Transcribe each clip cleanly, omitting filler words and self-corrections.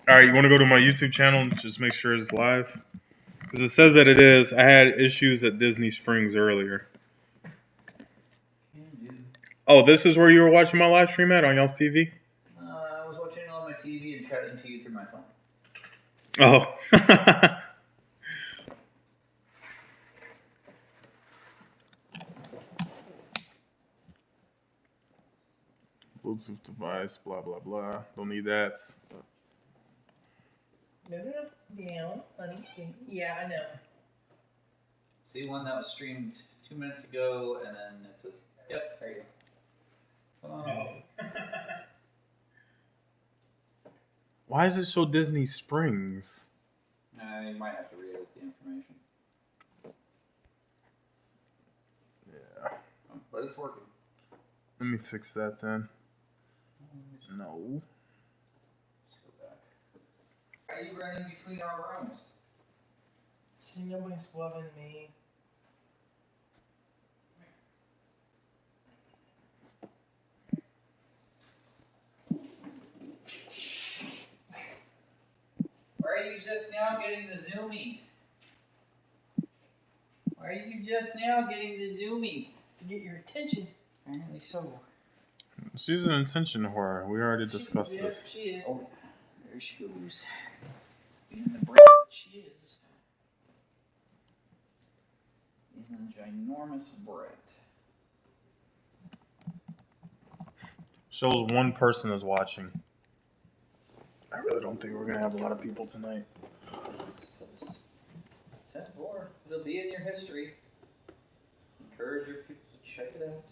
All right, you want to go to my YouTube channel and just make sure it's live? Because it says that it is. I had issues at Disney Springs earlier. Oh, this is where you were watching my live stream at on y'all's TV? I was watching it on my TV and chatting to you through my phone. Oh. Bluetooth device, blah, blah, blah. Don't need that. No, honey. Yeah, I know. See one that was streamed 2 minutes ago, and then it says, yep, there you go. Why does it show Disney Springs? You might have to re-edit the information. Yeah. But it's working. Let me fix that then. No. Let's go back. Why are you running between our rooms? See, nobody's loving me. Why are you just now getting the zoomies? Why are you just now getting the zoomies? To get your attention. Apparently so. She's an attention whore. We already discussed this. She is. Oh, there she goes. Being the brain that she is. In a ginormous brat. Shows one person is watching. I really don't think we're going to have a lot of people tonight. That's 10-4. It'll be in your history. Encourage your people to check it out.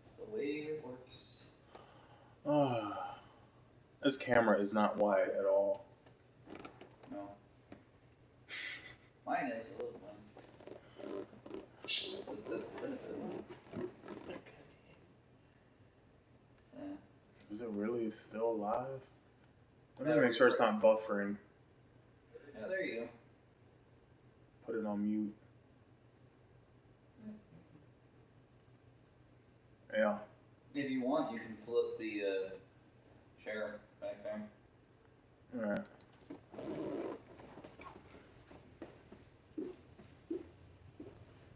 It's the way it works. This camera is not wide at all. No. Mine is a little one. That's the benefit. Is it really still live? I'm going to make sure it's not buffering. Yeah, there you go. Put it on mute. Yeah. If you want, you can pull up the chair back there. Alright.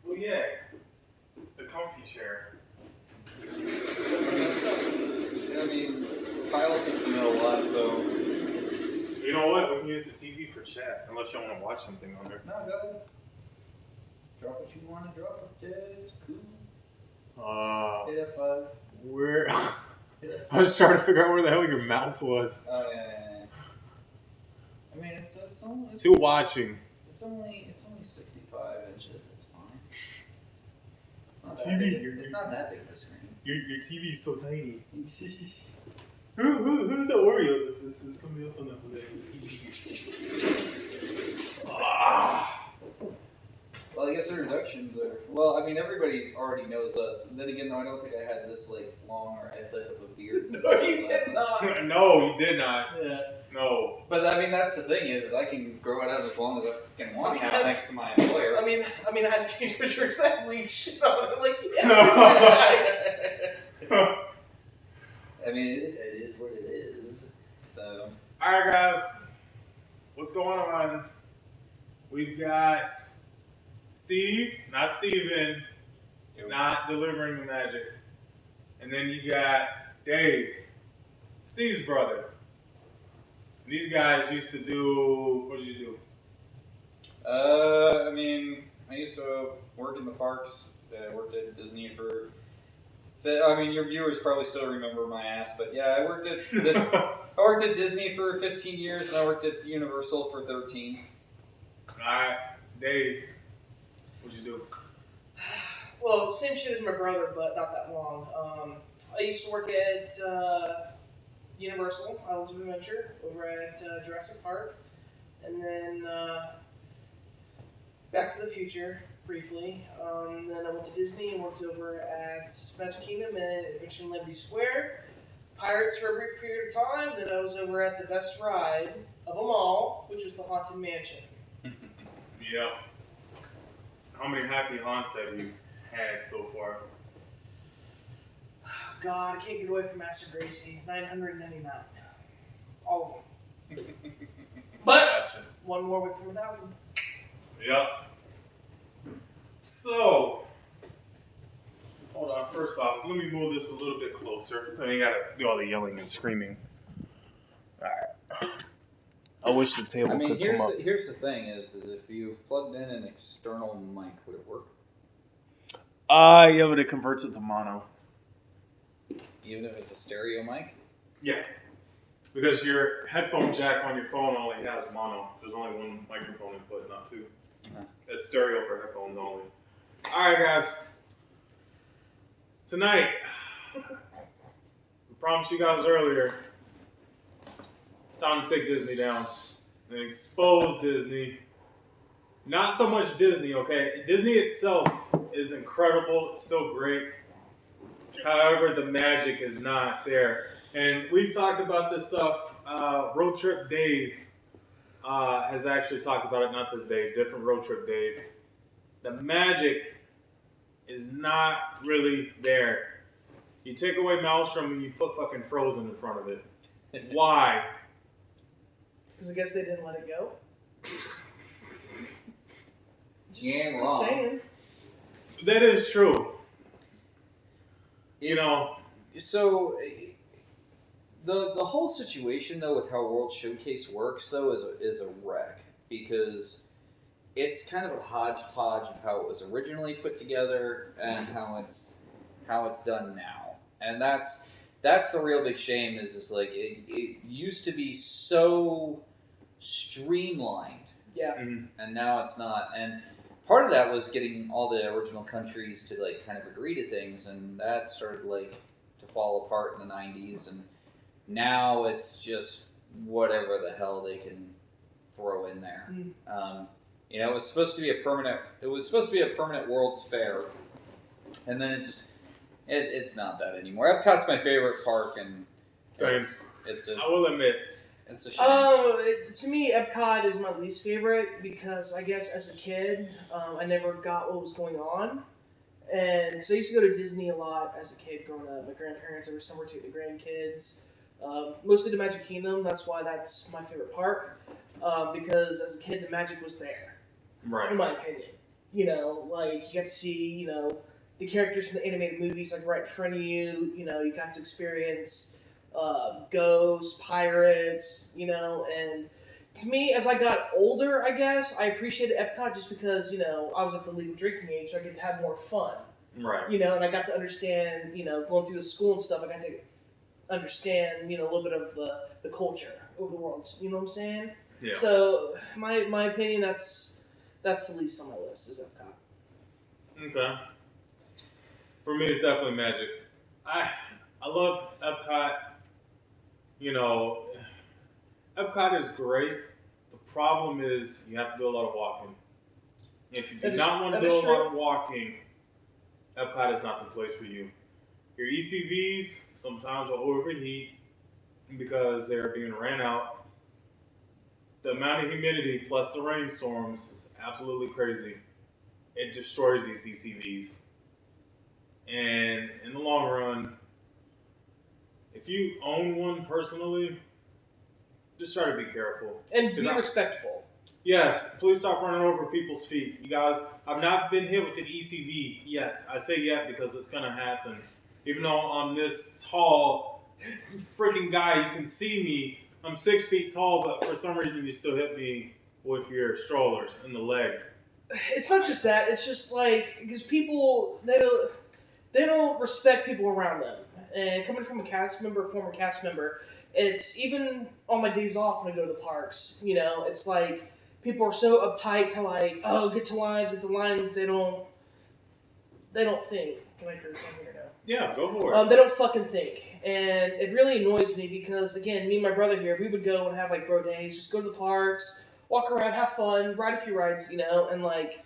Well, yeah. The comfy chair. I mean, Kyle sits in it a lot, so... You know what? We can use the TV for chat, unless you want to watch something on there. No, go ahead. Drop what you want to drop. It's cool. Hit F5. Where? I was trying to figure out where the hell your mouse was. Oh, yeah. I mean, it's only... To watching. It's only 65 inches. It's fine. It's not TV, that big. It's not that big of a screen. Your TV is so tiny. Who's the Oreo? This is coming up on the TV. Well, I guess introductions are... Well, I mean, everybody already knows us. Then again, though, I don't think I had this, like, long or epic of a beard since No, I was you last did time. not. No, you did not. Yeah. No. But, I mean, that's the thing is I can grow it out as long as I can want to thanks to my employer. I mean, I had to change picture exactly. Shit on it. Like, I mean, it is what it is. So. Alright, guys. What's going on? We've got Steve, not Steven, not delivering the magic. And then you got Dave, Steve's brother. And these guys used to do, what did you do? I mean, I used to work in the parks. I worked at Disney for... I mean, your viewers probably still remember my ass, but yeah, I worked at Disney for 15 years, and I worked at Universal for 13. Alright, Dave, what'd you do? well, same shit as my brother, but not that long. I used to work at Universal Islands of Adventure over at Jurassic Park, and then Back to the Future briefly. Then I went to Disney and worked over at Magic Kingdom and Adventure Liberty Square. Pirates for a brief period of time. Then I was over at the best ride of them all, which was the Haunted Mansion. Yeah. How many happy haunts have you had so far? God, I can't get away from Master Gracie. 999. All of them. But Gotcha. one more week from 1,000. Yep. So, hold on. First off, let me move this a little bit closer. I ain't gotta do all the yelling and screaming. All right. I wish the table I mean, could come up. here's the thing: is if you plugged in an external mic, would it work? Yeah, but it converts it to mono. Even if it's a stereo mic? Yeah. Because your headphone jack on your phone only has mono. There's only one microphone input, not two. It's stereo for headphones only. Alright, guys. Tonight, we promised you guys earlier, it's time to take Disney down and expose Disney. Not so much Disney, okay? Disney itself is incredible. It's still great. However, the magic is not there. And we've talked about this stuff. Road Trip Dave has actually talked about it. Not this Dave, different Road Trip Dave. The magic is not really there. You take away Maelstrom and you put fucking Frozen in front of it. Why? Because I guess they didn't let it go. You ain't Just wrong. saying. That is true. You know, So, the whole situation though with how World Showcase works though is a wreck, because it's kind of a hodgepodge of how it was originally put together and how it's done now, and that's the real big shame. Is like it used to be so streamlined, Yeah. and now it's not. And part of that was getting all the original countries to like kind of agree to things, and that started like to fall apart in the 90s, and now it's just whatever the hell they can throw in there. You know, it was supposed to be a permanent World's Fair, and then it's not that anymore. Epcot's my favorite park, and Same. I I will admit. it's a shame. To me, Epcot is my least favorite because I guess as a kid, I never got what was going on. And because I used to go to Disney a lot as a kid growing up. My grandparents were somewhere to the grandkids. Mostly to Magic Kingdom. That's why that's my favorite park. Because as a kid, the magic was there. Right. In my opinion. You know, like, you got to see, you know, the characters from the animated movies, like, right in front of you. You know, you got to experience ghosts, pirates, you know, and to me, as I got older, I guess, I appreciated Epcot just because, you know, I was at the legal drinking age, so I get to have more fun. Right. You know, and I got to understand, you know, going through the school and stuff, I got to understand, you know, a little bit of the culture of the world. You know what I'm saying? Yeah. So, my opinion, that's the least on my list, is Epcot. Okay. For me, it's definitely magic. I love Epcot. You know, Epcot is great. The problem is you have to do a lot of walking. If you do not want to do a lot of walking, Epcot is not the place for you. Your ECVs sometimes will overheat because they're being ran out. The amount of humidity plus the rainstorms is absolutely crazy. It destroys these ECVs. And in the long run, if you own one personally, just try to be careful. And be I- respectable. Yes, please stop running over people's feet. You guys, I've not been hit with an ECV yet. I say yet because it's going to happen. Even though I'm this tall freaking guy, you can see me. I'm 6 feet tall, but for some reason you still hit me with your strollers in the leg. It's not just that. It's just like, because people, they don't respect people around them. And coming from a former cast member, it's even on my days off when I go to the parks, you know, it's like people are so uptight to like, oh, get to lines, get the lines. They don't think. Can I curse on here now? Yeah, go for it. They don't fucking think. And it really annoys me because, again, me and my brother here, we would go and have like bro days, just go to the parks, walk around, have fun, ride a few rides, you know, and like,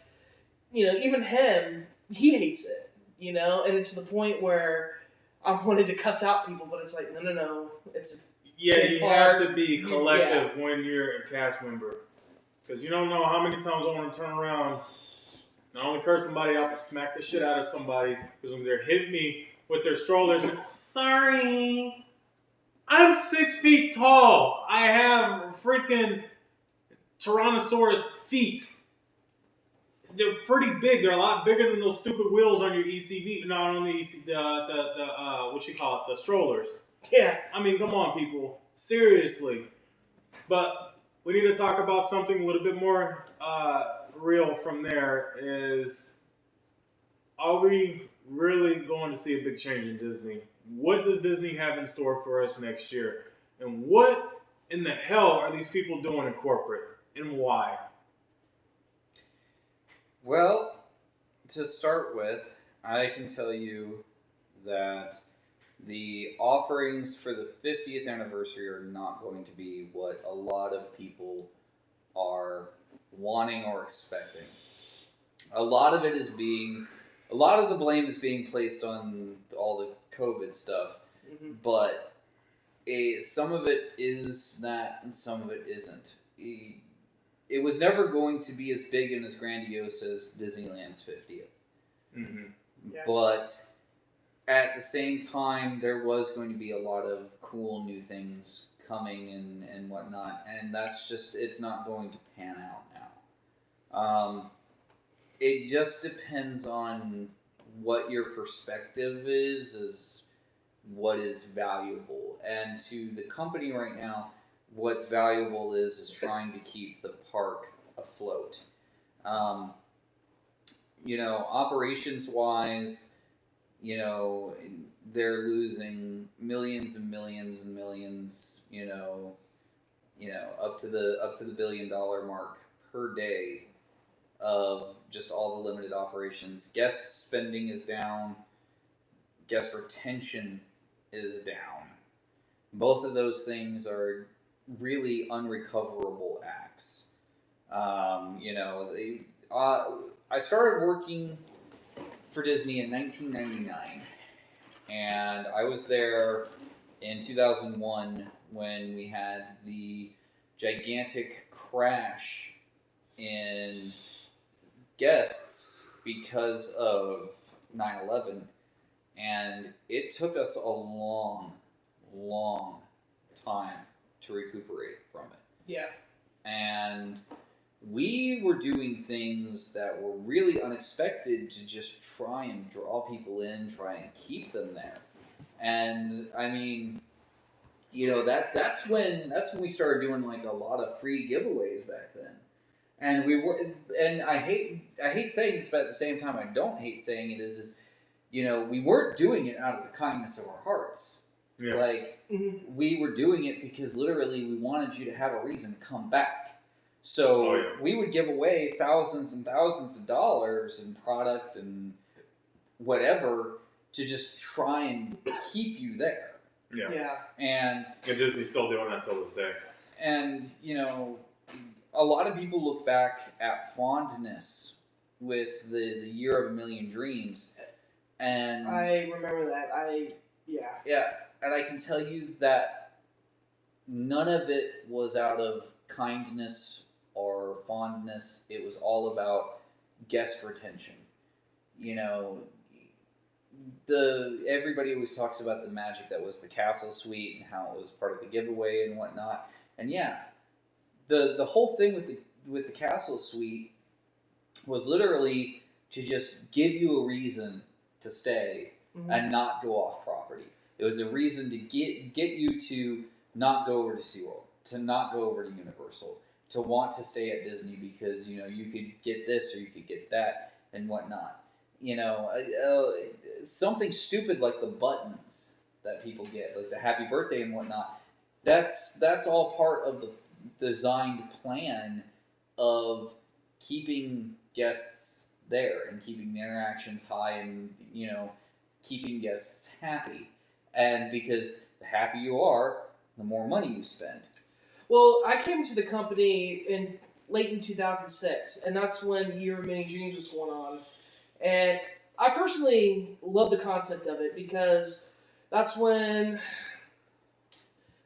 you know, even him, he hates it, you know, and it's to the point where I wanted to cuss out people, but it's like, no, it's Yeah, big you part. have to be collective when you're a cast member. Because you don't know how many times I want to turn around, not only curse somebody out, but smack the shit out of somebody. Because when they're hitting me with their strollers, sorry, I'm 6 feet tall. I have freaking Tyrannosaurus feet. They're pretty big. They're a lot bigger than those stupid wheels on your ECV. Not on the EC, what you call it, the strollers. Yeah. I mean, come on, people. Seriously. But we need to talk about something a little bit more real from there is, are we really going to see a big change in Disney? What does Disney have in store for us next year? And what in the hell are these people doing in corporate? And why? Well, to start with, I can tell you that the offerings for the 50th anniversary are not going to be what a lot of people are wanting or expecting. A lot of the blame is being placed on all the COVID stuff, but some of it is that and some of it isn't. It was never going to be as big and as grandiose as Disneyland's 50th. Mm-hmm. Yeah. But at the same time, there was going to be a lot of cool new things coming and whatnot, and it's not going to pan out now. It just depends on what your perspective is what is valuable. And to the company right now, what's valuable is trying to keep the park afloat. Operations-wise, they're losing millions and millions and millions, up to the $1 billion mark per day of just all the limited operations. Guest spending is down. Guest retention is down. Both of those things are really unrecoverable acts. I started working for Disney in 1999, and I was there in 2001 when we had the gigantic crash in guests because of 9/11, and it took us a long time to recuperate from it. Yeah. And we were doing things that were really unexpected to just try and draw people in, try and keep them there. And I mean, that's when we started doing like a lot of free giveaways back then. And I hate saying this, but at the same time I don't hate saying it is we weren't doing it out of the kindness of our hearts. Yeah. Like, we were doing it because literally we wanted you to have a reason to come back. So we would give away thousands and thousands of dollars in product and whatever to just try and keep you there. Yeah. Yeah. And Disney's still doing that till this day. And, a lot of people look back at fondness with the Year of a Million Dreams. And I remember that. Yeah, and I can tell you that none of it was out of kindness or fondness. It was all about guest retention. Everybody always talks about the magic that was the Castle Suite and how it was part of the giveaway and whatnot. And yeah, the whole thing with the Castle Suite was literally to just give you a reason to stay and not go off property. It was a reason to get you to not go over to SeaWorld, to not go over to Universal, to want to stay at Disney because, you could get this or you could get that and whatnot. Something stupid like the buttons that people get, like the happy birthday and whatnot, that's all part of the designed plan of keeping guests there and keeping the interactions high and, keeping guests happy. And because the happier you are, the more money you spend. Well, I came to the company late in 2006, and that's when Year of Many Dreams was going on. And I personally love the concept of it because that's when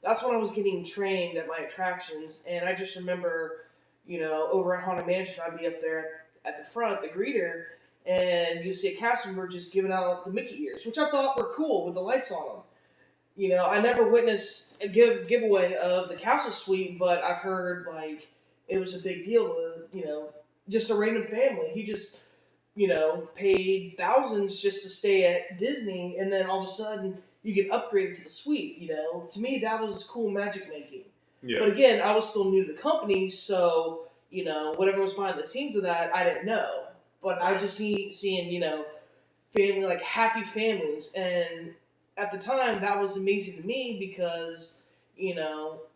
I was getting trained at my attractions, and I just remember, over at Haunted Mansion, I'd be up there at the front, the greeter, and you see a cast member just giving out the Mickey ears, which I thought were cool with the lights on them. I never witnessed a giveaway of the Castle Suite, but I've heard, like, it was a big deal to, just a random family. He just, paid thousands just to stay at Disney, and then all of a sudden you get upgraded to the suite. To me that was cool magic making. Yeah. But again, I was still new to the company, so whatever was behind the scenes of that, I didn't know. But I just seeing family, like happy families, and at the time that was amazing to me because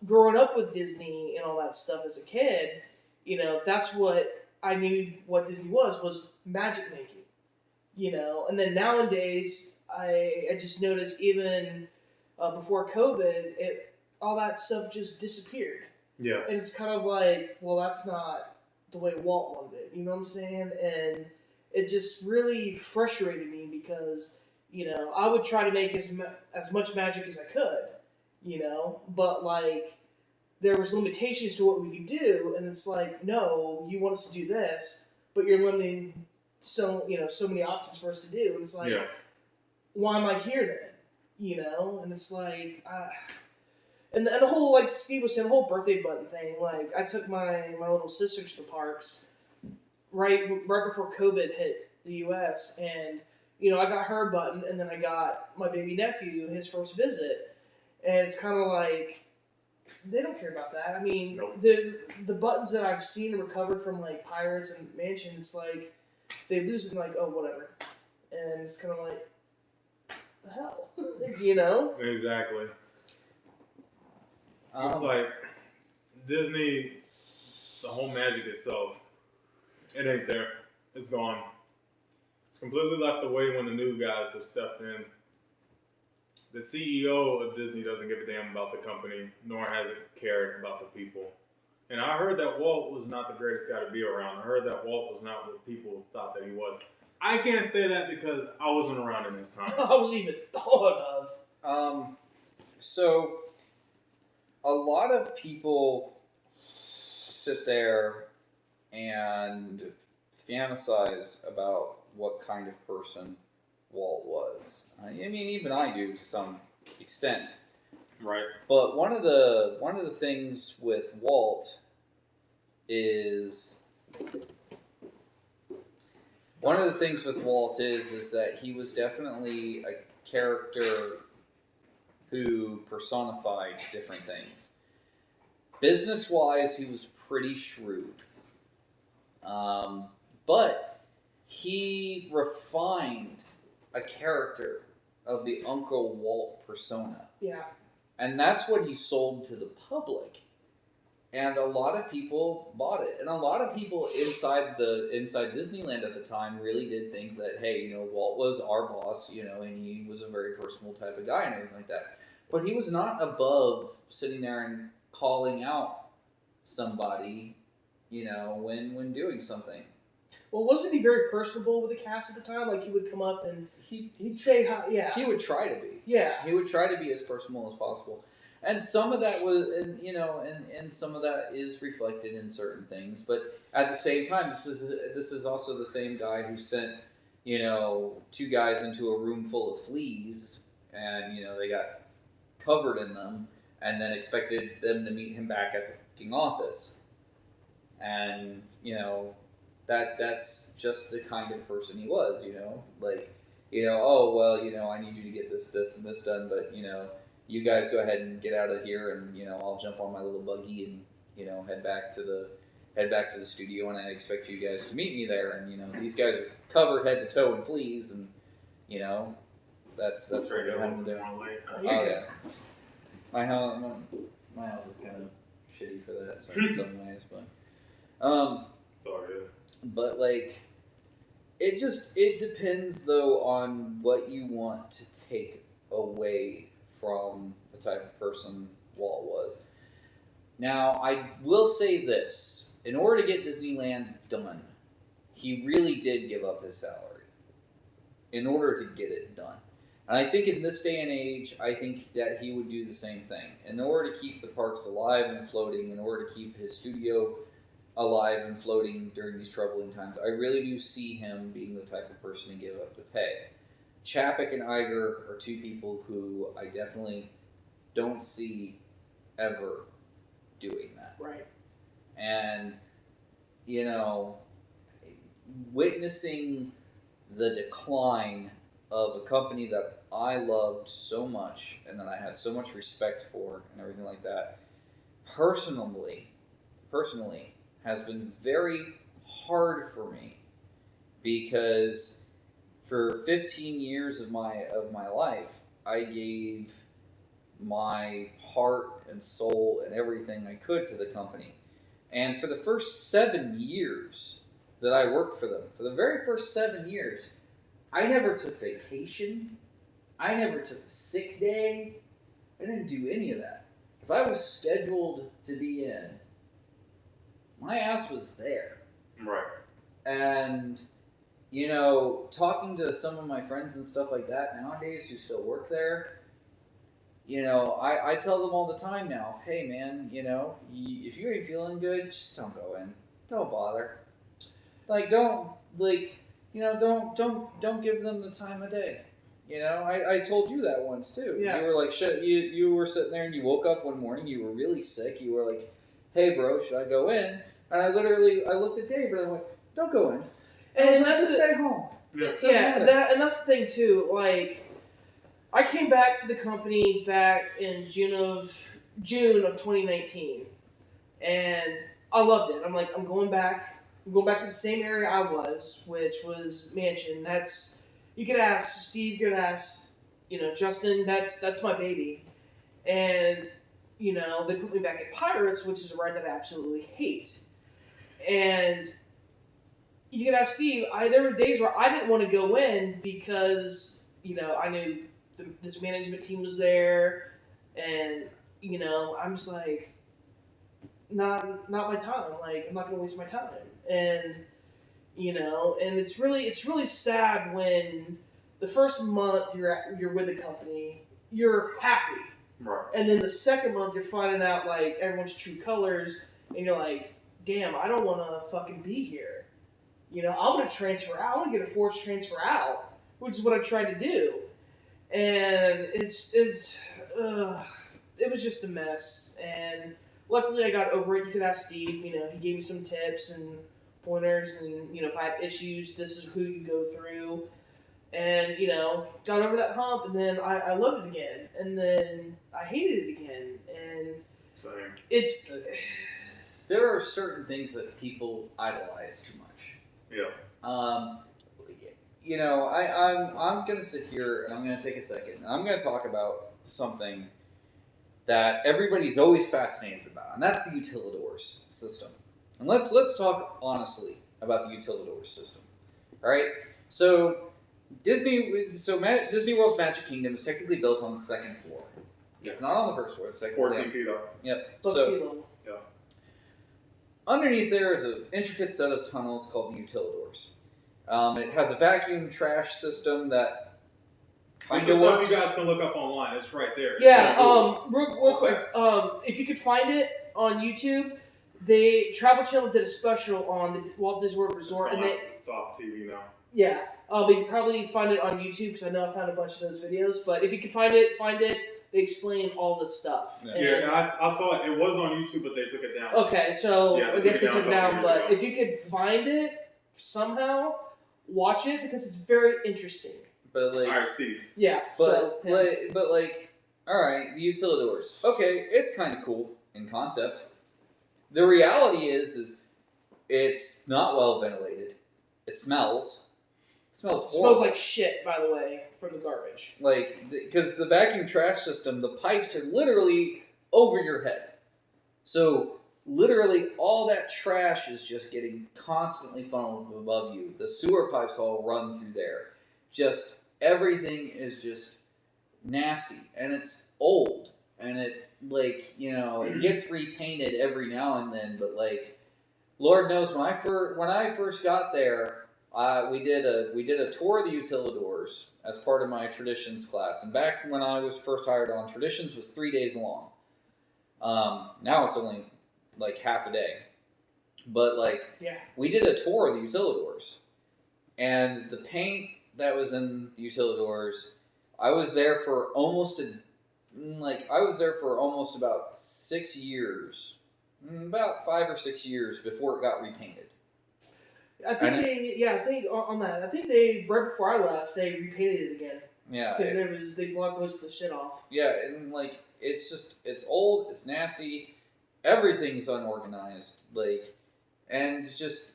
growing up with Disney and all that stuff as a kid, that's what I knew what Disney was magic making. And then nowadays I just noticed even before COVID, all that stuff just disappeared. Yeah. And it's kind of like, well, that's not the way Walt wanted it. You know what I'm saying? And it just really frustrated me because, I would try to make as much magic as I could, but like there was limitations to what we could do, and it's like, no, you want us to do this, but you're limiting so many options for us to do, and it's like, why am I here then? And it's like, and the whole, like Steve was saying, the whole birthday button thing. Like I took my little sister to the parks right before COVID hit the U.S. and I got her a button, and then I got my baby nephew his first visit, and it's kind of like they don't care about that. I mean, Nope. the buttons that I've seen and recovered from like Pirates and Mansion, it's like they lose it and like, oh, whatever, and it's kind of like the hell, Exactly. It's like Disney, the whole magic itself, it ain't there. It's gone. It's completely left away when the new guys have stepped in. The CEO of Disney doesn't give a damn about the company, nor has it cared about the people. And I heard that Walt was not the greatest guy to be around. I heard that Walt was not what people thought that he was. I can't say that because I wasn't around in his time. I wasn't even thought of. So a lot of people sit there and fantasize about what kind of person Walt was. I mean, even I do to some extent. Right. But one of the things with Walt is that he was definitely a character who personified different things. Business-wise, he was pretty shrewd. But he refined a character of the Uncle Walt persona. Yeah. And that's what he sold to the public. And a lot of people bought it. And a lot of people inside Disneyland at the time really did think that, hey, Walt was our boss, and he was a very personal type of guy and everything like that. But he was not above sitting there and calling out somebody, when doing something. Well, wasn't he very personable with the cast at the time? Like he would come up and he'd say hi. Yeah. He would try to be. Yeah. He would try to be as personal as possible. And some of that was, and some of that is reflected in certain things. But at the same time, this is also the same guy who sent, two guys into a room full of fleas, and they got covered in them, and then expected them to meet him back at the fucking office. And that's just the kind of person he was. Oh well, I need you to get this, and this done, but you guys go ahead and get out of here, and I'll jump on my little buggy and head back to the studio, and I expect you guys to meet me there. And these guys are covered head to toe in fleas, and that's what they're having to do. Oh, yeah, my house is kind of shitty for that in some ways, but It's all good. But it depends though on what you want to take away from the type of person Walt was. Now, I will say this. In order to get Disneyland done, he really did give up his salary in order to get it done. And I think in this day and age, I think that he would do the same thing. In order to keep the parks alive and floating, in order to keep his studio alive and floating during these troubling times, I really do see him being the type of person to give up the pay. Chapek and Iger are two people who I definitely don't see ever doing that. Right. And, witnessing the decline of a company that I loved so much and that I had so much respect for and everything like that, personally has been very hard for me, because for 15 years of my life, I gave my heart and soul and everything I could to the company. And for the first 7 years that I worked for them, for the very first 7 years, I never took vacation. I never took a sick day. I didn't do any of that. If I was scheduled to be in, my ass was there. Right. And, talking to some of my friends and stuff like that nowadays who still work there, I tell them all the time now, hey man, if you ain't feeling good, just don't go in. Don't bother. Don't give them the time of day. I told you that once too. Yeah. You were like, shit, you were sitting there and you woke up one morning, you were really sick, you were like, hey bro, should I go in? And I looked at Dave and I went, don't go in. And that's that's stay home. Yeah, that's the thing too. Like, I came back to the company back in June of 2019, and I loved it. I'm like, I'm going back to the same area I was, which was Mansion. That's, you could ask Steve, you could ask, Justin. That's my baby, and they put me back at Pirates, which is a ride that I absolutely hate, and. You could ask Steve. There were days where I didn't want to go in because I knew this management team was there, and I'm just like, not my time. Like, I'm not gonna waste my time, and and it's really sad when the first month you're with the company, you're happy, Right. and then the second month you're finding out like everyone's true colors, and you're like, damn, I don't want to fucking be here. I want to transfer out. I want to get a forced transfer out, which is what I tried to do. And it was just a mess. And luckily I got over it. You could ask Steve, he gave me some tips and pointers. And, if I had issues, this is who you go through. And, got over that hump. And then I loved it again. And then I hated it again. And same. There are certain things that people idolize too much. Yeah. I'm gonna sit here and I'm gonna take a second and I'm gonna talk about something that everybody's always fascinated about, and that's the Utilidors system. And let's talk honestly about the Utilidors system. All right. So Disney World's Magic Kingdom is technically built on the second floor. Yeah. It's not on the first floor. It's second 14 feet floor. up. Yep. Above sea level. Yeah. Underneath there is an intricate set of tunnels called the Utilidors. It has a vacuum trash system that kind This is of stuff works. you guys can look up online. It's right there. Yeah, It's real quick, if you could find it on YouTube, Travel Channel did a special on the Walt Disney World Resort, and it's off TV now. yeah, but you can probably find it on YouTube because I know I found a bunch of those videos. But if you can find it. They explain all this stuff. Yeah. And- I saw it. It was on YouTube, but they took it down. Okay, so Yeah, I guess they took took it it down a down. couple But years ago. if you could find it somehow, watch it because it's very interesting. But like, All right, Steve. Yeah, but so, yeah. all right, the Utilidors. Okay, it's kind of cool in concept. The reality is it's not well ventilated. It smells. It smells It horrible. smells like shit, by the way, from the garbage. Because the vacuum trash system, the pipes are literally over your head. So literally all that trash is just getting constantly funneled above you. The sewer pipes all run through there. Just everything is just nasty, and it's old, and it it gets repainted every now and then. But Lord knows when I first got there. We did a tour of the Utilidors as part of my traditions class, and back when I was first hired on, traditions was 3 days long. Now it's only half a day, but we did a tour of the Utilidors, and the paint that was in the Utilidors, I was there for almost about 6 years, about 5 or 6 years before it got repainted. I think on that. I think they right before I left, they repainted it again Yeah, because they blocked most of the shit off. yeah, and like it's old, it's nasty, everything's unorganized, like, and just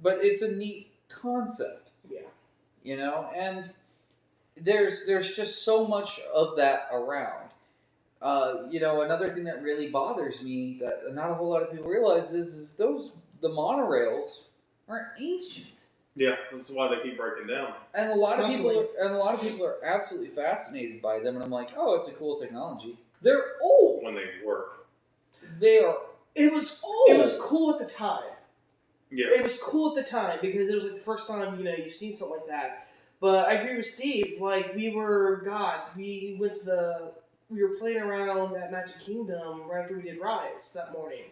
but it's a neat concept, Yeah. and there's just so much of that around. Another thing that really bothers me that not a whole lot of people realize is the monorails are ancient. Yeah, that's why they keep breaking down. And a lot of Constantly. people are absolutely fascinated by them, and I'm like, oh, it's a cool technology. They're old. When they work. They are. It was old. It was cool at the time. Yeah. It was cool at the time because it was like the first time you've seen something like that. But I agree with Steve. Like we were playing around at Magic Kingdom right after we did Rise that morning.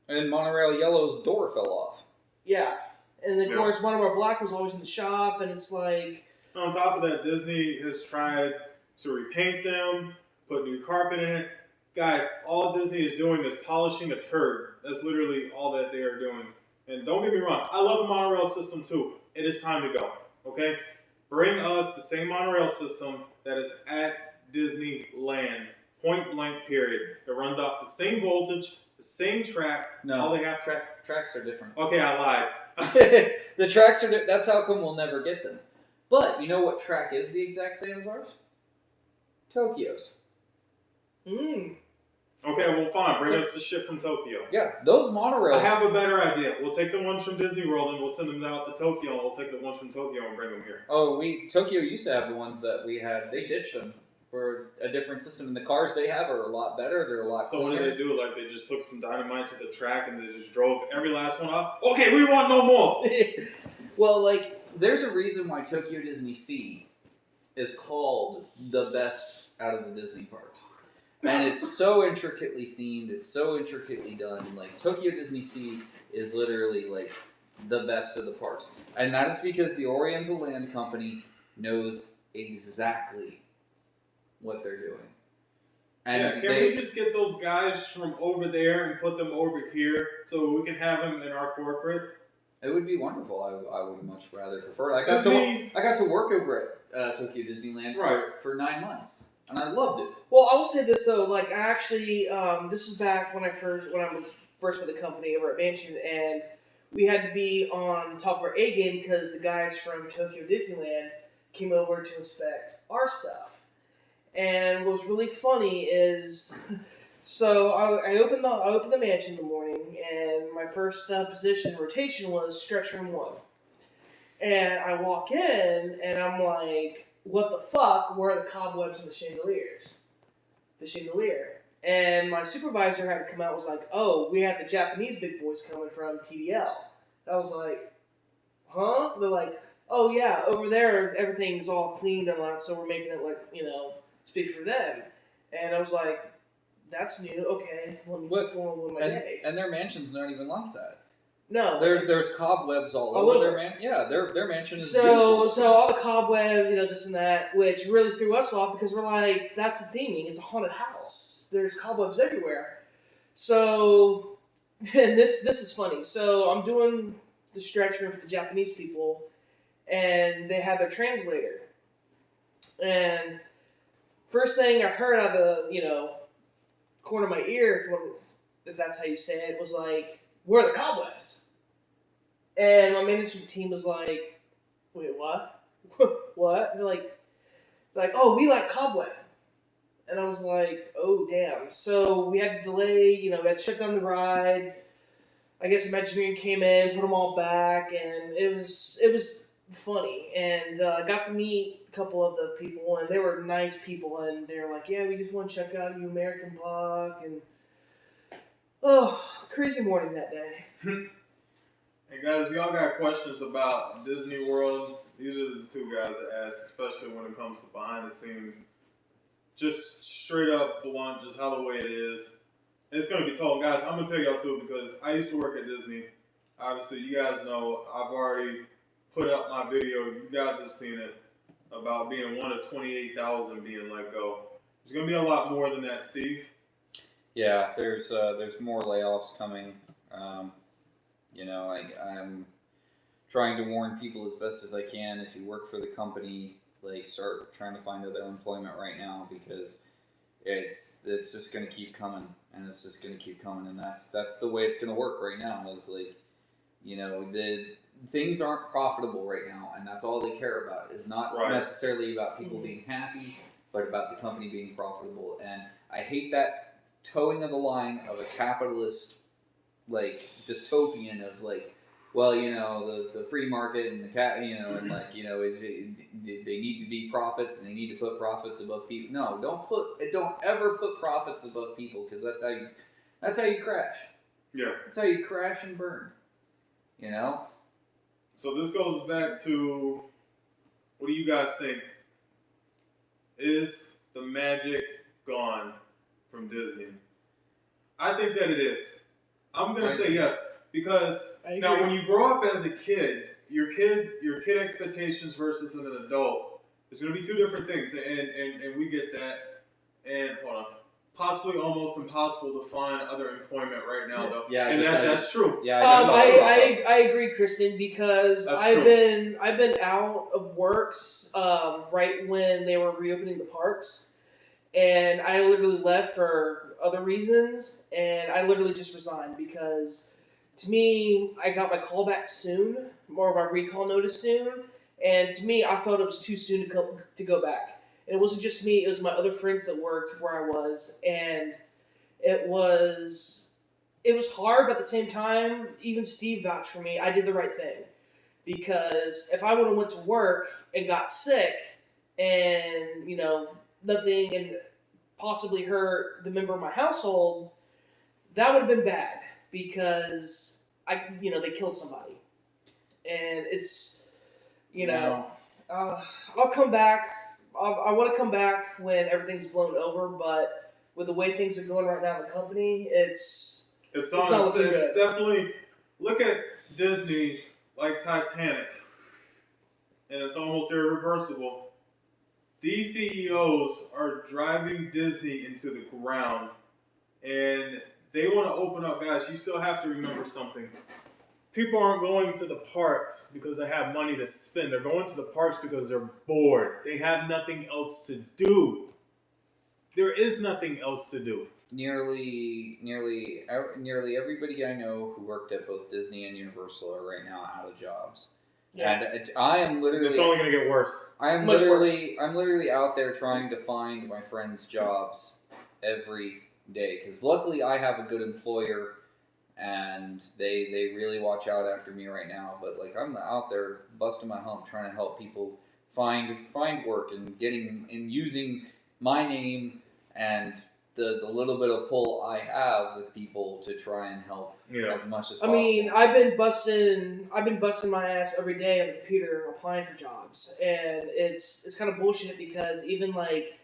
And Monorail Yellow's door fell off. Yeah. And then, of Yeah. course, Monorail Black was always in the shop, and it's like... On top of that, Disney has tried to repaint them, put new carpet in it. Guys, all Disney is doing is polishing a turd. That's literally all that they are doing. And don't get me wrong, I love the monorail system too. It is time to go, okay? Bring us the same monorail system that is at Disneyland. Point blank, period. It runs off the same voltage, the same track. No, all they have tracks are different. Okay, I lied. The tracks are. That's how come we'll never get them. But you know what track is the exact same as ours? Tokyo's. Mm. Okay, well, fine. Bring us the shit from Tokyo. Yeah, those monorails. I have a better idea. We'll take the ones from Disney World and we'll send them out to Tokyo, and we'll take the ones from Tokyo and bring them here. Oh, Tokyo used to have the ones that we had. They ditched them for a different system, and the cars they have are a lot better. They're a lot So cleaner. what did they do? Like, they just took some dynamite to the track and they just drove every last one off? Okay, we want no more! Well, like, there's a reason why Tokyo Disney Sea is called the best out of the Disney parks. And it's so intricately themed, it's so intricately done. Like, Tokyo Disney Sea is literally, like, the best of the parks. And that is because the Oriental Land Company knows exactly what they're doing. And yeah, we just get those guys from over there and put them over here so we can have them in our corporate? It would be wonderful. I would much rather prefer it. I got to work over at Tokyo Disneyland for 9 months, and I loved it. Well, I will say this though. Like, I actually, this is back when I was first with the company over at Mansion, and we had to be on top of our A game because the guys from Tokyo Disneyland came over to inspect our stuff. And what was really funny is, so I opened the mansion in the morning, and my first position rotation was stretch room 1. And I walk in, and I'm like, what the fuck? Where are the cobwebs and the chandeliers? The chandelier. And my supervisor had to come out and was like, oh, we had the Japanese big boys coming from TDL. I was like, huh? They're like, oh yeah, over there everything's all cleaned and all that, so we're making it like, speak for them. And I was like, that's new. Okay, let me just go on with my day. And their mansion's not even like that. No, there's cobwebs all over their mansion. Yeah, their mansion is beautiful. So all the cobweb, this and that, which really threw us off because we're like, that's the theming. It's a haunted house. There's cobwebs everywhere. So, and this is funny. So I'm doing the stretch room for the Japanese people, and they had their translator. And first thing I heard out of the, corner of my ear, if that's how you say it, was like, where are the cobwebs? And my management team was like, wait, what? What? They're like, oh, we like cobweb. And I was like, oh, damn. So we had to delay, we had to shut down the ride. I guess Imagineering came in, put them all back, and it was funny. And I got to meet a couple of the people, and they were nice people, and they were like, yeah, we just want to check out you American Block, and crazy morning that day. Hey guys, we all got questions about Disney World. These are the two guys that ask, especially when it comes to behind the scenes. Just straight up blunt, just how the way it is. And it's going to be told. Guys, I'm going to tell y'all too, because I used to work at Disney. Obviously, you guys know I've already put up my video. You guys have seen it about being one of 28,000 being let go. There's going to be a lot more than that, Steve. Yeah, there's more layoffs coming. You know, I'm trying to warn people as best as I can. If you work for the company, like start trying to find other employment right now because it's just gonna keep coming, and it's just gonna keep coming, and that's the way it's gonna work right now. Is like, you know, the things aren't profitable right now, and that's all they care about. Is not Right. necessarily about people being happy, but about the company being profitable. And I hate that towing of the line of a capitalist, like dystopian of like, well, you know, the free market and the you know, and like, you know, they need to be profits and they need to put profits above people. No, don't ever put profits above people, because that's how you crash. Yeah. That's how you crash and burn. You know. So this goes back to, what do you guys think? Is the magic gone from Disney? I think that it is. I'm gonna say yes, because I now agree. when you grow up as a kid, your kid expectations versus an adult is gonna be two different things, and we get that. And hold on, possibly almost impossible to find other employment right now, though. Yeah, and that's true. Yeah, I just saw it. I agree, Kristen, because That's I've true. been out of works right when they were reopening the parks, and I literally left for other reasons, and I literally just resigned because, to me, I got my call back soon, or my recall notice soon, and to me, I felt it was too soon to go back. And it wasn't just me; it was my other friends that worked where I was, and it was hard, but at the same time, even Steve vouched for me. I did the right thing, because if I would have went to work and got sick, and nothing, and possibly hurt the member of my household, that would have been bad, because they killed somebody, and it's No. I'll come back. I want to come back when everything's blown over, but with the way things are going right now in the company, it's not looking It's good. definitely, look at Disney like Titanic, and it's almost irreversible. These CEOs are driving Disney into the ground, and they want to open up. Guys, you still have to remember something. People aren't going to the parks because they have money to spend. They're going to the parks because they're bored. They have nothing else to do. There is nothing else to do. Nearly everybody I know who worked at both Disney and Universal are right now out of jobs. Yeah. And I am literally. It's only going to get worse. I'm Much literally out there trying to find my friends' jobs every day, because luckily I have a good employer, and they really watch out after me right now. But like, I'm out there busting my hump trying to help people find work and using my name and the little bit of pull I have with people to try and help as much as I possible. mean, I've been busting my ass every day on the computer applying for jobs, and it's kind of bullshit, because even like,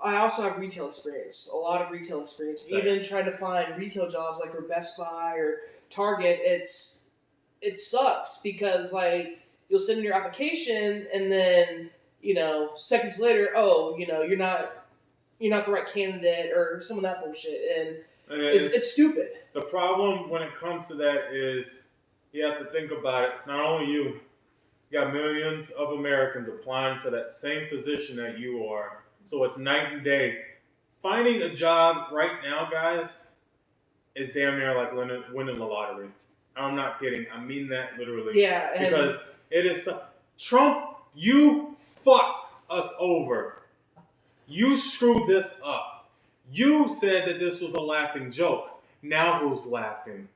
I also have retail experience, a lot of retail experience. Same. Even trying to find retail jobs like for Best Buy or Target, it sucks, because like you'll send in your application, and then seconds later, you're not the right candidate, or some of that bullshit, and it's stupid. The problem when it comes to that is, you have to think about it. It's not only you. You got millions of Americans applying for that same position that you are. So it's night and day. Finding a job right now, guys, is damn near like winning the lottery. I'm not kidding. I mean that literally. Yeah, and Because it is tough. Trump, you fucked us over. You screwed this up. You said that this was a laughing joke. Now who's laughing?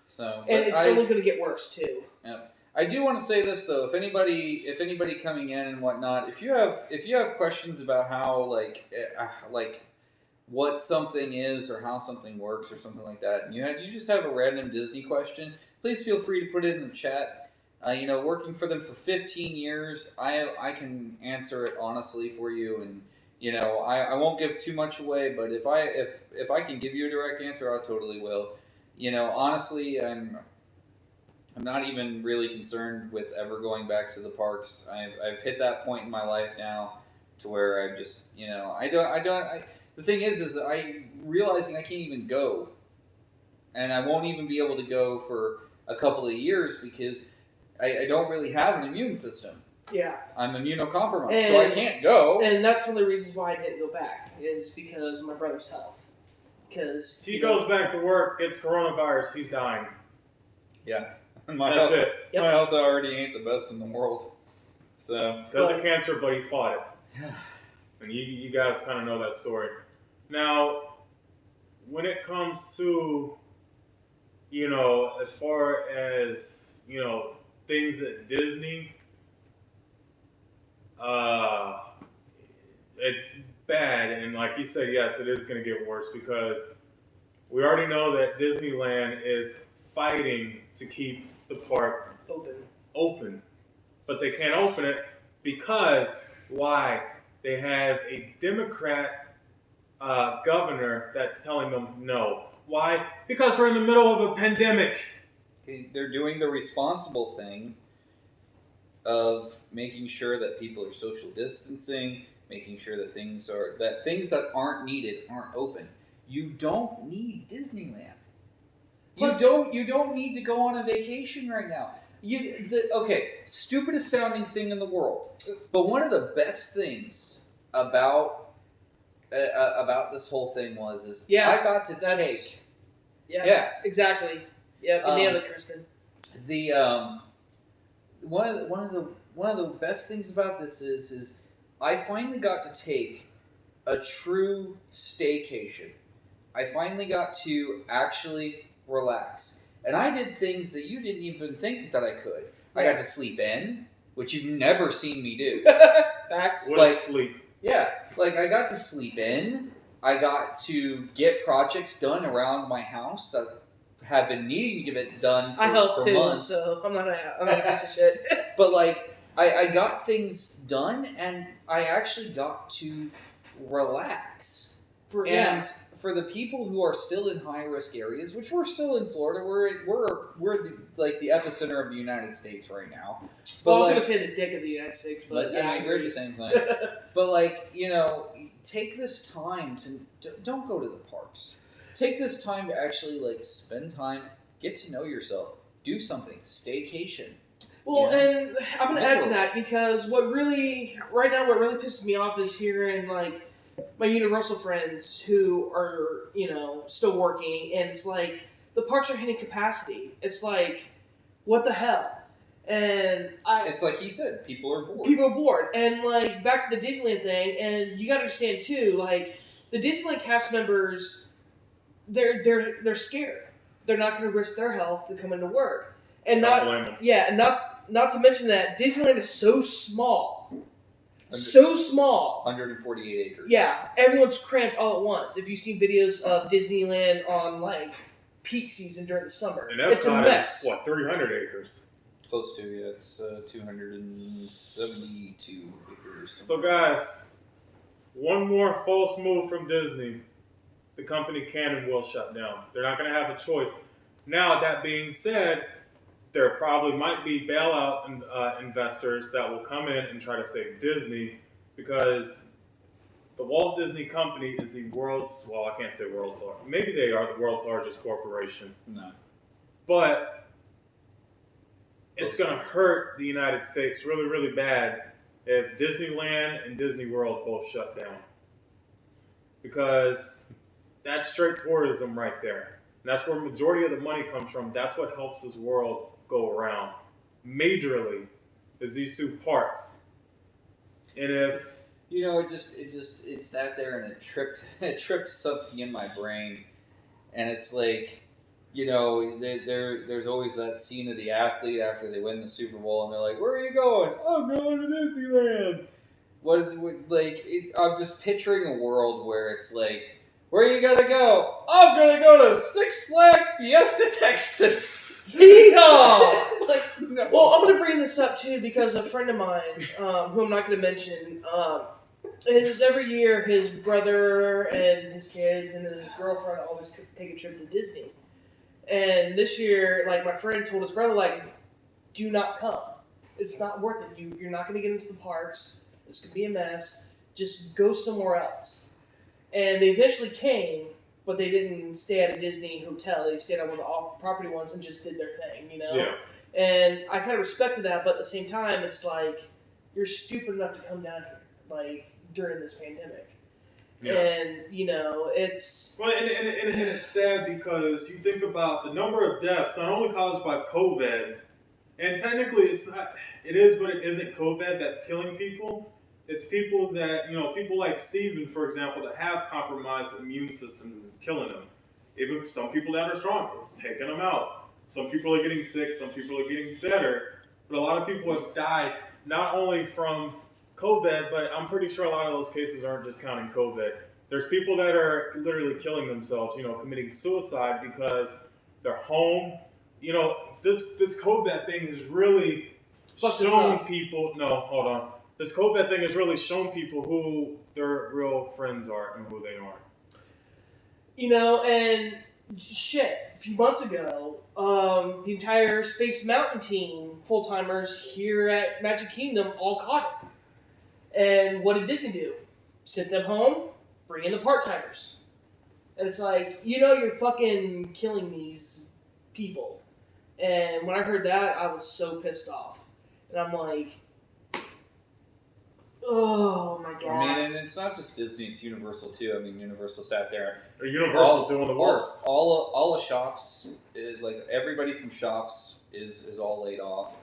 So, and it's only going to get worse too. Yeah. I do want to say this though. If anybody coming in and whatnot, if you have questions about how like what something is or how something works or something like that, and you just have a random Disney question, please feel free to put it in the chat. Working for them for 15 years, I can answer it honestly for you, and I won't give too much away, but if I can give you a direct answer, I totally will. Honestly, I'm not even really concerned with ever going back to the parks. I've hit that point in my life now to where I'm just, the thing is I realizing I can't even go, and I won't even be able to go for a couple of years because I don't really have an immune system. Yeah. I'm immunocompromised, so I can't go. And that's one of the reasons why I didn't go back, is because of my brother's health. Because He goes back to work, gets coronavirus, he's dying. Yeah. That's health, it. Yep. My health already ain't the best in the world. So Because of cancer, but he fought it. And you guys kind of know that story. Now, when it comes to, as far as, things at Disney, it's bad. And like you said, yes, it is going to get worse because we already know that Disneyland is fighting to keep the park open. But they can't open it because, why? They have a Democrat governor that's telling them no. Why? Because we're in the middle of a pandemic. they're doing the responsible thing of making sure that people are social distancing, making sure that things that aren't needed aren't open. You don't need Disneyland. You don't need to go on a vacation right now. Stupidest sounding thing in the world, but one of the best things about this whole thing was I got to take. Yeah, exactly. Yeah, you nailed it, Kristen. The one of the best things about this is I finally got to take a true staycation. I finally got to actually relax. And I did things that you didn't even think that I could. I got to sleep in, which you've never seen me do. Facts. What is sleep? Yeah, I got to sleep in. I got to get projects done around my house that have been needing to get it done for, I helped too, months. so I'm not a piece of shit. But I got things done, and I actually got to relax. For the people who are still in high risk areas, which we're still in Florida, we're the epicenter of the United States right now. But Well, I was gonna say the dick of the United States, but yeah, I we're agree. the same thing. But take this time to don't go to the parks. Take this time to actually spend time, get to know yourself, do something, staycation. Well, Yeah. and I'm going to add to that because what really pisses me off is hearing my Universal friends who are still working, and it's the parks are hitting capacity. It's what the hell? And It's like he said, people are bored. People are bored, and back to the Disneyland thing, and you got to understand too, the Disneyland cast members, they're scared. They're not going to risk their health to come into work, and not to mention that Disneyland is so small. So small. 148 acres. Yeah, everyone's cramped all at once. If you've seen videos of Disneyland on peak season during the summer, And it's a Epcot mess. is 300 acres. Close to, yeah. It's 272 acres. So guys, one more false move from Disney, the company can and will shut down. They're not going to have a choice. Now, that being said, there probably might be bailout investors that will come in and try to save Disney because the Walt Disney Company is the world's, well, I can't say world's largest, maybe they are the world's largest corporation. No. But it's going to hurt the United States really, really bad if Disneyland and Disney World both shut down. Because that's straight tourism right there. And that's where the majority of the money comes from. That's what helps this world go around. Majorly is these two parks. And if it sat there and it tripped something in my brain, and it's there's always that scene of the athlete after they win the Super Bowl, and they're like, "Where are you going?" "I'm going to Disneyland." I'm just picturing a world where it's where are you gonna go? I'm gonna go to Six Flags Fiesta, Texas. Yeehaw! No. Well, I'm going to bring this up too because a friend of mine, who I'm not going to mention, every year his brother and his kids and his girlfriend always take a trip to Disney. And this year, my friend told his brother, do not come. It's not worth it. You're not going to get into the parks. It's going to be a mess. Just go somewhere else. And they eventually came, but they didn't stay at a Disney hotel. They stayed at one of the off-property ones and just did their thing, you know? Yeah. And I kind of respected that, but at the same time, it's like, you're stupid enough to come down here, like, during this pandemic. Yeah. And, you know, it's... Well, and it's sad because you think about the number of deaths, not only caused by COVID, and technically it's not, it is, but it isn't COVID that's killing people. It's people that, people like Steven, for example, that have compromised immune systems is killing them. Even some people that are strong, it's taking them out. Some people are getting sick, some people are getting better, but a lot of people have died not only from COVID, but I'm pretty sure a lot of those cases aren't just counting COVID. There's people that are literally killing themselves, committing suicide because they're home. This COVID thing has really shown people. No, hold on. This COVID thing has really shown people who their real friends are and who they are. And shit, a few months ago, the entire Space Mountain team, full-timers here at Magic Kingdom, all caught it. And what did Disney do? Sent them home, bring in the part-timers. And it's like, you're fucking killing these people. And when I heard that, I was so pissed off. And I'm like, oh my god. I mean, and it's not just Disney, it's Universal too. I mean, Universal sat there. Universal's doing the worst. All the shops, like everybody from shops is all laid off.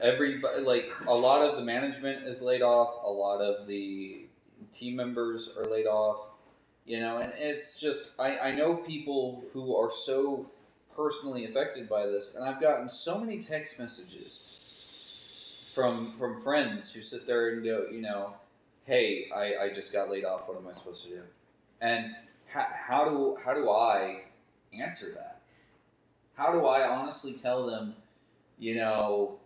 Everybody, like a lot of the management is laid off. A lot of the team members are laid off. And it's just, I know people who are so personally affected by this, and I've gotten so many text messages from friends who sit there and go, hey, I just got laid off. What am I supposed to do? And how do I answer that? How do I honestly tell them, you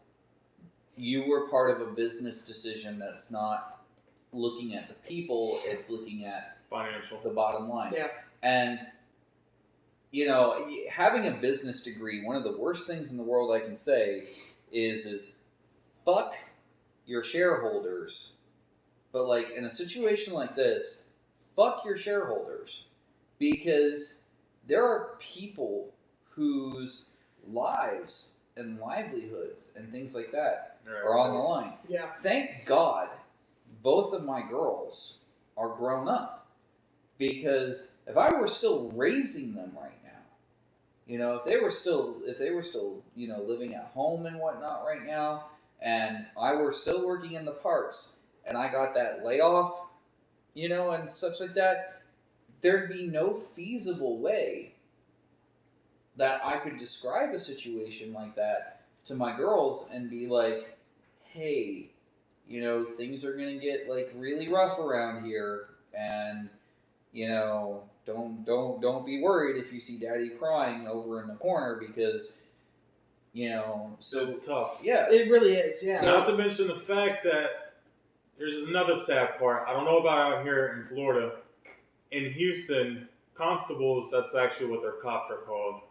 were part of a business decision that's not looking at the people, it's looking at financial, the bottom line. Yeah. And having a business degree, one of the worst things in the world I can say is fuck your shareholders. But like in a situation like this, fuck your shareholders, because there are people whose lives and livelihoods and things like that are on the line. Yeah. Thank God both of my girls are grown up, because if I were still raising them right now, if they were still living at home and whatnot right now, and I were still working in the parks, and I got that layoff, and such like that, there'd be no feasible way that I could describe a situation like that to my girls and be like, hey, things are gonna get like really rough around here, and don't be worried if you see Daddy crying over in the corner, because so it's tough. Yeah, it really is. Yeah. Not to mention the fact that there's another sad part. I don't know about out here in Florida. In Houston, constables, that's actually what their cops are called,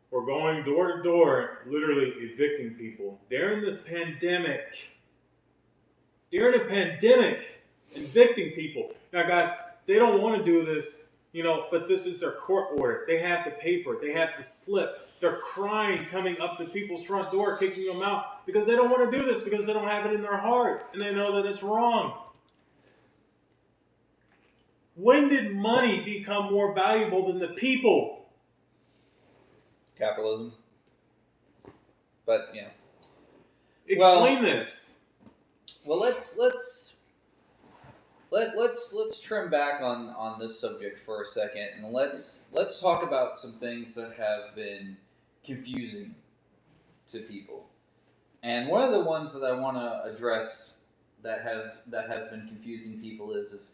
were going door to door, literally evicting people. During the pandemic, evicting people. Now, guys, they don't want to do this, but this is their court order. They have the paper. They have the slip. They're crying coming up to people's front door, kicking them out, because they don't want to do this, because they don't have it in their heart, and they know that it's wrong. When did money become more valuable than the people? Capitalism. But, Explain this. Well, let's trim back on this subject for a second, and let's talk about some things that have been confusing to people. And one of the ones that I want to address that has been confusing people is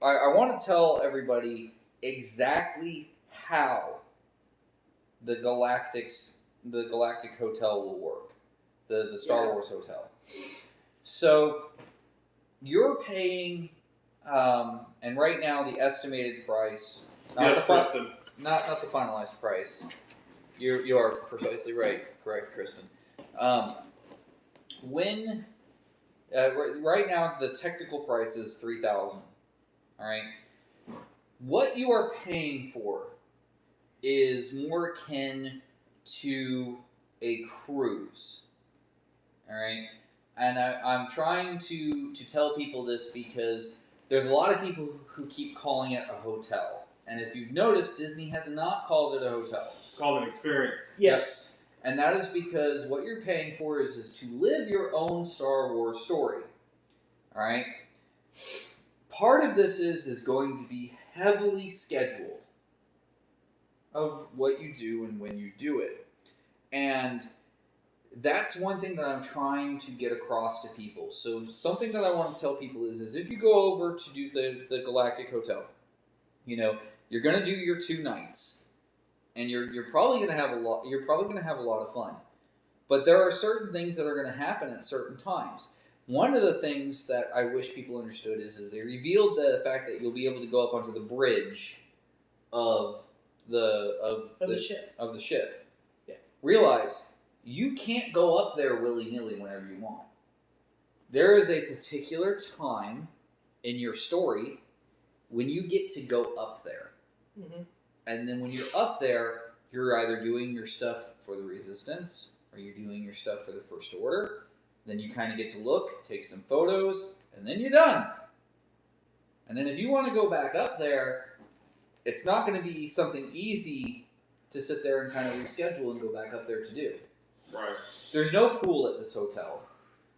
I want to tell everybody exactly how the Galactic Hotel will work, the Star Wars Hotel. So you're paying, and right now the estimated price, not the finalized price. You are precisely right, correct, Kristen. Right now the technical price is $3,000. All right. what you are paying for is more akin to a cruise. All right, and I'm trying to tell people this because there's a lot of people who keep calling it a hotel, and if you've noticed, Disney has not called it a hotel. It's called an experience. Yes. And that is because what you're paying for is to live your own Star Wars story. All right. Part of this is going to be heavily scheduled of what you do and when you do it, and that's one thing that I'm trying to get across to people. So something that I want to tell people is if you go over to do the Galactic Hotel, you're going to do your 2 nights, and you're probably going to have a lot. You're probably going to have a lot of fun, but there are certain things that are going to happen at certain times. One of the things that I wish people understood is they revealed the fact that you'll be able to go up onto the bridge of the ship. Yeah. Realize you can't go up there willy-nilly whenever you want. There is a particular time in your story when you get to go up there. Mm-hmm. And then when you're up there, you're either doing your stuff for the Resistance or you're doing your stuff for the First Order. Then you kind of get to look, take some photos, and then you're done. And then if you want to go back up there, it's not going to be something easy to sit there and kind of reschedule and go back up there to do. Right. There's no pool at this hotel.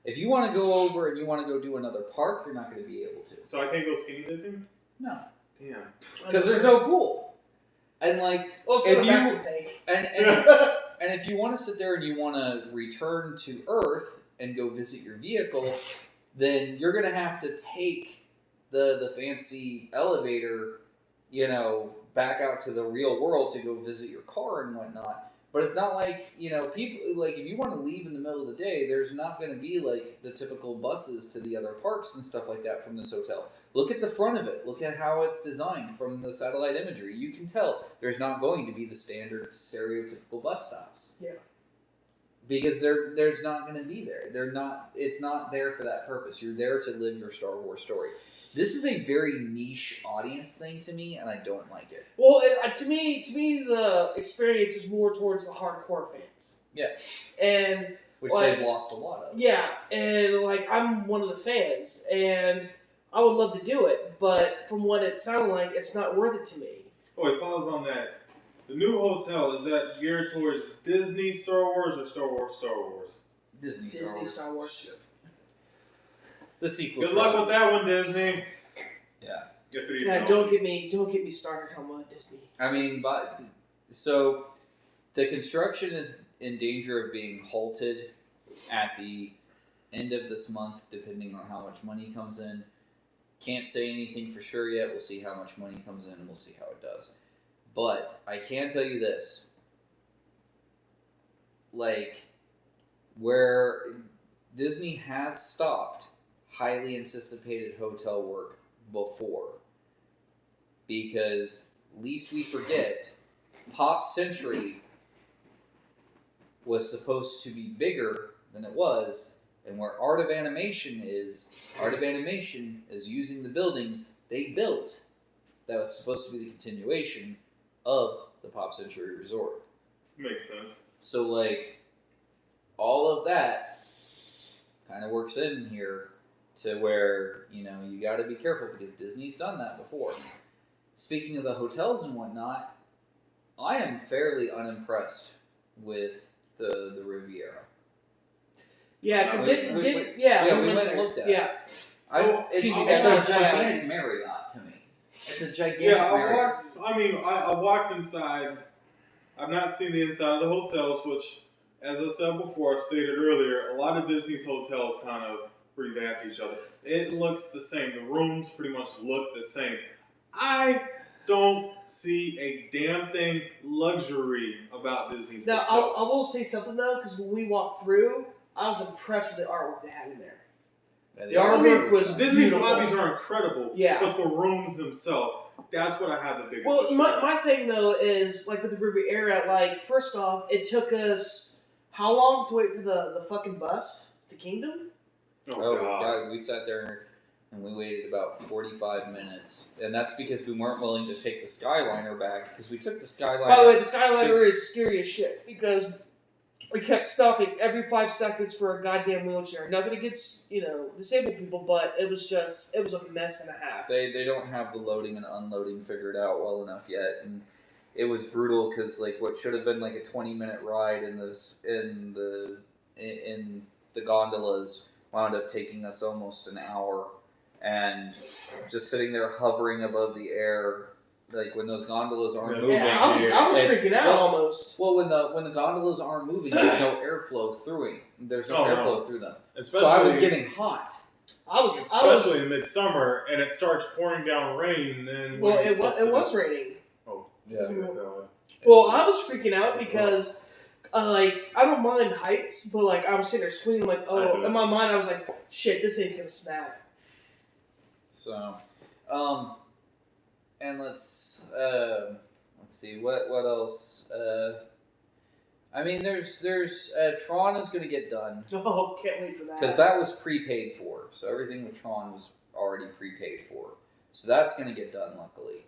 If you want to go over and you want to go do another park, you're not going to be able to. So I can't go skinny dipping? No. Damn. Because there's no pool. And like, Well, it's if got a you back tank. and if you want to sit there and you want to return to Earth and go visit your vehicle, then you're going to have to take the fancy elevator, back out to the real world to go visit your car and whatnot. But it's not like, people, like, if you want to leave in the middle of the day, there's not going to be, like, the typical buses to the other parks and stuff like that from this hotel. Look at the front of it. Look at how it's designed from the satellite imagery. You can tell there's not going to be the standard stereotypical bus stops. Yeah. Because there's not going to be there. It's not there for that purpose. You're there to live your Star Wars story. This is a very niche audience thing to me, and I don't like it. Well, to me, the experience is more towards the hardcore fans. Yeah. And which like, they've lost a lot of. Yeah, and like I'm one of the fans, and I would love to do it, but from what it sounded like, it's not worth it to me. Oh, wait, pause on that. The new hotel, is that geared towards Disney Star Wars or Star Wars? Disney Star Wars. Shit. The sequel. Good luck with that one, Disney. Yeah. Yeah, don't get me started on Disney. I mean, so the construction is in danger of being halted at the end of this month, depending on how much money comes in. Can't say anything for sure yet. We'll see how much money comes in, and we'll see how it does. But I can tell you this. Like, where Disney has stopped highly anticipated hotel work before. Because, lest we forget, Pop Century was supposed to be bigger than it was, and where Art of Animation is using the buildings they built that was supposed to be the continuation of the Pop Century Resort. Makes sense. So, like, all of that kind of works in here to where, you got to be careful because Disney's done that before. Speaking of the hotels and whatnot, I am fairly unimpressed with the Riviera. Yeah, because we we went went and looked at it. Yeah. It's a gigantic Marriott to me. It's a gigantic Marriott. I walked inside. I've not seen the inside of the hotels, which, as I said before, I've stated earlier, a lot of Disney's hotels kind of revamp each other. It looks the same. The rooms pretty much look the same. I don't see a damn thing luxury about Disney's Now, hotels. I will say something, though, because when we walked through, I was impressed with the artwork they had in there. Yeah, The artwork was Disney's beautiful. lobbies are incredible, Yeah. but the rooms themselves, that's what I have the biggest Well, issue my thing, though, is, like, with the Riviera, like, first off, it took us how long to wait for the fucking bus to Kingdom? with. Oh, God, we sat there. and we waited about 45 minutes, and that's because we weren't willing to take the Skyliner back, because we took the Skyliner. By the way, the Skyliner is scary as shit because we kept stopping every 5 seconds for a goddamn wheelchair. Nothing against, disabled people, but it was a mess and a half. They don't have the loading and unloading figured out well enough yet, and it was brutal because like what should have been like a 20-minute ride in the gondolas wound up taking us almost an hour, and just sitting there hovering above the air. Like when those gondolas aren't moving, I was freaking out almost. Well, when the gondolas aren't moving, there's no airflow through it. There's no airflow through them. Especially, so I was getting hot. Especially in midsummer, and it starts pouring down rain. Then it was raining. Oh yeah. Well, I was freaking out because, I don't mind heights, but I was sitting there squinting, in my mind I was like, shit, this thing's gonna snap. So, and let's see what else. I mean, there's Tron is gonna get done. Oh, can't wait for that. Because that was prepaid for, so everything with Tron was already prepaid for. So that's gonna get done, luckily.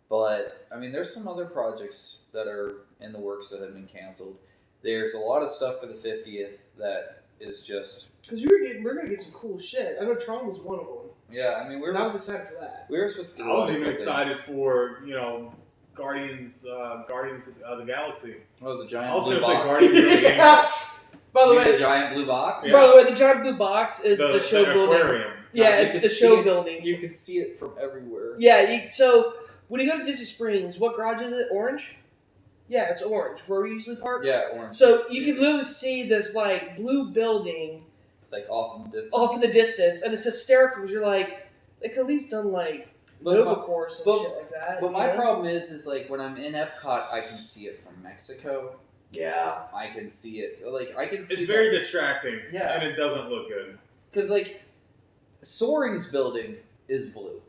But I mean, there's some other projects that are in the works that have been canceled. There's a lot of stuff for the 50th that is just because we're gonna get some cool shit. I know Tron was one of them. Yeah, I mean, I was excited for that. We were supposed to. I was even excited for Guardians of the Galaxy. Oh, the giant. I was blue going to say box. Guardians of the Galaxy. By the way, the giant blue box. Yeah. By the way, the giant blue box is the show building. Aquarium. Yeah, You it's could the see show it- building. You can see it from everywhere. Yeah, so when you go to Disney Springs, what garage is it? Orange? Yeah, it's orange. Where we usually park. Yeah, orange. So you can literally see this blue building like off in the distance. off in the distance, and it's hysterical because you're like, they could at least done Nova course and shit like that. But my problem is like when I'm in Epcot, I can see it from Mexico. Yeah. I can see it. I can see. It's very distracting. Yeah. And it doesn't look good. Because Soaring's building is blue.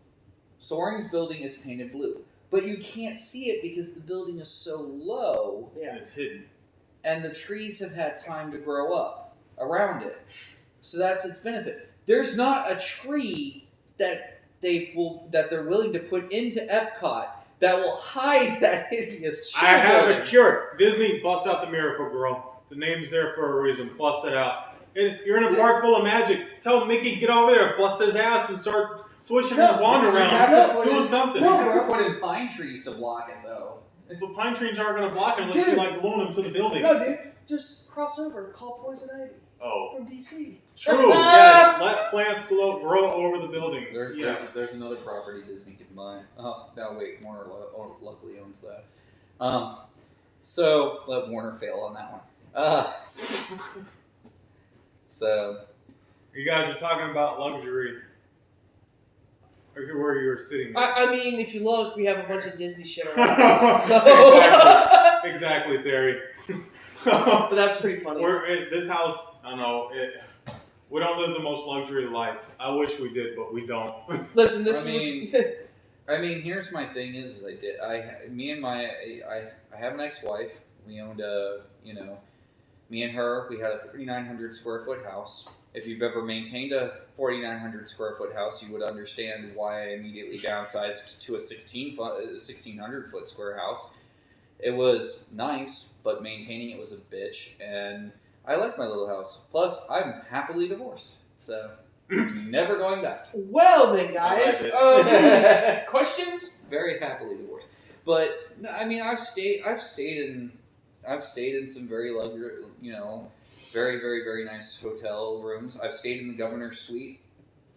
Soaring's building is painted blue, but you can't see it because the building is so low. Yeah. It's hidden. And the trees have had time to grow up around it. So that's its benefit. There's not a tree that they're willing to put into Epcot that will hide that hideous shit. I have a cure. Disney, bust out the Miracle Girl. The name's there for a reason. Bust it out. You're in a park full of magic. Tell Mickey, get over there, bust his ass, and start swishing his wand around, doing something. You have to put in pine trees to block it, though. But pine trees aren't going to block it unless you gluing them to the building. No, dude. Just cross over and call Poison Ivy Oh. from DC. True. Yes. Let plants grow over the building. There's another property Disney can buy. Oh, no, wait. Warner luckily owns that. So let Warner fail on that one. So. You guys are talking about luxury. Or where you were sitting. I mean, if you look, we have a bunch of Disney shit around us. So. Exactly, Terry. But that's pretty funny. This house, I don't know, we don't live the most luxury life. I wish we did, but we don't. Listen, I mean, here's my thing is I have an ex-wife. We owned me and her, we had a 3,900 square foot house. If you've ever maintained a 4,900 square foot house, you would understand why I immediately downsized to a 1,600 foot square house. It was nice, but maintaining it was a bitch, and I like my little house. Plus, I'm happily divorced, so I'm never going back. Well then, guys, questions? Very happily divorced, but I mean, I've stayed in some very luxury, very, very, very nice hotel rooms. I've stayed in the governor's suite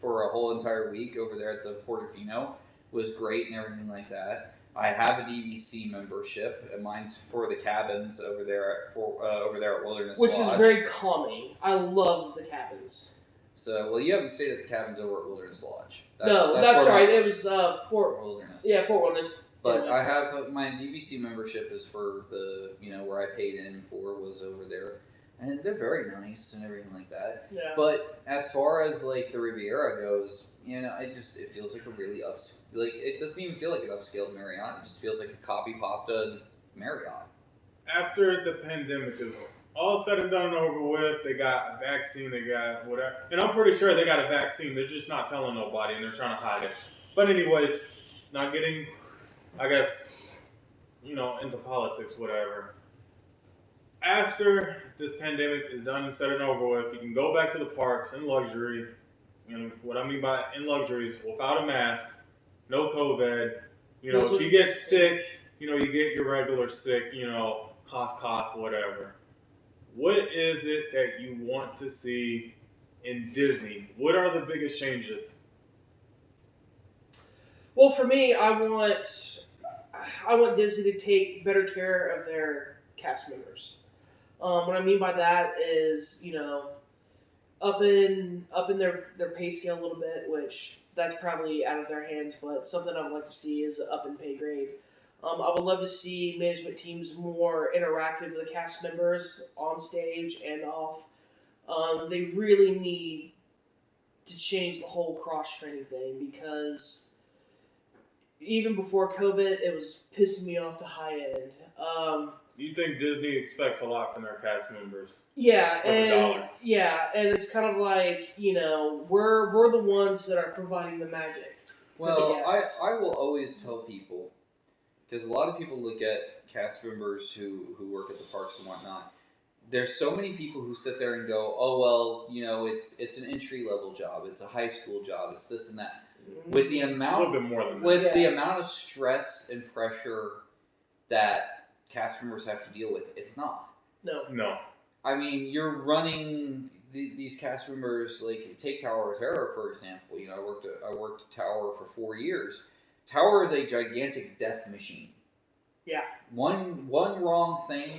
for a whole entire week over there at the Portofino. It was great and everything like that. I have a DVC membership, and mine's for the cabins over there at Wilderness Lodge. Which is very calming. I love the cabins. So, well, you haven't stayed at the cabins over at Wilderness Lodge. That's right. It was Fort Wilderness. Yeah, Fort Wilderness. But I have my DVC membership is for the where I paid in for was over there, and they're very nice and everything like that. Yeah. But as far as the Riviera goes, it feels like a really it doesn't even feel like an upscaled Marriott. It just feels like a copy pasta Marriott. After the pandemic is all said and done and over with, they got a vaccine, they got whatever. And I'm pretty sure they got a vaccine. They're just not telling nobody and they're trying to hide it. But anyways, not getting, I guess, into politics, whatever. After this pandemic is done and said and over with, you can go back to the parks in luxury. And what I mean by in luxury is without a mask, no COVID. No If social you get distancing. sick, you get your regular sick, cough, cough, whatever. What is it that you want to see in Disney? What are the biggest changes? Well, for me, I want Disney to take better care of their cast members. What I mean by that is, up in their pay scale a little bit, which that's probably out of their hands, but something I would like to see is up in pay grade. I would love to see management teams more interactive with the cast members on stage and off. They really need to change the whole cross-training thing because even before COVID, it was pissing me off to high end. You think Disney expects a lot from their cast members? Yeah, For the dollar. and it's kind of like we're the ones that are providing the magic. Well, Yes. I will always tell people, because a lot of people look at cast members who work at the parks and whatnot. There's so many people who sit there and go, oh, well, it's an entry-level job. It's a high school job. It's this and that. With the A little amount, bit more than that. with the Yeah. amount of stress and pressure that cast members have to deal with, it's not. No. I mean, you're running these cast members, like take Tower of Terror for example. I worked Tower for 4 years. Tower is a gigantic death machine. Yeah. One wrong thing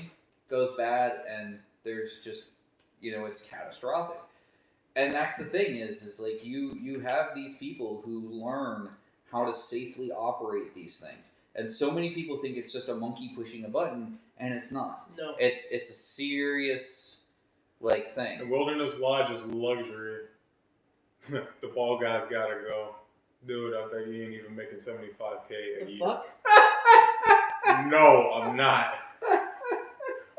goes bad, and there's just it's catastrophic. And that's the thing is like you have these people who learn how to safely operate these things, and so many people think it's just a monkey pushing a button, and it's not. No. It's a serious The thing. Wilderness Lodge is luxury. The ball guy's gotta go. Dude, I bet you ain't even making $75K a The year. fuck? No, I'm not.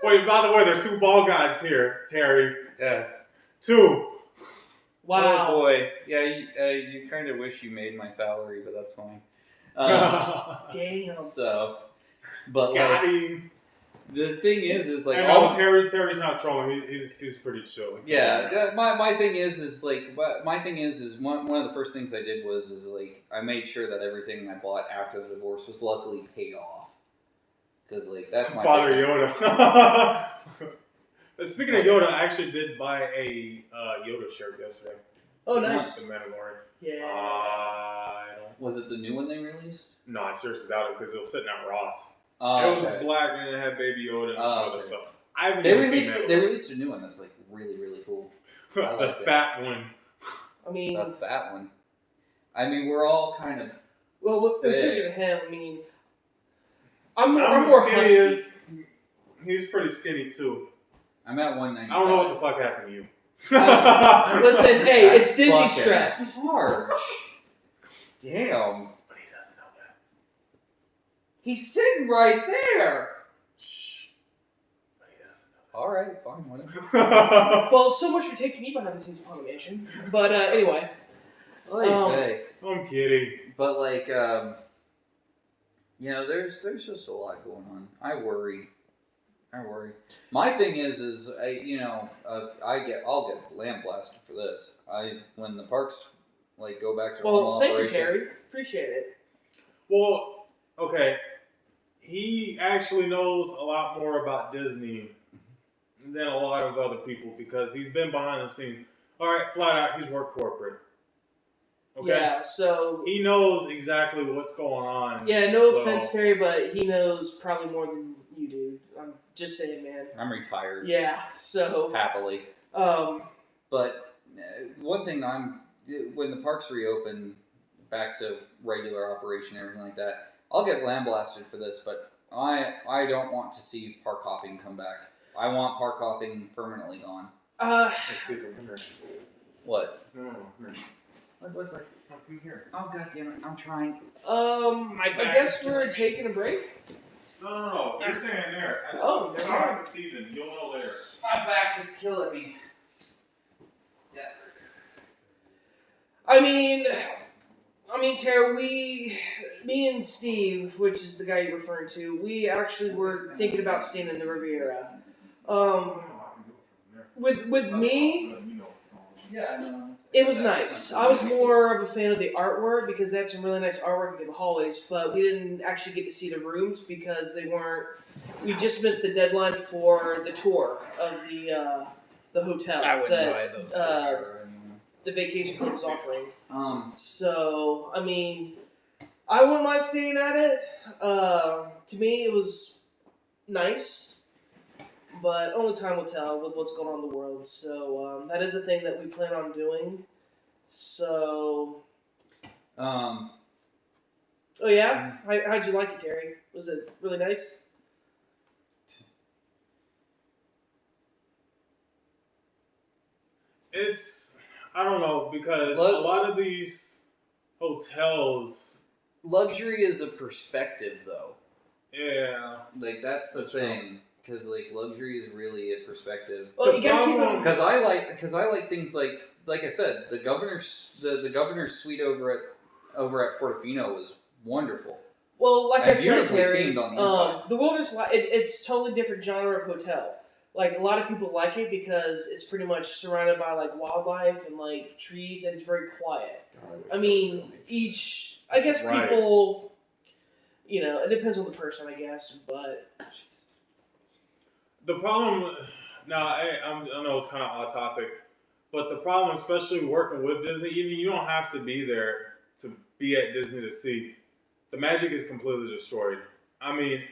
Wait, by the way, there's 2 ball guys here, Terry. Yeah. 2. Wow. Oh boy. Yeah. You kind of wish you made my salary, but that's fine. Damn. So, but Got like him. the thing is like And all no, Terry's not trolling. He's pretty chill. yeah. My thing is like my thing is one of the first things I did was like I made sure that everything I bought after the divorce was luckily paid off, because like that's my Father thing. Yoda. Speaking of Yoda, I actually did buy a Yoda shirt yesterday. Oh, The nice. Mandalorian. Yeah. I don't. Was it the new one they released? No, I seriously doubt it because it was sitting at Ross. Oh, It was okay. black and it had Baby Yoda and some Oh, other okay. stuff. I haven't They even released seen they that released a new one that's like really really cool. one. I The like it. fat one. I mean, The fat one. I mean, we're all kind of well, look, Big. considering him, I mean, I'm I'm more the husky. skinniest. He's pretty skinny too. I'm at 195. I don't know what the fuck happened to you. Listen, hey, it's Disney Fucking stress. Harsh. Damn. But he doesn't know that. He's sitting right there. Shh. But he doesn't All right, fine, whatever. know that. Well, so much for taking me behind the scenes of Haunted Mansion. But anyway, Hey, I'm kidding. but like, there's just a lot going on. I worry. My thing is I'll get lambasted for this. When the parks like go back to normal well, thank you, operation. Terry. Appreciate it. Well, okay. He actually knows a lot more about Disney than a lot of other people because he's been behind the scenes. All right, flat out, he's worked corporate. Okay. Yeah. So. He knows exactly what's going on. Yeah. No so- offense, Terry, but he knows probably more than you do. I'm just saying, man. I'm retired. Yeah. So. Happily. But one thing when the parks reopen back to regular operation and everything like that, I'll get lambasted for this, but I don't want to see park hopping come back. I want park hopping permanently gone. Hey, Stephen, come here. What? No, come here. What? No, come here. Oh, God damn it. I'm trying. I back guess is we're killing me. taking a break. No. You're staying there. Oh, never mind. Talk to Steven. You'll know later. My back is killing me. Yes. I mean, Tara, me and Steve, which is the guy you're referring to, we actually were thinking about staying in the Riviera. With me, Yeah, no. it was nice. I was more of a fan of the artwork because they had some really nice artwork in the hallways, but we didn't actually get to see the rooms because they weren't. We just missed the deadline for the tour of the hotel I wouldn't that buy those. the vacation club was offering. So, I mean, I wouldn't mind staying at it. To me, it was nice, but only time will tell with what's going on in the world. So that is a thing that we plan on doing. So, oh yeah, how'd you like it, Terry? Was it really nice? I don't know, because a lot of these hotels. Luxury is a perspective, though. Yeah. Like, that's the thing. Because, like, luxury is really a perspective. Well, you gotta keep it. Because I like things like I said, the governor's suite over at Portofino was wonderful. Well, like I said, beautifully Terry, themed on the inside. the Wilderness, it's totally different genre of hotel. Like, a lot of people like it because it's pretty much surrounded by, like, wildlife and, like, trees, and it's very quiet. I mean, I guess Right. people, it depends on the person, I guess, but... The problem, I know it's kind of off topic, but the problem, especially working with Disney, even you don't have to be there to be at Disney to see. The magic is completely destroyed. I mean,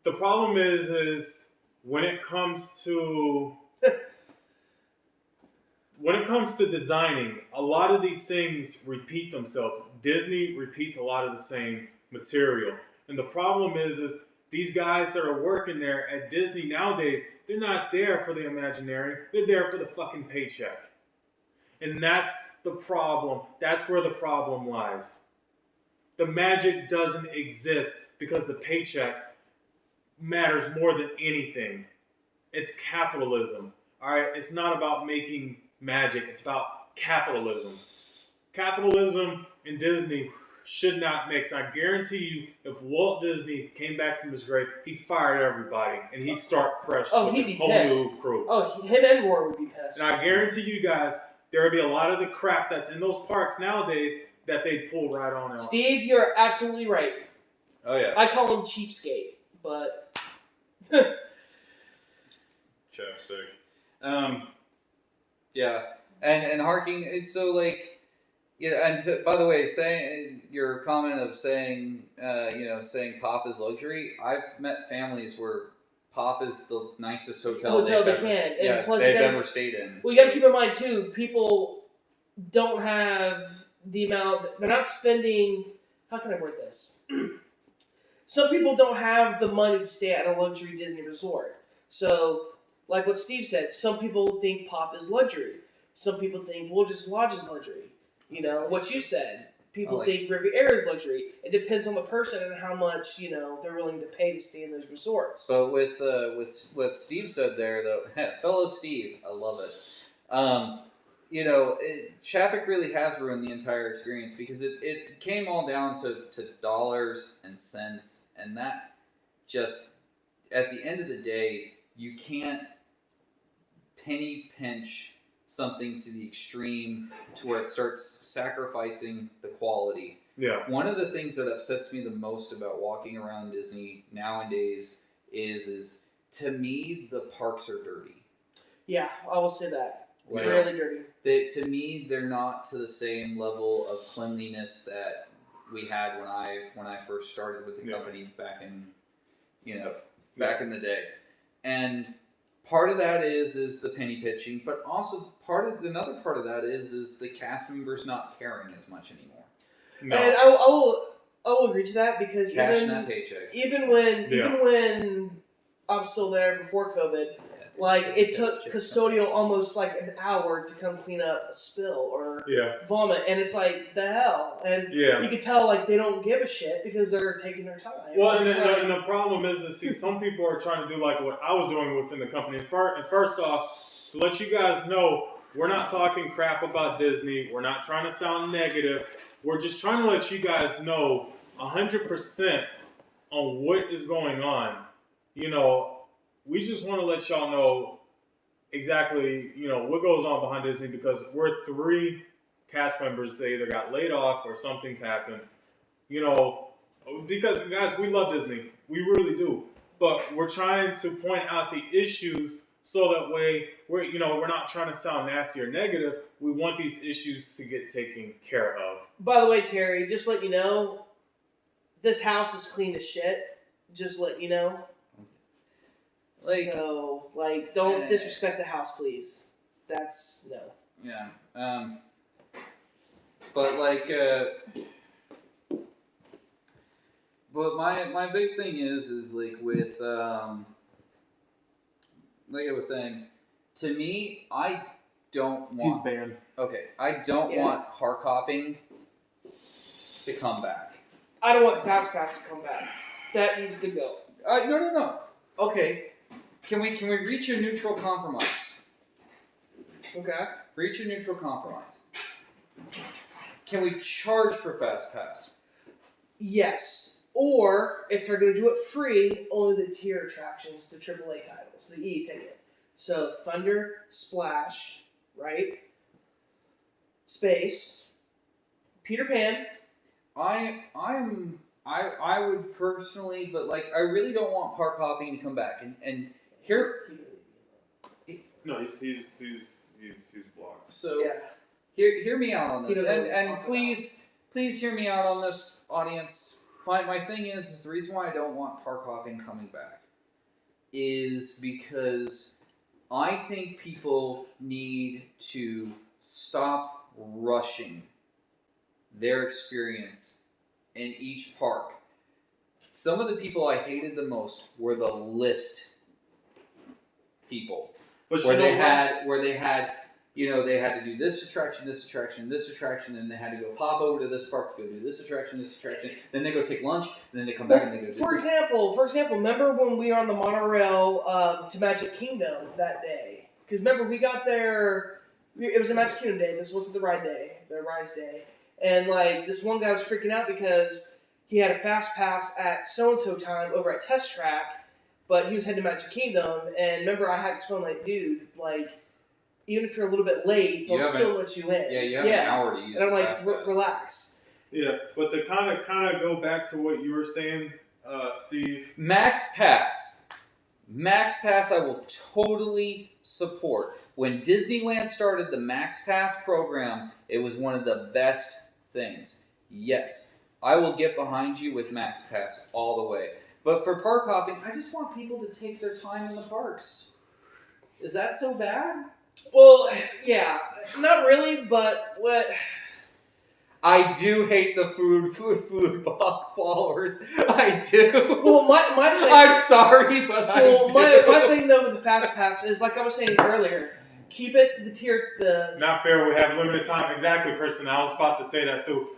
the problem is when it comes to designing, a lot of these things repeat themselves. Disney repeats a lot of the same material, and the problem is these guys that are working there at Disney nowadays, they're not there for the Imagineering. They're there for the fucking paycheck. And that's the problem. That's where the problem lies. The magic doesn't exist because the paycheck matters more than anything. It's capitalism. All right? It's not about making magic. It's about capitalism. Capitalism and Disney should not mix. I guarantee you, if Walt Disney came back from his grave, he'd fire everybody and he'd start fresh with he'd a be whole pissed. new crew. Oh, him and Roar would be pissed. And I guarantee you guys, there would be a lot of the crap that's in those parks nowadays that they'd pull right on out. Steve, you're absolutely right. Oh yeah. I call him cheapskate, but... Chapstick. Yeah, and harking. It's so like. Yeah, and by the way, saying your comment of saying, saying pop is luxury. I've met families where pop is the nicest hotel they can. And plus they've ever stayed in. Well, you got to keep in mind too. People don't have the amount. They're not spending. How can I word this? Some people don't have the money to stay at a luxury Disney resort. So, like what Steve said, some people think pop is luxury. Some people think Wilderness Lodge is luxury. What you said. People think Riviera is luxury. It depends on the person and how much, they're willing to pay to stay in those resorts. But with what Steve said there, though, fellow Steve, I love it. Chapek really has ruined the entire experience because it came all down to dollars and cents, and that just, at the end of the day, you can't penny pinch something to the extreme to where it starts sacrificing the quality. Yeah. One of the things that upsets me the most about walking around Disney nowadays is to me the parks are dirty. Yeah, I will say that. Like, really dirty. To me, they're not to the same level of cleanliness that we had when I first started with the company back in the day. And part of that is the penny pitching, but also another part of that is the cast members not caring as much anymore. No. And I will agree to that because cashing that paycheck. Even when I was still there before COVID, Like, it took custodial almost like an hour to come clean up a spill or Yeah. vomit, and it's like, the hell. And Yeah. you can tell, like, they don't give a shit because they're taking their time. Well, and, It's like- and the problem is, see, some people are trying to do like what I was doing within the company. And first off, to let you guys know, we're not talking crap about Disney. We're not trying to sound negative. We're just trying to let you guys know 100% on what is going on. You know, we just want to let y'all know exactly, you know, what goes on behind Disney, because we're 3 cast members that either got laid off or something's happened. You know, because guys, we love Disney. We really do. But we're trying to point out the issues so that way we're not trying to sound nasty or negative. We want these issues to get taken care of. By the way, Terry, just let you know, this house is clean as shit. Just let you know. Don't disrespect the house, please. That's no. Yeah. But like, but my big thing is like with like I was saying, to me, I don't want. He's banned. Okay, I don't want park hopping to come back. I don't want Fast Pass to come back. That needs to go. No. Okay, can we reach a neutral compromise? Okay. Reach a neutral compromise. Can we charge for Fast Pass? Yes. Or, if they're going to do it free, only the tier attractions, the AAA titles, the e-ticket. So, Thunder, Splash, right? Space, Peter Pan. I would personally, but like, I really don't want park hopping to come back. And here, No, he's blocked. so Yeah. hear me out on He this, doesn't know what he's and talking please hear me out on this, audience. My thing is the reason why I don't want park hopping coming back is because I think people need to stop rushing their experience in each park. Some of the people I hated the most were the list people, But where they had, you know, they had to do this attraction, and they had to go pop over to this park to go do this attraction, then they go take lunch, and then they come back and they go do For example, remember when we were on the monorail to Magic Kingdom that day? Because remember, we got there, it was a Magic Kingdom day, this wasn't the ride day, the Rise day. And like, this one guy was freaking out because he had a fast pass at so-and-so time over at Test Track, but he was heading to Magic Kingdom, and remember, I had to explain, like, dude, like, even if you're a little bit late, they'll still let you in. Yeah, you have an hour to use. And I'm like, Fast Pass. relax. Yeah, but to kind of go back to what you were saying, Steve. Max Pass, I will totally support. When Disneyland started the Max Pass program, it was one of the best things. Yes, I will get behind you with Max Pass all the way. But for park hopping, I just want people to take their time in the parks. Is that so bad? Well, yeah, not really, but what... I do hate the food block followers. I do. Well, my thing... I'm sorry, but I do. My thing, though, with the Fast Pass is, like I was saying earlier, keep it to the tier... Not fair, we have limited time. Exactly, Kristen. I was about to say that too.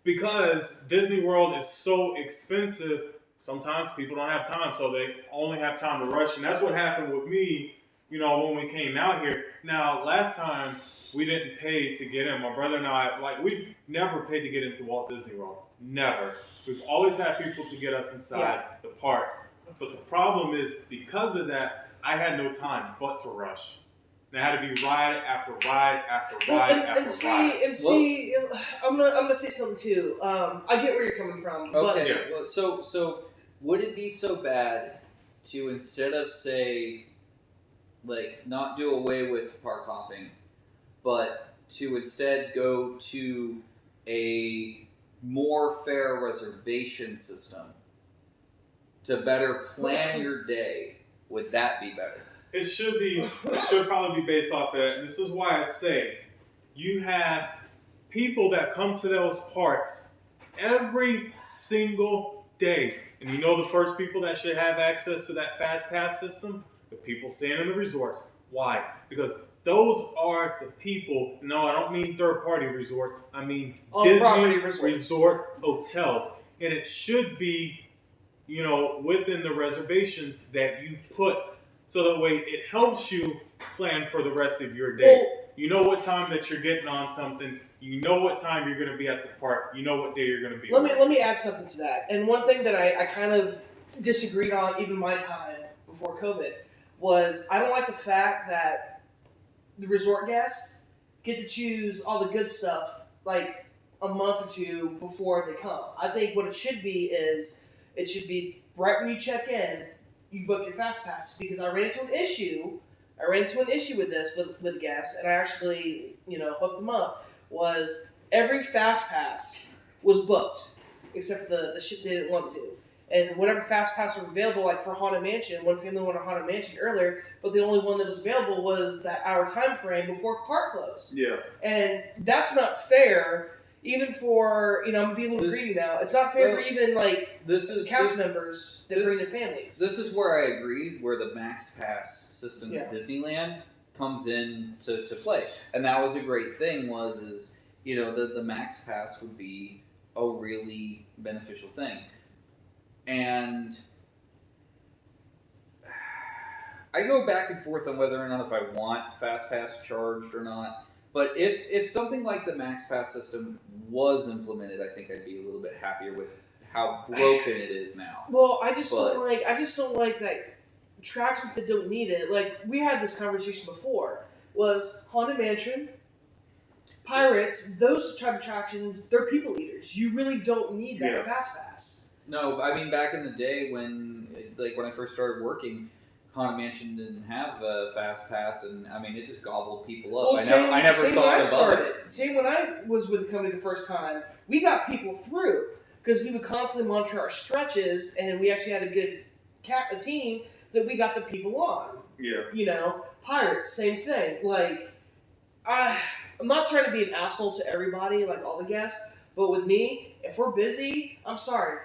Because Disney World is so expensive, sometimes people don't have time, so they only have time to rush. And that's what happened with me, you know, when we came out here. Now, last time, we didn't pay to get in. My brother and I, like, we've never paid to get into Walt Disney World. Never. We've always had people to get us inside the parks. But the problem is, because of that, I had no time but to rush. And it had to be ride after ride after ride after ride. I'm gonna say something too. I get where you're coming from. Okay, well, so would it be so bad to, instead of, say, like, not do away with park hopping, but to instead go to a more fair reservation system to better plan your day? Would that be better? It should probably be based off that. And this is why I say you have people that come to those parks every single day. And you know the first people that should have access to that Fast Pass system? the people staying in the resorts. Why? Because those are the people. No, I don't mean third-party resorts. I mean On-property Disney resorts. resort hotels, and it should be, within the reservations that you put, so that way it helps you plan for the rest of your day. Well, You know what time that you're getting on something. You know what time you're going to be at the park. You know what day you're going to be. let me add something to that. And one thing that I kind of disagreed on, even my time before COVID, was I don't like the fact that the resort guests get to choose all the good stuff like a month or two before they come. I think what it should be is it should be right when you check in, you book your fast pass, because I ran into an issue with this with guests, and I actually hooked them up. Was every fast pass was booked except for the shit they didn't want to. And whatever fast passes were available, like for Haunted Mansion, one family wanted Haunted Mansion earlier, but the only one that was available was that hour time frame before park closed. Yeah. And that's not fair, even for, I'm going to be a little greedy now, it's not fair for even, like, cast members that bring their families. This is where I agree, where the Max Pass system at Disneyland comes in to play. And that was a great thing, the Max Pass would be a really beneficial thing. And I go back and forth on whether or not if I want Fast Pass charged or not. But if something like the Max Pass system was implemented, I think I'd be a little bit happier with how broken it is now. Well, I just don't like that attractions that don't need it. Like, we had this conversation before. Was Haunted Mansion, Pirates, those type of attractions, they're people eaters. You really don't need that Fast Pass. No, I mean, back in the day when I first started working, Haunted Mansion didn't have a Fast Pass, and I mean, it just gobbled people up. Well, I never saw it above it. Same when I was with the company the first time, we got people through because we would constantly monitor our stretches, and we actually had a good a team that we got the people on. Yeah. Pirates, same thing. Like, I'm not trying to be an asshole to everybody, like all the guests, but with me, if we're busy, I'm sorry.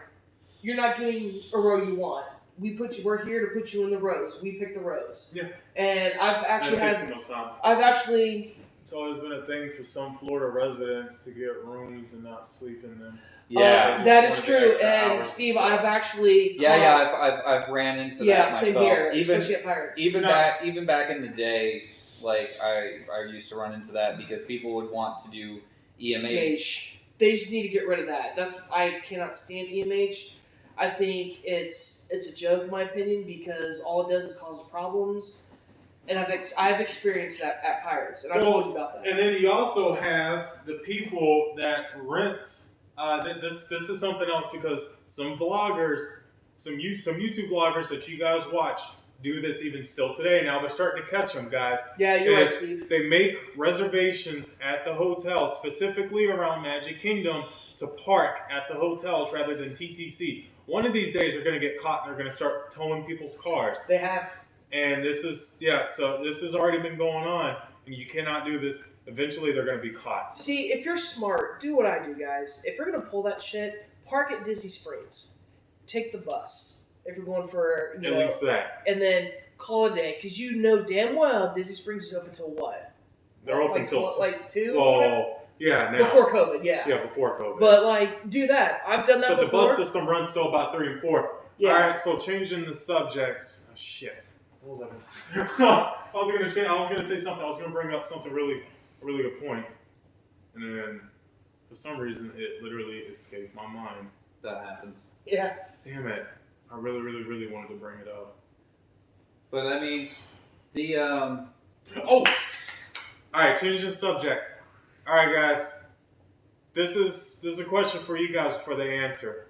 You're not getting a row you want. We're here to put you in the rows. We pick the rows. Yeah. And It's always been a thing for some Florida residents to get rooms and not sleep in them. Yeah, that is true. And Steve, I've actually I've ran into that myself. Same here, especially at Pirates. Even back in the day, like I used to run into that because people would want to do EMH. They just need to get rid of that. I cannot stand EMH. I think it's a joke in my opinion because all it does is cause problems, and I've experienced that at Pirates, and I've told you about that. And then you also have the people that rent. This is something else because some vloggers, some YouTube vloggers that you guys watch do this even still today. Now they're starting to catch them, guys. Yeah, you're right, Steve. They make reservations at the hotel, specifically around Magic Kingdom, to park at the hotels rather than TTC. One of these days, they're going to get caught and they're going to start towing people's cars. They have. And so this has already been going on, and you cannot do this. Eventually, they're going to be caught. See, if you're smart, do what I do, guys. If you're going to pull that shit, park at Disney Springs. Take the bus. If you're going for, at least that. And then call it a day, because you know damn well Disney Springs is open till what? They're open until 2? Well, yeah, now. Before COVID, yeah. Yeah, before COVID. But, do that. I've done that before. But the bus system runs till about 3 and 4. Yeah. All right, so changing the subjects. Oh, shit. What was I going to say? I was going to say something. I was going to bring up something a really good point. And then, for some reason, it literally escaped my mind. That happens. Yeah. Damn it. I really, really, really wanted to bring it up. But, I mean, the, Oh! All right, changing subject. All right, guys. This is a question for you guys for the answer.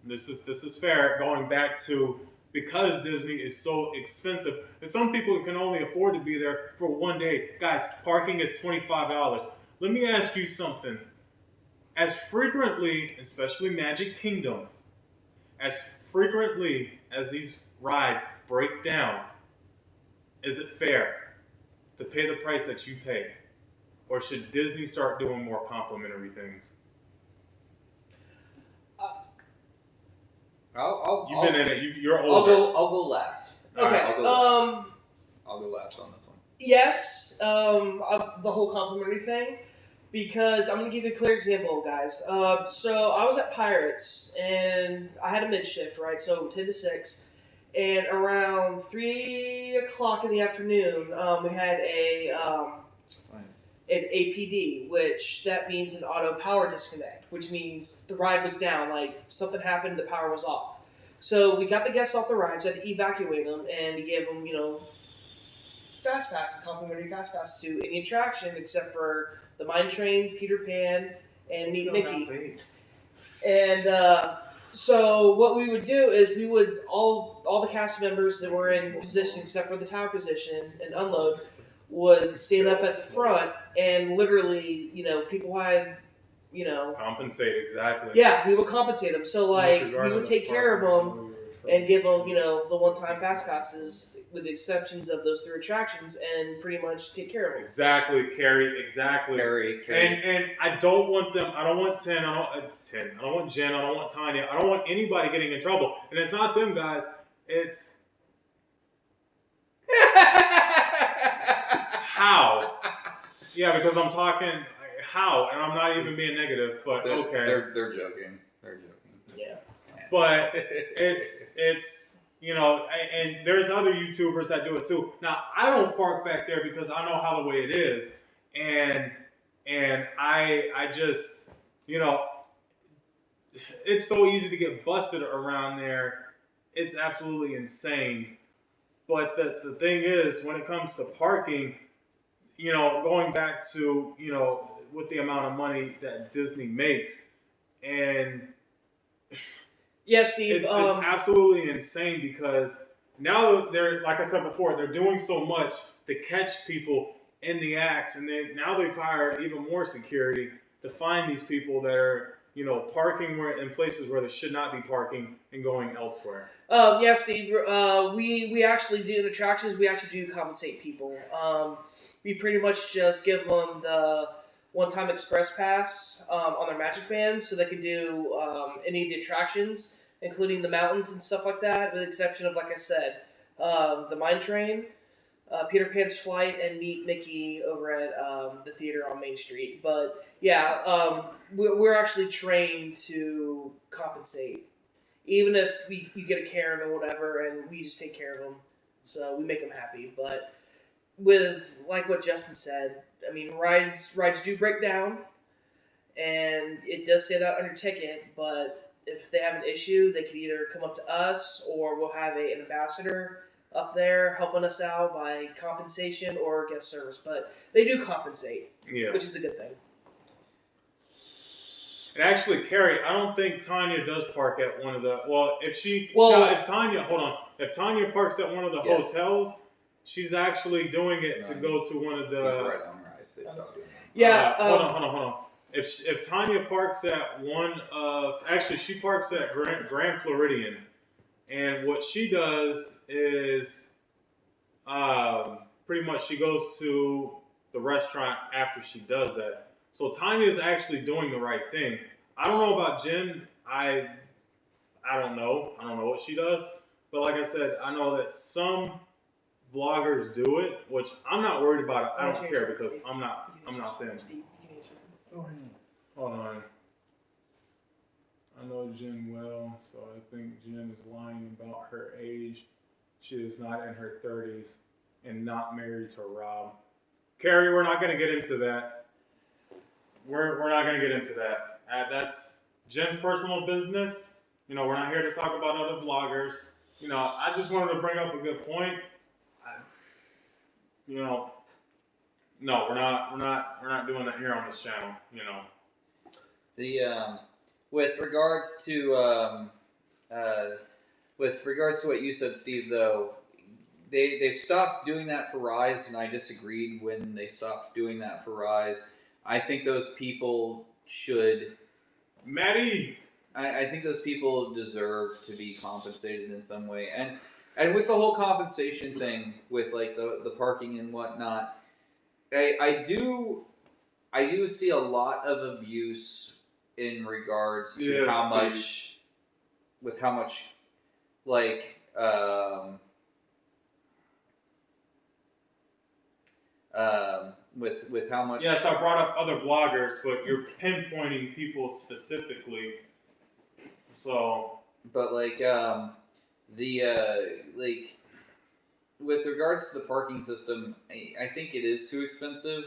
This is fair. Going back to because Disney is so expensive, and some people can only afford to be there for one day. Guys, parking is $25. Let me ask you something. As frequently, especially Magic Kingdom, as frequently as these rides break down, is it fair to pay the price that you pay? Or should Disney start doing more complimentary things? You've been in it. You're older. I'll go last. Okay. I'll go last. I'll go last on this one. Yes, the whole complimentary thing, because I'm gonna give you a clear example, guys. So I was at Pirates and I had a mid shift, right? So 10 to 6, and around 3 o'clock in the afternoon, we had an APD, which that means an auto power disconnect, which means the ride was down, like something happened, the power was off. So we got the guests off the ride, so I had to evacuate them, and we gave them, fast passes, complimentary fast passes to any attraction except for the Mine Train, Peter Pan, and Meet Mickey. And so what we would do is we would all the cast members that were in position except for the tower position and unload would stand up at the front, and literally, people had, compensate exactly. yeah, we would compensate them. So like we would take care of them and give them, the one-time fast passes, with the exceptions of those 3 attractions, and pretty much take care of them. Exactly, Carrie. Exactly. Carrie. And I don't want them. I don't want 10. I don't want Jen. I don't want Tanya. I don't want anybody getting in trouble. And it's not them, guys. It's how. Yeah, because I'm talking how, and I'm not even being negative. But okay, They're joking. They're joking. Yeah. But it's and there's other YouTubers that do it too. Now I don't park back there because I know how the way it is, and I just it's so easy to get busted around there. It's absolutely insane. But the thing is, when it comes to parking, going back to with the amount of money that Disney makes, and Yeah, Steve. it's absolutely insane because now they're, like I said before, they're doing so much to catch people in the acts, and now they've hired even more security to find these people that are parking in places where they should not be parking and going elsewhere. Yeah, Steve. We actually do in attractions. We actually do compensate people. We pretty much just give them the one-time express pass on their Magic Band, so they can do any of the attractions, including the mountains and stuff like that, with the exception of, like I said, the Mine Train, Peter Pan's Flight, and Meet Mickey over at the theater on Main Street. But yeah, we're actually trained to compensate, even if we get a Karen or whatever, and we just take care of them, so we make them happy. But with, like what Justin said, I mean, rides do break down, and it does say that on your ticket, but if they have an issue, they can either come up to us, or we'll have an ambassador up there helping us out by compensation or guest service. But they do compensate, which is a good thing. And actually, Carrie, I don't think Tanya does park at one of the. If Tanya parks at one of the hotels, she's actually doing it to go to one of the. Right on Rise. They stopped doing that. Yeah. Hold on. If Tanya parks at one of, actually she parks at Grand Floridian, and what she does is, pretty much she goes to the restaurant after she does that. So Tanya is actually doing the right thing. I don't know about Jen. I don't know. I don't know what she does. But like I said, I know that some vloggers do it, which I'm not worried about it. I don't care because I'm not them. Hold on. I know Jen well, so I think Jen is lying about her age. She is not in her 30s and not married to Rob. Carrie, we're not going to get into that. We're not going to get into that. That's Jen's personal business. We're not here to talk about other vloggers. I just wanted to bring up a good point. No, we're not doing that here on this channel. With regards to what you said, Steve, though, they've stopped doing that for Rise, and I disagreed when they stopped doing that for Rise. I think those people should. Maddie. I think those people deserve to be compensated in some way, and with the whole compensation thing, with like the parking and whatnot, I do see a lot of abuse in regards to how much like with how much. Yes, I brought up other bloggers, but you're pinpointing people specifically. So, But like like with regards to the parking system, I think it is too expensive.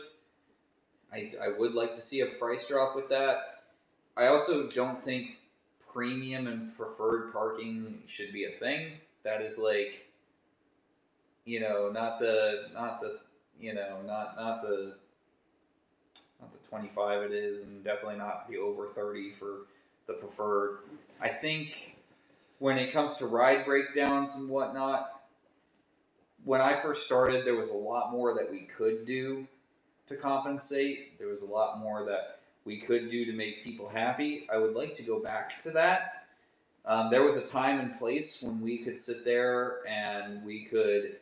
I would like to see a price drop with that. I also don't think premium and preferred parking should be a thing. That is like, not the not the 25 it is, and definitely not the over 30 for the preferred. I think when it comes to ride breakdowns and whatnot, when I first started, there was a lot more that we could do to compensate. There was a lot more that we could do to make people happy. I would like to go back to that. There was a time and place when we could sit there and we could,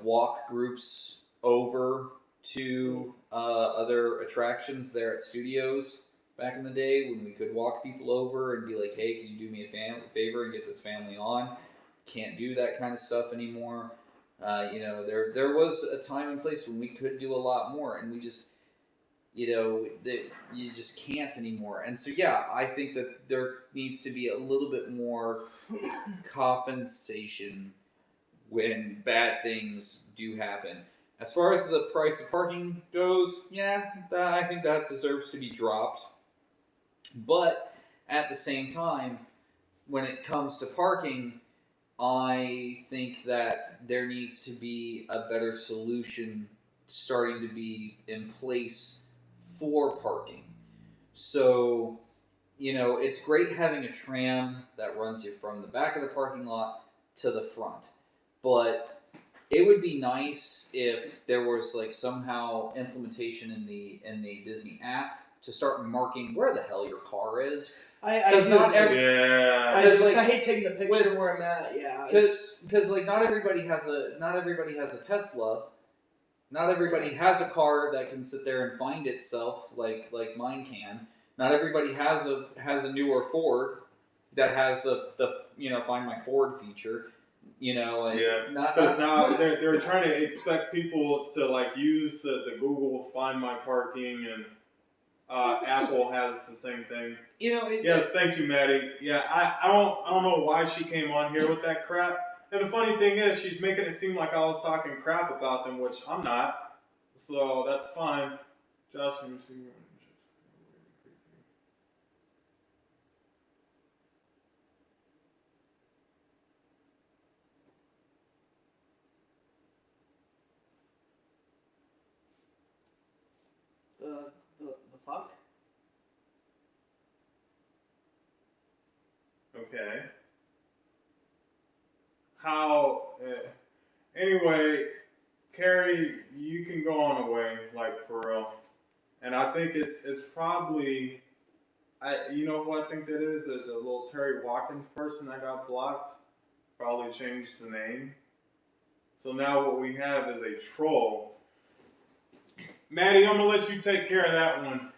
walk groups over to other attractions there at studios back in the day, when we could walk people over and be like, hey, can you do me a favor and get this family on? Can't do that kind of stuff anymore. There was a time and place when we could do a lot more, and we just, you just can't anymore. And so, yeah, I think that there needs to be a little bit more compensation when bad things do happen. As far as the price of parking goes, yeah, I think that deserves to be dropped. But at the same time, when it comes to parking, I think that there needs to be a better solution starting to be in place for parking. So, it's great having a tram that runs you from the back of the parking lot to the front. But it would be nice if there was like somehow implementation in the Disney app to start marking where the hell your car is. I hate taking a picture where I'm at. Yeah, because like not everybody has a Tesla. Not everybody has a car that can sit there and find itself like mine can. Not everybody has a newer Ford that has the Find My Ford feature. Because now they're trying to expect people to like use the Google Find My Parking, and Apple has the same thing. Yes, thank you, Maddie. Yeah, I don't know why she came on here with that crap. And the funny thing is, she's making it seem like I was talking crap about them, which I'm not. So that's fine. Josh, let me see. The fuck? Okay. How? Anyway, Carrie, you can go on away, like for real. And I think it's probably, you know who I think that is? The little Terry Watkins person that got blocked. Probably changed the name. So now what we have is a troll. Maddie, I'm gonna let you take care of that one.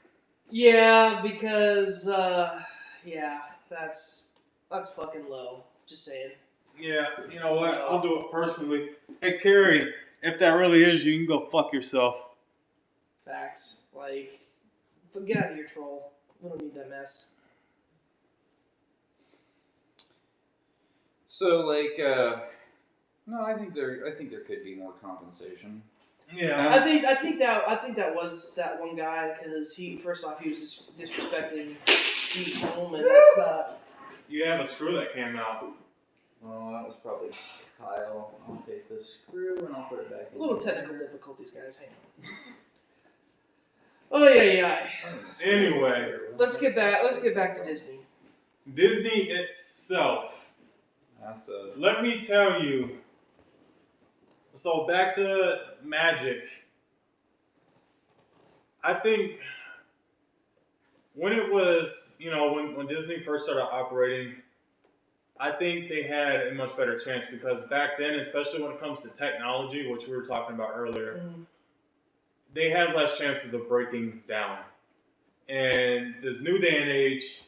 Yeah, because that's fucking low. Just saying. Yeah, you know what? I'll do it personally. Hey, Carrie, if that really is you can go fuck yourself. Facts. Like, get out of here, troll. We don't need that mess. So, like, no, I think there could be more compensation. Yeah. I think that was that one guy, because first off he was disrespecting Steve's home, and that's not. You have a screw that came out. Well, that was probably Kyle. I'll take this screw and I'll put it back in. Little technical difficulties, guys. Hang on. Oh yeah. Anyway, let's get back to Disney. Disney itself. Let me tell you. So back to Magic. I think when it was, when Disney first started operating, I think they had a much better chance, because back then, especially when it comes to technology, which we were talking about earlier, they had less chances of breaking down. And this new day and age,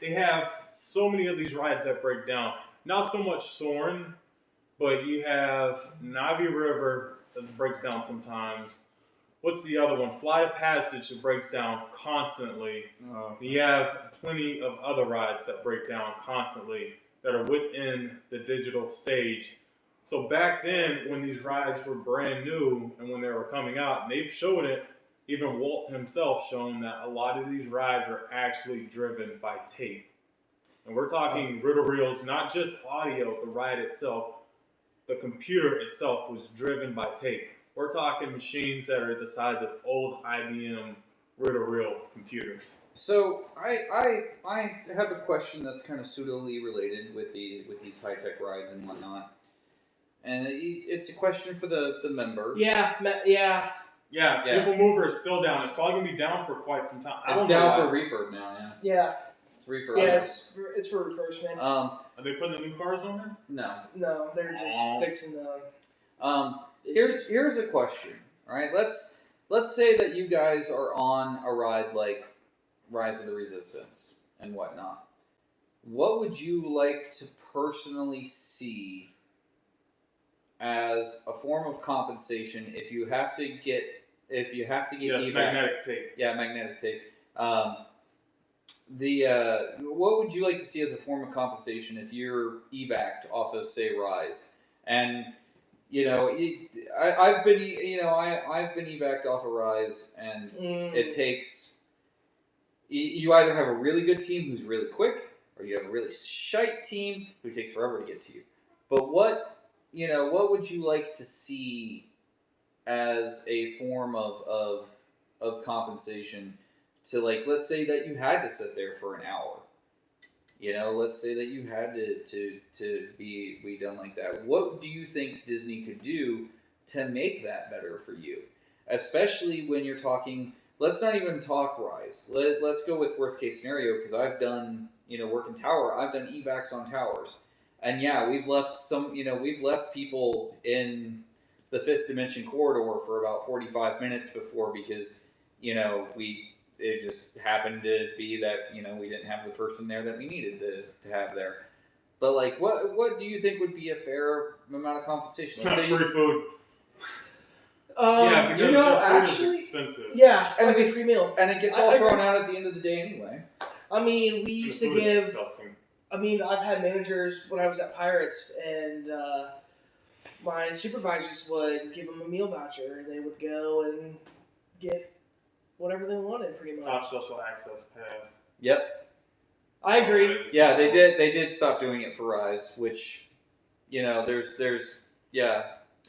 they have so many of these rides that break down. Not so much Soarin', but you have Navi River that breaks down sometimes. What's the other one? Flight of Passage that breaks down constantly. Oh. You have plenty of other rides that break down constantly that are within the digital stage. So back then, when these rides were brand new and when they were coming out, and they've showed it, even Walt himself shown that a lot of these rides are actually driven by tape. And we're talking riddle reels, not just audio, the ride itself. The computer itself was driven by tape. We're talking machines that are the size of old IBM riddle reel computers. So I have a question that's kind of pseudily related with these high tech rides and whatnot, and it's a question for the members. Yeah. Yeah, People Mover is still down. It's probably gonna be down for quite some time. It's down for refurb now. Yeah. Yeah. It's refurb. Yeah, it's for refurbishment. Are they putting the new cars on there? No. No, they're just fixing the. Here's a question. All right, let's say that you guys are on a ride like Rise of the Resistance and whatnot. What would you like to personally see as a form of compensation if you have to get Yes, evac? magnetic tape. Yeah, magnetic tape. What would you like to see as a form of compensation if you're evac'd off of, say, Rise? And I've been evac'd off of Rise, and it takes. You either have a really good team who's really quick, or you have a really shite team who takes forever to get to you. But what would you like to see as a form of compensation to, like, let's say that you had to sit there for an hour. Let's say that you had to be done like that. What do you think Disney could do to make that better for you? Especially when you're talking, let's not even talk Rise. Let's go with worst case scenario, because I've done, work in tower. I've done evacs on towers. And yeah, we've left people in the fifth dimension corridor for about 45 minutes before, because, it just happened to be that, we didn't have the person there that we needed to have there. But, like, what do you think would be a fair amount of compensation? It's not free food. Yeah, because their food is expensive. Yeah, and like a free meal. And it gets all thrown out at the end of the day anyway. I mean, we used to The food is give... disgusting. I mean, I've had managers when I was at Pirates, and my supervisors would give them a meal voucher, and they would go and get whatever they wanted, pretty much. Top special access pass. Yep. I agree. Yeah, they did stop doing it for Rise, which, there's yeah.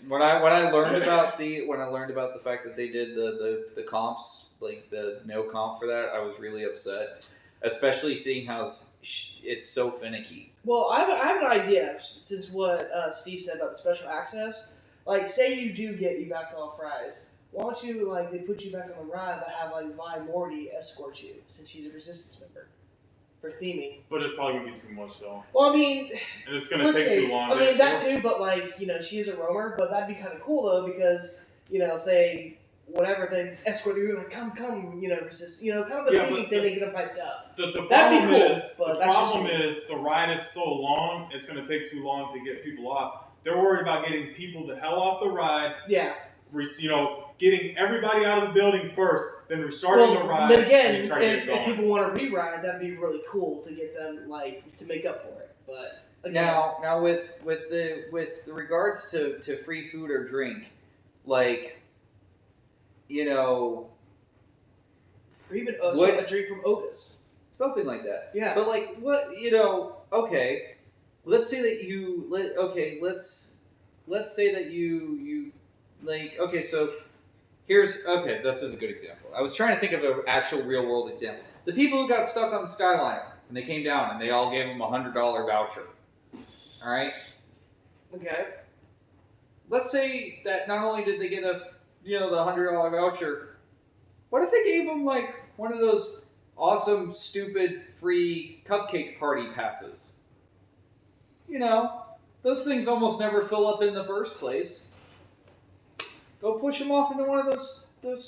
When I learned about the fact that they did the comps, like the no comp for that, I was really upset. Especially seeing how it's so finicky. Well, I have an idea, since what Steve said about the special access. Like, say you do get evac off Rise. Why don't you, like, they put you back on the ride, but have, like, Vi Morty escort you, since she's a Resistance member, for theming. But it's probably going to be too much, though. Well, I mean... And it's going to take too long. I mean, that too, but, like, she is a roamer, but that'd be kind of cool, though, because, if they... Whatever, they escort you, like, come, resist, kind of a theming thing, they get them piped up. The That'd be problem cool, is, but the that's problem just me. is the ride is so long, it's going to take too long to get people off. They're worried about getting people the hell off the ride. Yeah. Getting everybody out of the building first, then restarting the ride. Then again, and try to get if going. people want to re-ride, that'd be really cool to get them, like, to make up for it. But again, Now with regards to free food or drink, like, or even a drink from Otis. something like that. Yeah. But, like, what, okay, let's say that let's say that you like, okay, so this is a good example. I was trying to think of an actual real world example. The people who got stuck on the Skyliner and they came down and they all gave them a $100 voucher. All right. Okay. Let's say that not only did they get the $100 voucher, what if they gave them, like, one of those awesome, stupid, free cupcake party passes? Those things almost never fill up in the first place. Go push them off into one of those.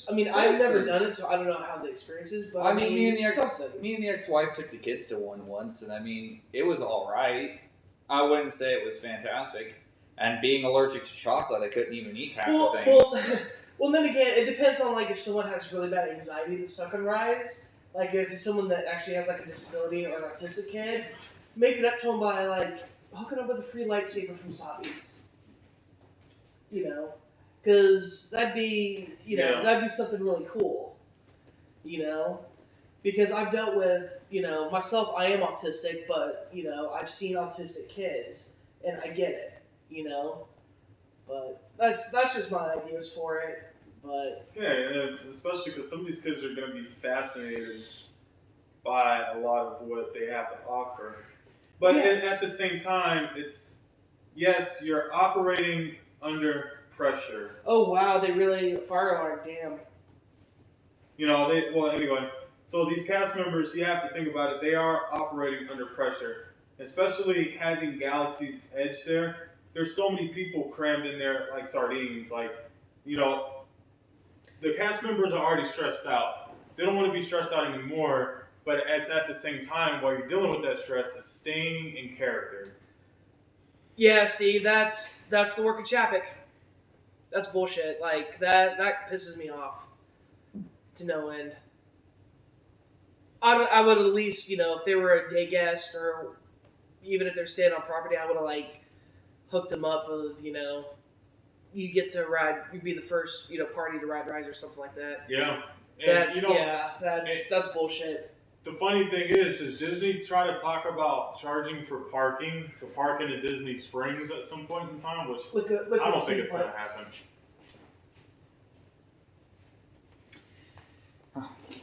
I mean, I've never done it, so I don't know how the experience is. But I mean, me and something. the ex-wife took the kids to one once, and I mean, it was all right. I wouldn't say it was fantastic. And being allergic to chocolate, I couldn't even eat half Well, the things. well, then again, it depends on like if someone has really bad anxiety that's stuck on rides. Like if it's someone that actually has like a disability or an autistic kid, make it up to them by like hooking up with a free lightsaber from Sabi's. You know, because that'd be that'd be something really cool. You know, because I've dealt with myself. I am autistic, but I've seen autistic kids, and I get it. But that's just my ideas for it. But Yeah, and especially because some of these kids are going to be fascinated by a lot of what they have to offer. But at the same time, it's yes, you're operating under pressure. oh wow, they really fire alarm. Damn. Anyway. So these cast members, you have to think about it. They are operating under pressure, especially having Galaxy's Edge there. There's so many people crammed in there like sardines. Like, the cast members are already stressed out. They don't want to be stressed out anymore. But at the same time, while you're dealing with that stress, it's staying in character. Yeah, Steve, that's the work of Chapek. That's bullshit. Like that pisses me off to no end. I would at least, if they were a day guest or even if they're staying on property, I would have hooked them up with, you get to ride, you'd be the first, party to ride rides or something like that. Yeah. And, that's bullshit. The funny thing is Disney try to talk about charging for parking to park into Disney Springs at some point in time, which I don't think it's going to happen.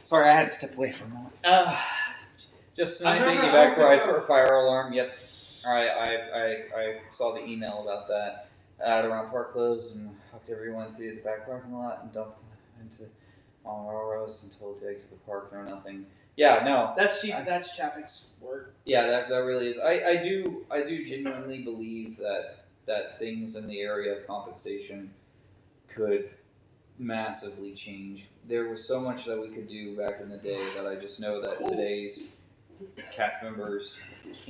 Sorry, I had to step away for a moment. Just I thinking remember- back to fire alarm. Yep. I saw the email about that around park closed and hooked everyone through the back parking lot and dumped them into Monroe's and told to exit the park. No, nothing. Yeah, no. That's Chapek's work. Yeah, that really is. I do genuinely believe that things in the area of compensation could massively change. There was so much that we could do back in the day that I just know that today's cast members just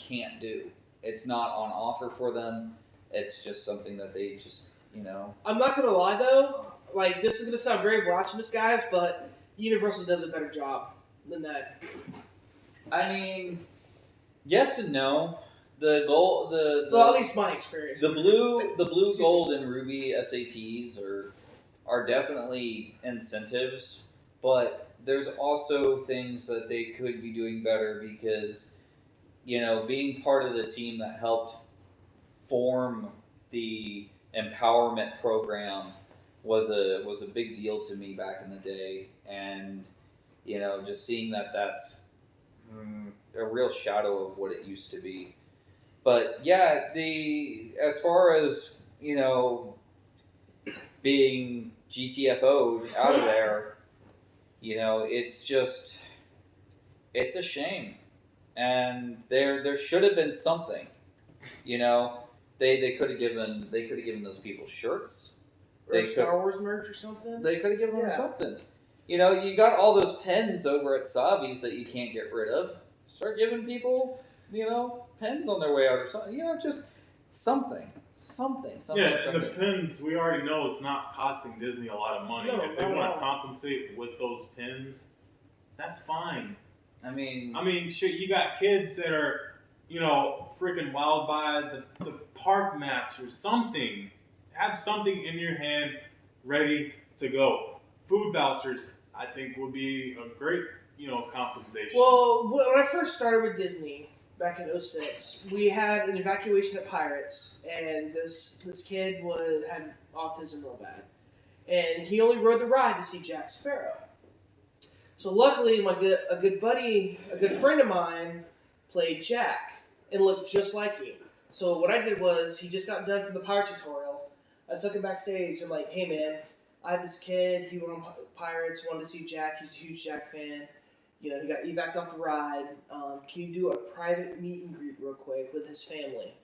can't do. It's not on offer for them. It's just something that they just, I'm not gonna lie though, this is gonna sound very blasphemous, guys, but Universal does a better job than that. I mean, yes and no. Well, at least my experience. The blue, gold, and ruby SAPs are definitely incentives, but there's also things that they could be doing better because, being part of the team that helped form the empowerment program was a big deal to me back in the day, and just seeing that's a real shadow of what it used to be. But yeah, as far as being GTFO'd out of there, it's a shame, and there should have been something. They could have given those people shirts. Or Star Wars merch or something. They could have given them something. You got all those pens over at Sabi's that you can't get rid of. Start giving people, pens on their way out or something. Just something. Yeah, and the pins, we already know it's not costing Disney a lot of money. No, if they want to compensate with those pins, that's fine. I mean, shit, you got kids that are, freaking wild by the park maps or something. Have something in your hand ready to go. Food vouchers, I think, would be a great, compensation. Well, when I first started with Disney back in 2006, we had an evacuation at Pirates, and this kid had autism real bad, and he only rode the ride to see Jack Sparrow. So luckily, a good friend of mine played Jack and looked just like him. So what I did was, he just got done from the pirate tutorial. I took him backstage. I'm like, hey man, I have this kid. He went on Pirates, wanted to see Jack. He's a huge Jack fan. He got evac'd off the ride. Can you do a private meet and greet real quick with his family?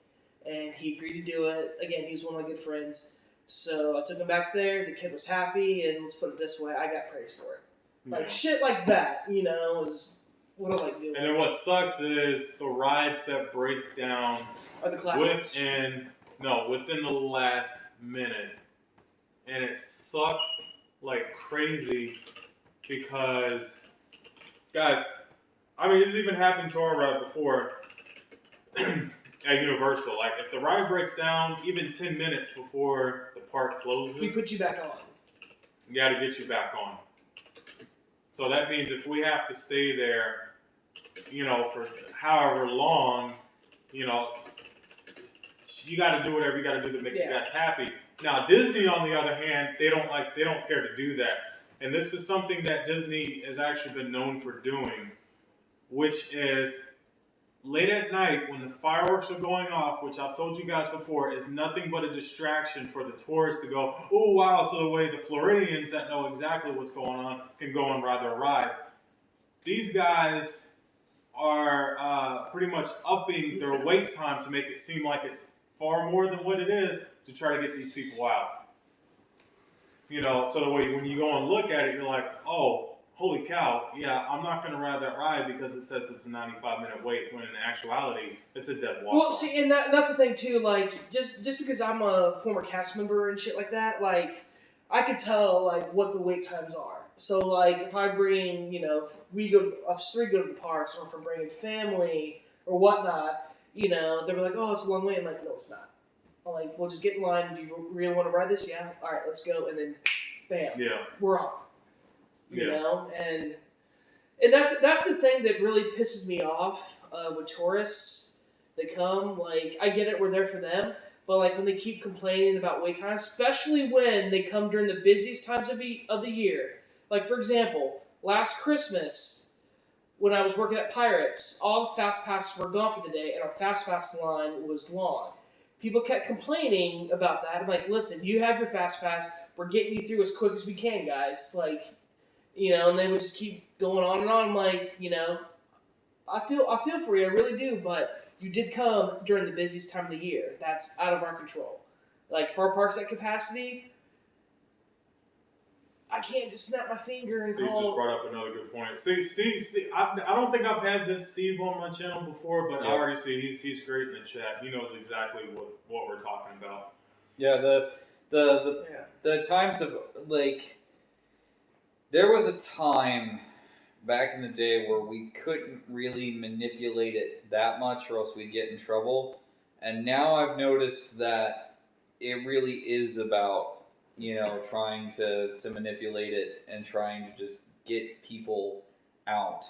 And he agreed to do it. Again, he's one of my good friends. So I took him back there. The kid was happy, and let's put it this way, I got praise for it. Shit like that, is what I like doing. And then what sucks is the rides that break down are the classics. within No, within the last minute. And it sucks like crazy because, guys, I mean, this even happened to our ride before at Universal. Like, if the ride breaks down even 10 minutes before the park closes, We put you back on. we got to get you back on. So that means if we have to stay there, you know, for however long, you know, you got to do whatever you got to do to make you guys happy. Now Disney, on the other hand, they don't care to do that, and this is something that Disney has actually been known for doing, which is late at night when the fireworks are going off, which I've told you guys before is nothing but a distraction for the tourists to go, oh wow, so the way the Floridians that know exactly what's going on can go and ride their rides. These guys are pretty much upping their wait time to make it seem like it's far more than what it is to try to get these people out. You know, so the way when you go and look at it, you're like, oh, holy cow, yeah, I'm not going to ride that ride because it says it's a 95-minute wait, when in actuality, it's a dead walk. Well, see, and that's the thing too. Like, just because I'm a former cast member and shit like that, like, I could tell like what the wait times are. So like, if I bring, you know, if three go to the parks, or if I'm bringing family or whatnot, you know, they're like, oh, it's a long wait. I'm like, no, it's not. I'm like, well, just get in line. Do you really want to ride this? Yeah. All right, let's go. And then, bam, we're on. You know, and that's the thing that really pisses me off with tourists that come. Like, I get it, we're there for them, but like when they keep complaining about wait times, especially when they come during the busiest times of the year. Like, for example, last Christmas, when I was working at Pirates, all the Fast Passes were gone for the day, and our Fast Pass line was long. People kept complaining about that. I'm like, listen, you have your Fast Pass. We're getting you through as quick as we can, guys. Like, you know, and they would just keep going on and on. I'm like, you know, I feel for you, I really do, but you did come during the busiest time of the year. That's out of our control. Like, for our parks at capacity, I can't just snap my finger and Steve call. just brought up another good point. See, Steve, I don't think I've had this Steve on my channel before, but I already see he's great in the chat. He knows exactly what we're talking about. Yeah, the times of, like, there was a time back in the day where we couldn't really manipulate it that much, or else we'd get in trouble. And now I've noticed that it really is about, you know, trying to manipulate it and trying to just get people out.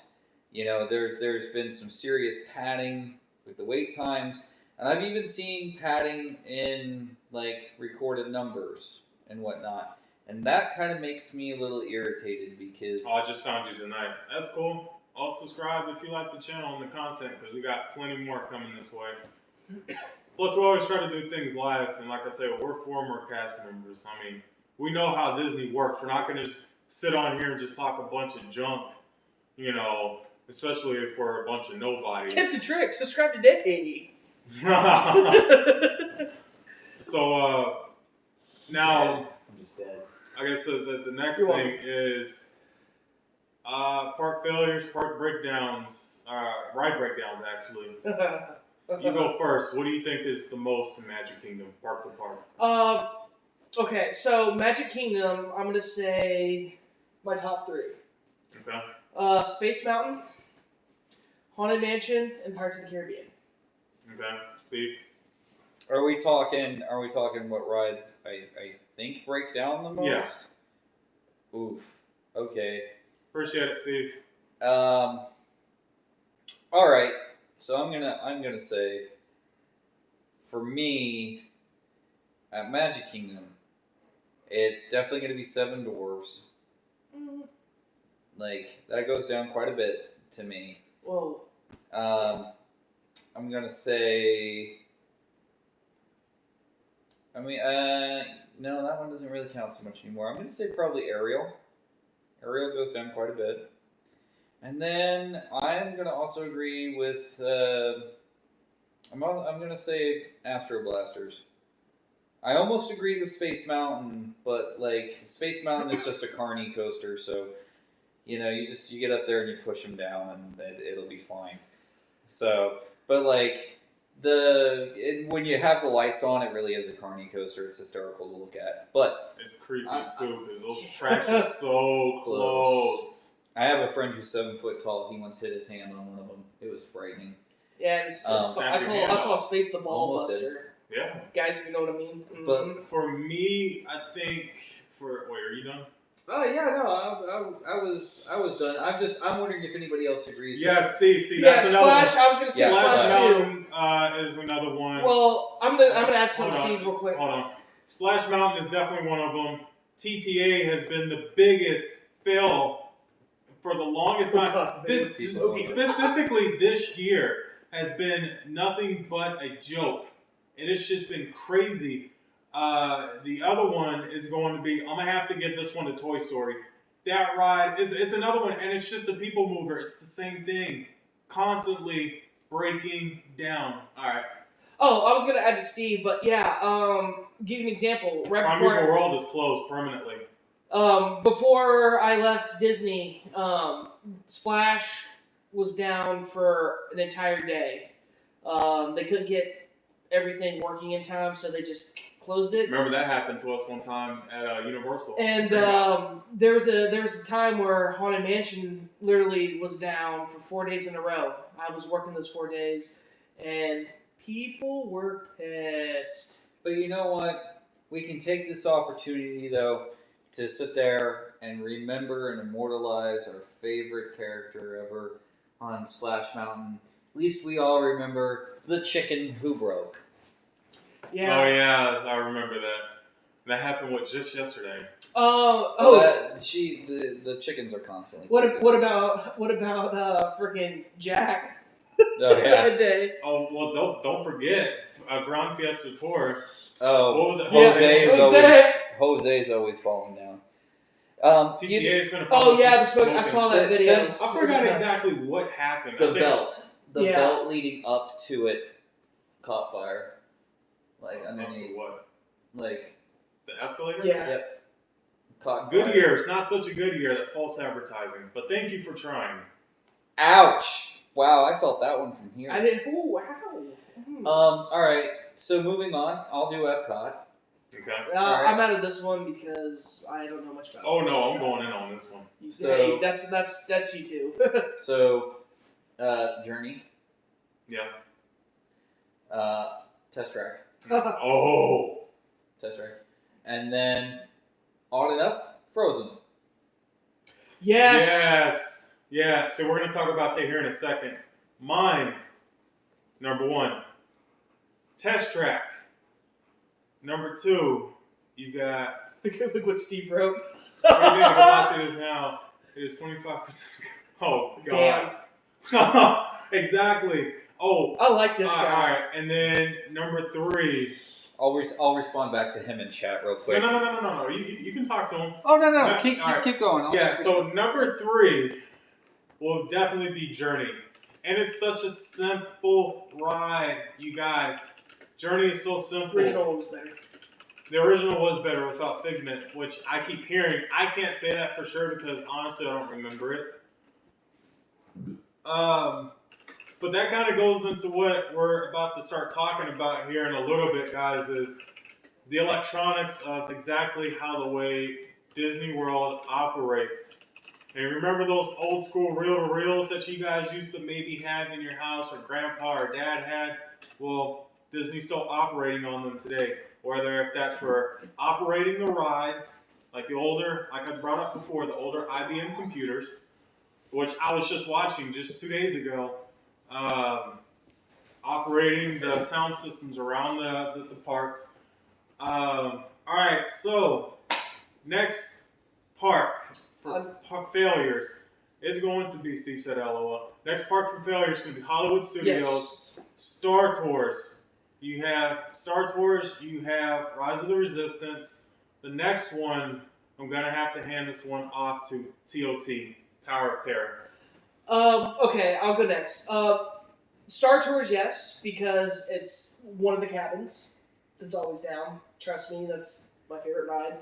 You know, there's been some serious padding with the wait times, and I've even seen padding in, like, recorded numbers and whatnot. And that kind of makes me a little irritated because... Oh, I just found you tonight. That's cool. I'll subscribe if you like the channel and the content, because we got plenty more coming this way. Plus, we always try to do things live, and like I said, we're former cast members. I mean, we know how Disney works. We're not going to just sit on here and just talk a bunch of junk, you know, especially if we're a bunch of nobodies. Tips and tricks. Subscribe today. So, now... I'm just dead. I guess the next thing is park failures, park breakdowns, ride breakdowns, actually. You go first. What do you think is the most in Magic Kingdom, park to park? Okay, so Magic Kingdom, I'm going to say my top three. Okay. Space Mountain, Haunted Mansion, and Pirates of the Caribbean. Okay. Steve? Are we talking what rides I think break down the most? Yeah. Oof. Okay. Appreciate it, Steve. All right. So I'm gonna say, for me, at Magic Kingdom, it's definitely gonna be Seven Dwarfs. Like, that goes down quite a bit to me. Whoa. I'm gonna say. I mean, no, that one doesn't really count so much anymore. I'm going to say probably Ariel. Ariel goes down quite a bit. And then I'm going to also agree with, I'm going to say Astro Blasters. I almost agreed with Space Mountain, but, like, Space Mountain is just a carny coaster, so, you know, you get up there and you push them down and it'll be fine. So, but, like, when you have the lights on, it really is a carny coaster. It's hysterical to look at. But It's creepy too because those tracks are so close. I have a friend who's 7 foot tall. He once hit his hand on one of them. It was frightening. Yeah, it's, Snap your hand I call off. Space the Ball Almost Buster. Yeah. Guys, if you know what I mean. Mhm. But For me, I think wait, are you done? oh yeah, no, I was done. I'm wondering if anybody else agrees. Yeah, see, yeah, that's another Splash. one. I was gonna say Yeah, Splash Splash. too. Mountain is another one. Well, I'm gonna add some Hold on, Steve real quick. Hold on. Splash Mountain is definitely one of them. TTA has been the biggest fail for the longest Oh, time. God, This baby. specifically this year has been nothing but a joke. It has just been crazy. The other one is going to be. I'm gonna have to give this one to Toy Story. That ride it's another one, and it's just a people mover. It's the same thing, constantly breaking down. All right, Oh, I was gonna add to Steve, but yeah. Give you an example. Right Primeval before World is closed permanently. before I left Disney, Splash was down for an entire day. They couldn't get everything working in time, so they just closed it. Remember that happened to us one time at Universal. And there was a time where Haunted Mansion literally was down for 4 days in a row. I was working those 4 days, and people were pissed. But you know what? We can take this opportunity though to sit there and remember and immortalize our favorite character ever on Splash Mountain. At least we all remember the chicken who broke. Yeah. Oh yeah, I remember that. That happened just yesterday. The chickens are constantly. What about freaking Jack? Oh yeah. That day. Oh well, don't forget Grand Fiesta Tour. Oh, What was it? Jose's always falling down. TTA has been a problem Oh yeah, since I saw that video. since- I forgot exactly what happened. The I think- belt, the Yeah. belt leading up to it, caught fire. Like Up to underneath, what? like The escalator? Yeah. caught Good fire. year. It's not such a good year. That's false advertising. But thank you for trying. Ouch! Wow, I felt that one from here. I did. Oh wow. All right. So moving on, I'll do Epcot. Okay. alright. I'm out of this one because I don't know much about. Oh no, I'm going in on this one. You So- say that's you too. So, Journey, Yeah. Test Track, Oh. and then odd enough, Frozen. Yes. Yes. Yeah. So we're gonna talk about that here in a second. Mine. Number 1. Test Track. Number 2. You got. Look what Steve wrote. Everything the velocity is now. It is 25%. Oh God. Damn. Exactly. Oh. I like this All guy. right. And then number 3. I'll respond back to him in chat real quick. No. You can talk to him. Oh no, Yeah, keep all right. keep going. I'll Yeah, just- so number 3 will definitely be Journey. And it's such a simple ride, you guys. Journey is so simple. Original one was better. The original was better without Figment, which I keep hearing. I can't say that for sure because honestly I don't remember it. But that kind of goes into what we're about to start talking about here in a little bit, guys, is the electronics of exactly how the way Disney World operates. And remember those old school reel-to-reels that you guys used to maybe have in your house or grandpa or dad had? Well, Disney's still operating on them today. Whether if that's for operating the rides, like I brought up before, the older IBM computers, which I was just watching just 2 days ago, operating the sound systems around the parks. All right, so next park for failures is going to be, Steve said LOL. Next park for failures is going to be Hollywood Studios, Yes. Star Tours. You have Star Tours, you have Rise of the Resistance. The next one, I'm going to have to hand this one off to TOT, Tower of Terror. Okay, I'll go next. Star Tours, yes, because it's one of the cabins that's always down. Trust me, that's my favorite ride.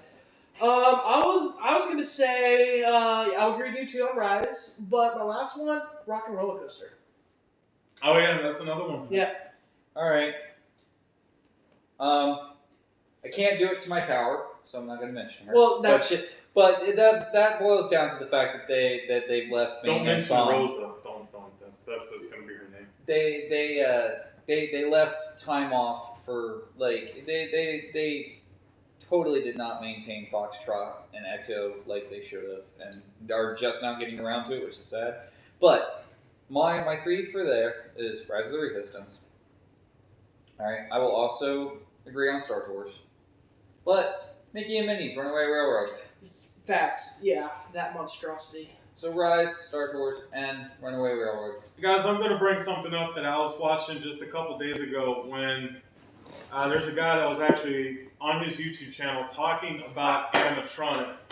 I was gonna say I'll agree with you too on Rise, but my last one, Rock and Roller Coaster. Oh yeah, that's another one. Yeah. All right. I can't do it to my tower, so I'm not going to mention her. Well, that's- but that boils down to the fact that they left Don't maintenance mention on. Rosa. Don't. That's just gonna be her name. They left time off for like they totally did not maintain Foxtrot and Echo like they should have, and are just now getting around to it, which is sad. But my 3 for there is Rise of the Resistance. All right, I will also agree on Star Tours, but Mickey and Minnie's Runaway Railroad. Facts. Yeah, that monstrosity. So Rise, Star Tours, and Runaway Railroad. Guys, I'm gonna bring something up that I was watching just a couple days ago when there's a guy that was actually on his YouTube channel talking about animatronics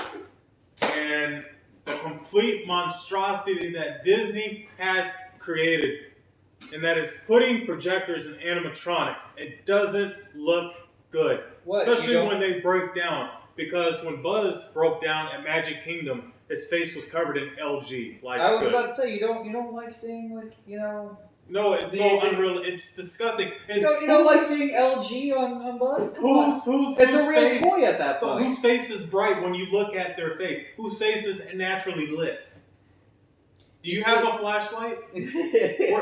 and the complete monstrosity that Disney has created, and that is putting projectors in animatronics. It doesn't look good, What? especially You don't- when they break down. Because when Buzz broke down at Magic Kingdom, his face was covered in LG. Like I was good. about to say you don't like seeing like No, it's so unreal. It's disgusting. And you don't like seeing LG on Buzz. Come on. who's It's a whose real face, toy at that But point. whose face is bright when you look at their face? Whose face is naturally lit? Do you have a flashlight?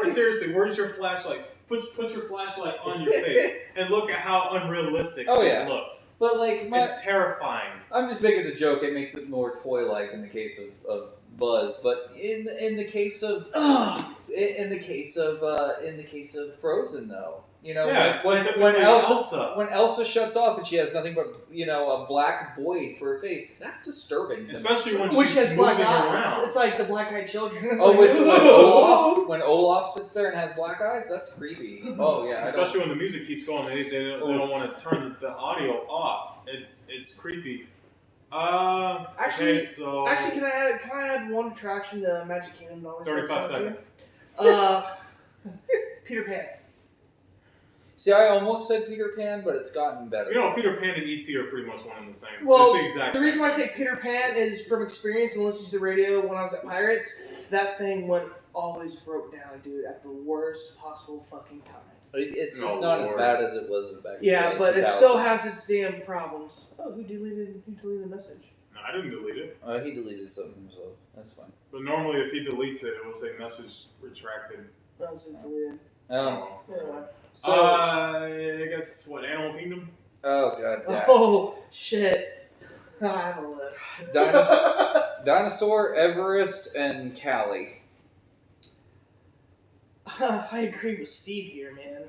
Seriously, where's your flashlight? Put your flashlight on your face and look at how unrealistic Oh, it yeah. looks. But like It's terrifying. I'm just making the joke. It makes it more toy-like in the case of Buzz, but in the case of in the case of Frozen, though, Yeah, when specifically Elsa when Elsa shuts off and she has nothing but a black void for her face, that's disturbing to me. Especially when Which she's has black moving eyes. around. It's like the black-eyed children. It's Oh, like, when Olaf sits there and has black eyes, that's creepy. Oh yeah, Especially when the music keeps going, they don't want to turn the audio off. It's creepy. Actually, okay, so can I add one attraction to Magic Kingdom? That always 35 works out seconds. to? Peter Pan. See, I almost said Peter Pan, but it's gotten better. Peter Pan and E.T. are pretty much one and the same. Well, It's the exact the same. reason why I say Peter Pan is from experience and listening to the radio when I was at Pirates. That thing always broke down, dude, at the worst possible fucking time. It's just Oh, not as Lord. bad as it was back. Yeah, in the but it 2000s. still has its damn problems. Oh, who deleted the message? No, I didn't delete it. He deleted something himself. That's fine. But normally, if he deletes it, it will say message retracted. No, it's just deleted. Oh. Anyway. So, I guess what? Animal Kingdom. oh god, damn. Oh shit! I have a list. Dinosaur, Everest, and Cali. I agree with Steve here, man.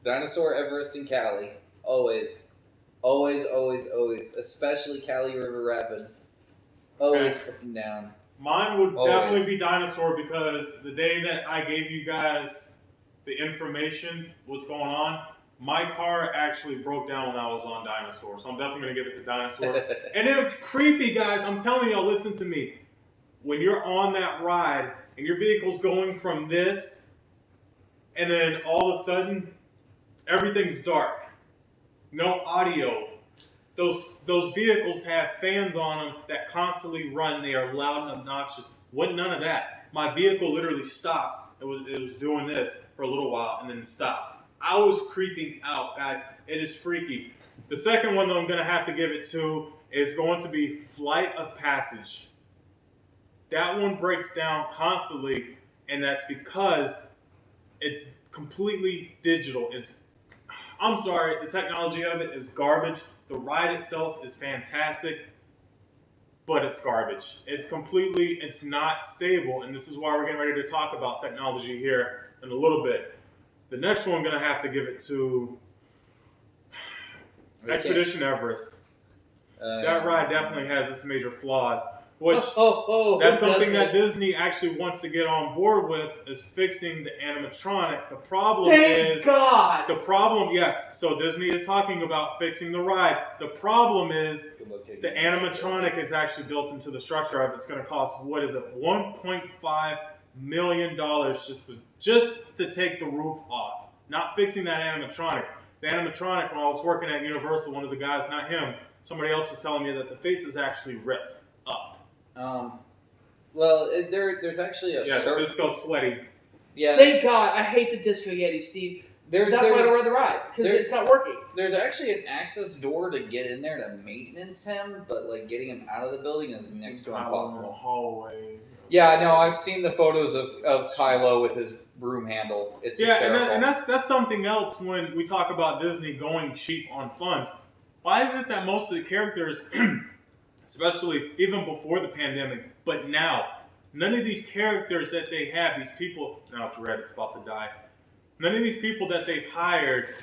Dinosaur, Everest, and Cali. Always. Always, always, always. Especially Cali River Rapids. Always freaking down. Mine would Always. definitely be Dinosaur because the day that I gave you guys the information, what's going on, my car actually broke down when I was on Dinosaur. So I'm definitely going to give it to Dinosaur. And it's creepy, guys. I'm telling y'all, listen to me. When you're on that ride and your vehicle's going from this, and then all of a sudden, everything's dark. No audio. Those vehicles have fans on them that constantly run. They are loud and obnoxious. What? None of that. My vehicle literally stopped. It was doing this for a little while and then stopped. I was creeping out, guys. It is freaky. The second one that I'm going to have to give it to is going to be Flight of Passage. That one breaks down constantly, and that's because it's completely digital. I'm sorry, the technology of it is garbage. The ride itself is fantastic, but it's garbage. It's not stable, and this is why we're getting ready to talk about technology here in a little bit. The next one I'm going to have to give it to Expedition Everest. That ride definitely has its major flaws, which that's something that Disney actually wants to get on board with, is fixing the animatronic. The problem Thank God. The problem, yes, so Disney is talking about fixing the ride. The problem is the animatronic is actually built into the structure of it. It's going to cost, what is it, $1.5 million just to take the roof off. Not fixing that animatronic. The animatronic, when I was working at Universal, one of the guys, not him, somebody else was telling me that the face is actually ripped up. Well, there's actually a Yes, Disco Sweaty. Yeah. Thank God. I hate the Disco Yeti, Steve. That's why I don't ride the ride, because it's not working. There's actually an access door to get in there to maintenance him, but like getting him out of the building is next to impossible. Hallway. Yeah, no, I've seen the photos of Kylo with his broom handle. It's hysterical. and that's something else when we talk about Disney going cheap on funds. Why is it that most of the characters, especially even before the pandemic, but now, none of these characters that they have, these people, now Tourette's about to die, none of these people that they've hired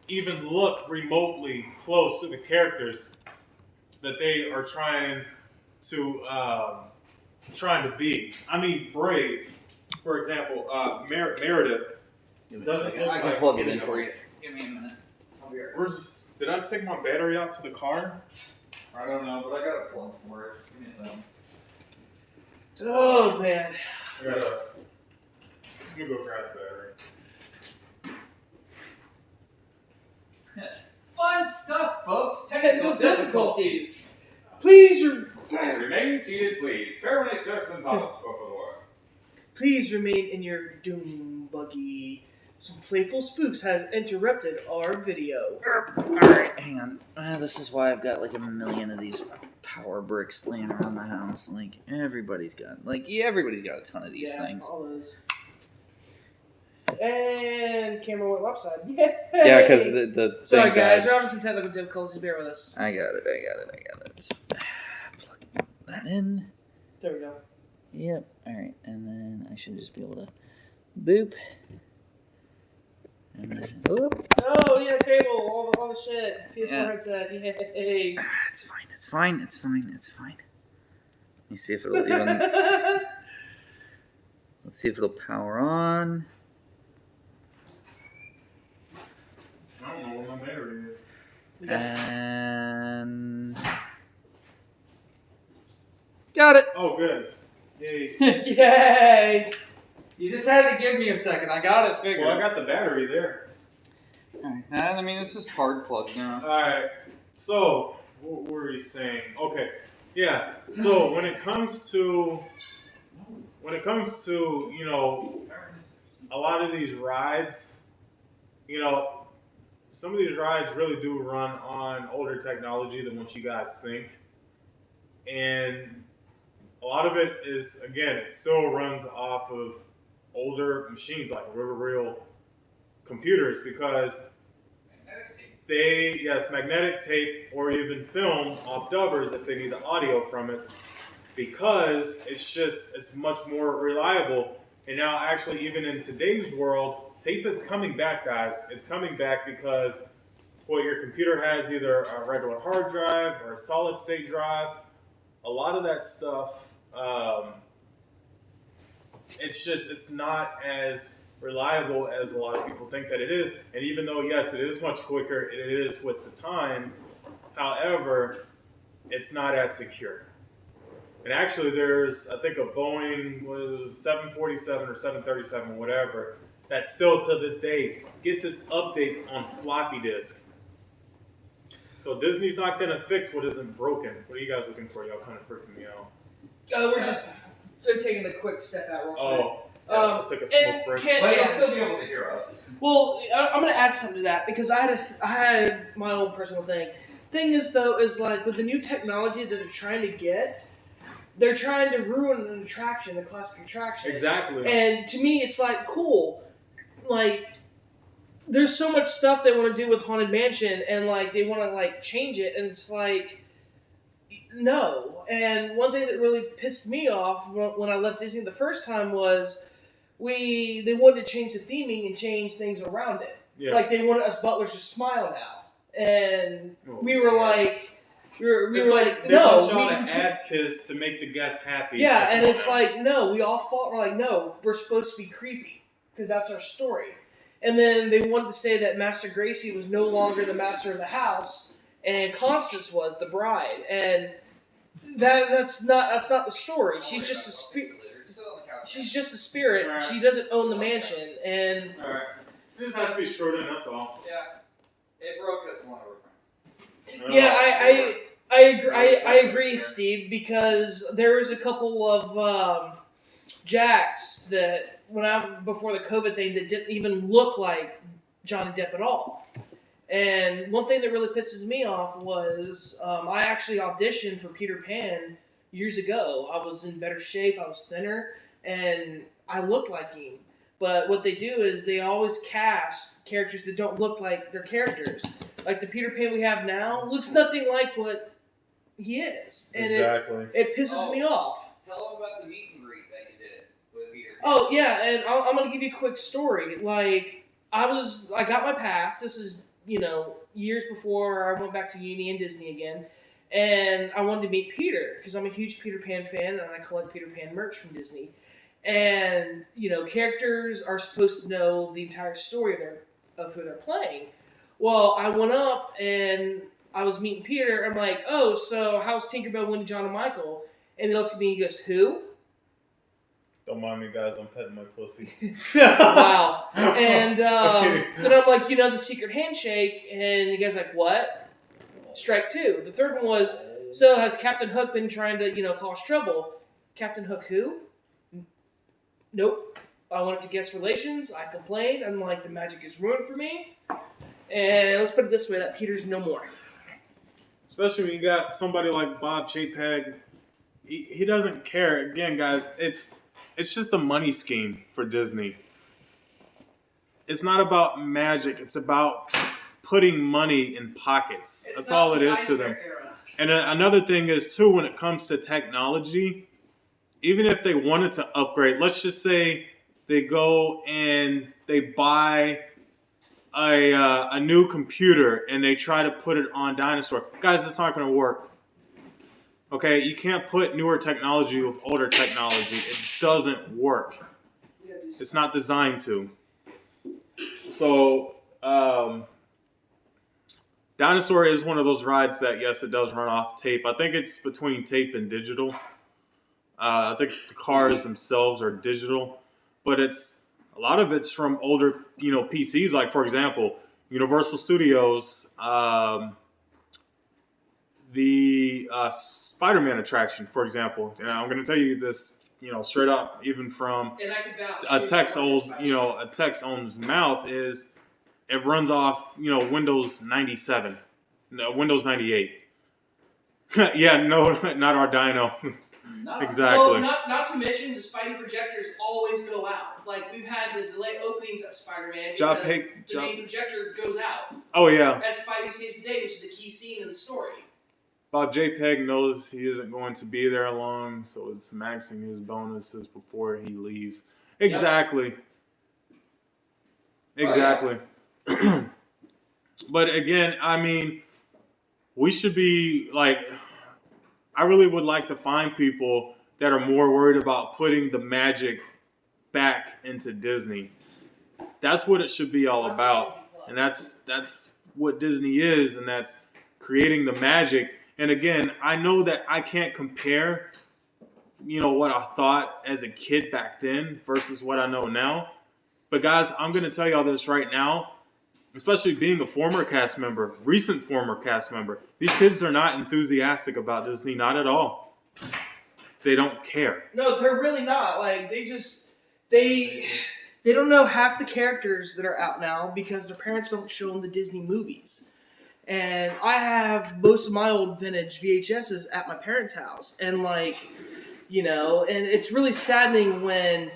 even look remotely close to the characters that they are trying to be. I mean, Brave, for example, Meredith doesn't look I can like, plug it in for you. Give me a minute. I'll be right back. Did I take my battery out to the car? I don't know, but I got a plug for it. Give me a second. Oh man. Let me go grab the battery. Fun stuff, folks. Technical difficulties. Please, Remain seated, please. Fairway surfs and tops, por favor. please remain in your doom buggy. Some playful spooks has interrupted our video. Alright, hang on. This is why I've got like a million of these power bricks laying around the house. Like, everybody's got a ton of these things. All those. And camera went lopsided. Yeah, because the Sorry thing guys, died. we're having some technical difficulties. Bear with us. I got it. Just plug that in. There we go. Yep. Alright, and then I should just be able to boop. And then, whoop. Oh yeah, table, all the shit. PS4 Yeah. headset. Yay. It's fine. Let me see if it'll even. Let's see if it'll power on. I don't know where my battery is. And got it. Oh, good. Yay. Yay! You just had to give me a second. I got it figured. Well, I got the battery there. Alright, I mean, it's just hard plug now. Alright, so, what were you saying? Okay, yeah, so when it comes to, you know, a lot of these rides, you know, some of these rides really do run on older technology than what you guys think. And a lot of it is, again, it still runs off of older machines like River Reel computers because magnetic tape or even film off dubbers if they need the audio from it because it's much more reliable. And now actually even in today's world, tape is coming back, guys. It's coming back because your computer has either a regular hard drive or a solid state drive. A lot of that stuff, it's not as reliable as a lot of people think that it is. And even though, yes, it is much quicker, it is with the times, however, it's not as secure. And actually there's, I think, a Boeing 747 or 737, whatever, that still to this day gets its updates on floppy disk. So Disney's not going to fix what isn't broken. What are you guys looking for? Y'all kind of freaking me out. We're just taking a quick step out real quick. Yeah, take a smoke break. But you'll still be able to hear us. Well, I'm going to add something to that because I had my own personal thing. Thing is, though, is like with the new technology that they're trying to get, they're trying to ruin an attraction, a classic attraction. Exactly. And to me, it's like, cool. Like, there's so much stuff they want to do with Haunted Mansion, and like they want to like change it, and it's like, no. And one thing that really pissed me off when I left Disney the first time was they wanted to change the theming and change things around it. Yeah. Like they wanted us butlers to smile now, and we were like, we were like, they no. want y'all to ask his to make the guests happy. Yeah, and it's like, no, we all fought. We're like, no, we're supposed to be creepy because that's our story. And then they wanted to say that Master Gracie was no longer the master of the house, and Constance was the bride, and that's not the story. She's just a spirit. She's just a spirit. Right. She doesn't own the mansion, and All right. It just has to be shortened. That's all. Yeah. It broke us one of our friends. yeah, I agree, Steve, because there was a couple of Jacks that before the COVID thing that didn't even look like Johnny Depp at all. And one thing that really pisses me off was I actually auditioned for Peter Pan years ago. I was in better shape, I was thinner, and I looked like him. But what they do is they always cast characters that don't look like their characters. Like the Peter Pan we have now looks nothing like what he is. And Exactly. it pisses me off. Tell them about the meet and greet that you did with Peter. Oh, yeah, and I'm going to give you a quick story. Like, I got my pass. This is, years before I went back to uni and Disney again. And I wanted to meet Peter because I'm a huge Peter Pan fan and I collect Peter Pan merch from Disney. And, characters are supposed to know the entire story of who they're playing. Well, I went up and I was meeting Peter. I'm like, oh, so how's Tinkerbell, Wendy, John, and Michael? And he looked at me and he goes, who? Don't mind me, guys. I'm petting my pussy. Wow. And Okay. then I'm like, the secret handshake. And the guy's like, what? Strike two. The third one was, so has Captain Hook been trying to, cause trouble? Captain Hook who? Nope. I wanted to guess relations. I complained. I'm like, the magic is ruined for me. And let's put it this way, that Peter's no more. Especially when you got somebody like Bob Chapek. He doesn't care. Again, guys, it's just a money scheme for Disney. It's not about magic. It's about putting money in pockets. That's all it is to them. And another thing is, too, when it comes to technology, even if they wanted to upgrade, let's just say they go and they buy a new computer and they try to put it on Dinosaur. Guys, it's not going to work. Okay, you can't put newer technology with older technology. It doesn't work. It's not designed to. So, Dinosaur is one of those rides that, yes, it does run off tape. I think it's between tape and digital. I think the cars themselves are digital, but a lot of it's from older, PCs. Like, for example, Universal Studios, the Spider-Man attraction, for example. And I'm going to tell you this, straight up, even from a tech's own's mouth, is it runs off, Windows 97, no, Windows 98. Yeah, no, not our Dino. No. Exactly. Well, not to mention the Spidey projectors always go out. Like, we've had to delay openings at Spider-Man because the main projector goes out. Oh, yeah. At Spidey Saves the Day, which is a key scene in the story. Bob JPEG knows he isn't going to be there long, so it's maxing his bonuses before he leaves. Exactly. Yep. Exactly. Oh, yeah. But again, I mean, we should be like, I really would like to find people that are more worried about putting the magic back into Disney. That's what it should be all about. And that's what Disney is, and that's creating the magic. And again, I know that I can't compare, what I thought as a kid back then versus what I know now. But guys, I'm going to tell y'all this right now, especially being a former cast member, recent former cast member. These kids are not enthusiastic about Disney, not at all. They don't care. No, they're really not. Like, they don't know half the characters that are out now because their parents don't show them the Disney movies. And I have most of my old vintage VHSs at my parents' house. And and it's really saddening when,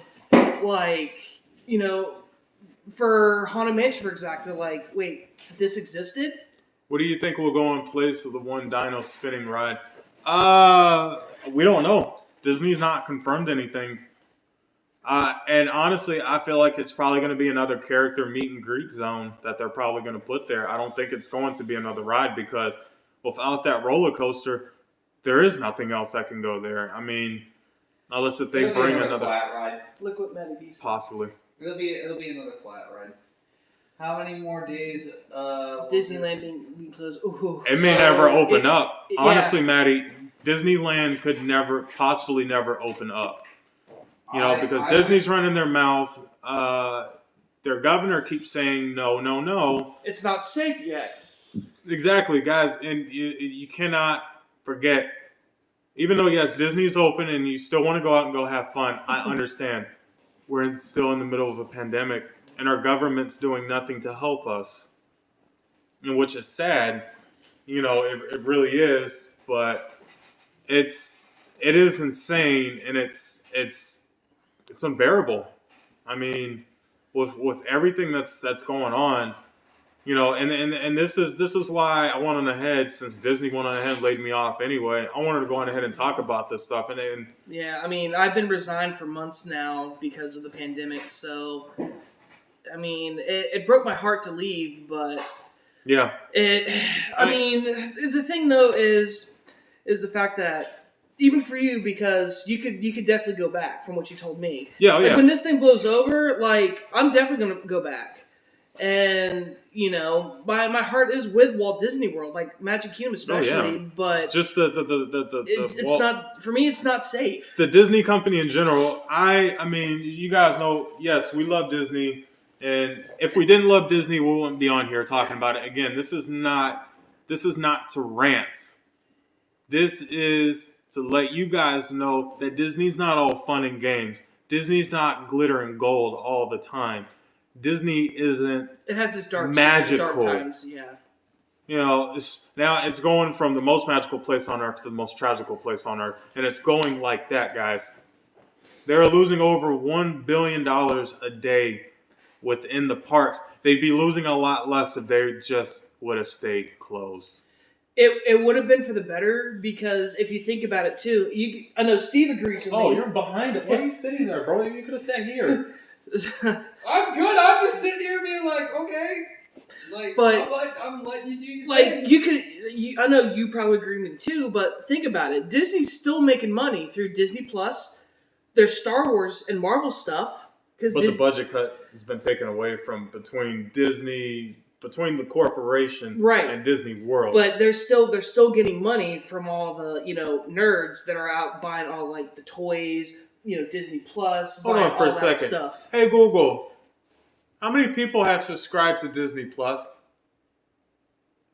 for Haunted Mansion, for example, wait, this existed? What do you think will go in place of the one Dino spinning ride? We don't know. Disney's not confirmed anything. And honestly, I feel like it's probably going to be another character meet and greet zone that they're probably going to put there. I don't think it's going to be another ride because without that roller coaster, there is nothing else that can go there. I mean, unless if they bring another flat ride. Look what Matty Beast. Possibly. It'll be another flat ride. How many more days? Disneyland being closed. Ooh. It may never open up. Yeah. Honestly, Maddie, Disneyland could possibly never open up. Because Disney's running their mouth. Their governor keeps saying no, no, no. It's not safe yet. Exactly, guys. And you cannot forget, even though, yes, Disney's open and you still want to go out and go have fun, I understand. We're still in the middle of a pandemic. and our government's doing nothing to help us, and which is sad. It really is, but it is insane, and it's unbearable. I mean, with everything that's going on, and this is why I went on ahead, since Disney went on ahead and laid me off anyway. I wanted to go on ahead and talk about this stuff, and Yeah, I mean, I've been resigned for months now because of the pandemic, so I mean, it broke my heart to leave, but yeah, I mean, the thing though is the fact that even for you, because you could definitely go back from what you told me. yeah, Like, when this thing blows over, like, I'm definitely gonna go back, and my heart is with Walt Disney World, like Magic Kingdom especially, but just it's not for me. It's not safe. the Disney company in general. I mean, you guys know, yes, we love Disney, and if we didn't love Disney, we wouldn't be on here talking about it. Again, this is not to rant. This is to let you guys know that Disney's not all fun and games. Disney's not glitter and gold all the time. Disney isn't It has its dark magical. dark times. Yeah. It's going from the most magical place on earth to the most tragical place on earth, and it's going like that, guys. They're losing over $1 billion a day within the parks. They'd be losing a lot less if they just would have stayed closed. It would have been for the better, because if you think about it too, I know Steve agrees with me. You're behind it. Why are you sitting there, bro? You could have sat here. I'm good. I'm just sitting here being like, okay. Like, But- I'm letting you do your Like, thing. I know you probably agree with me too, but think about it. Disney's still making money through Disney Plus. There's Star Wars and Marvel stuff. But the budget cut has been taken away from between the corporation Right. and Disney World. But they're still getting money from all the nerds that are out buying all like the toys, Disney Plus. Hold buying on for all a that second. Stuff. Hey Google, how many people have subscribed to Disney Plus?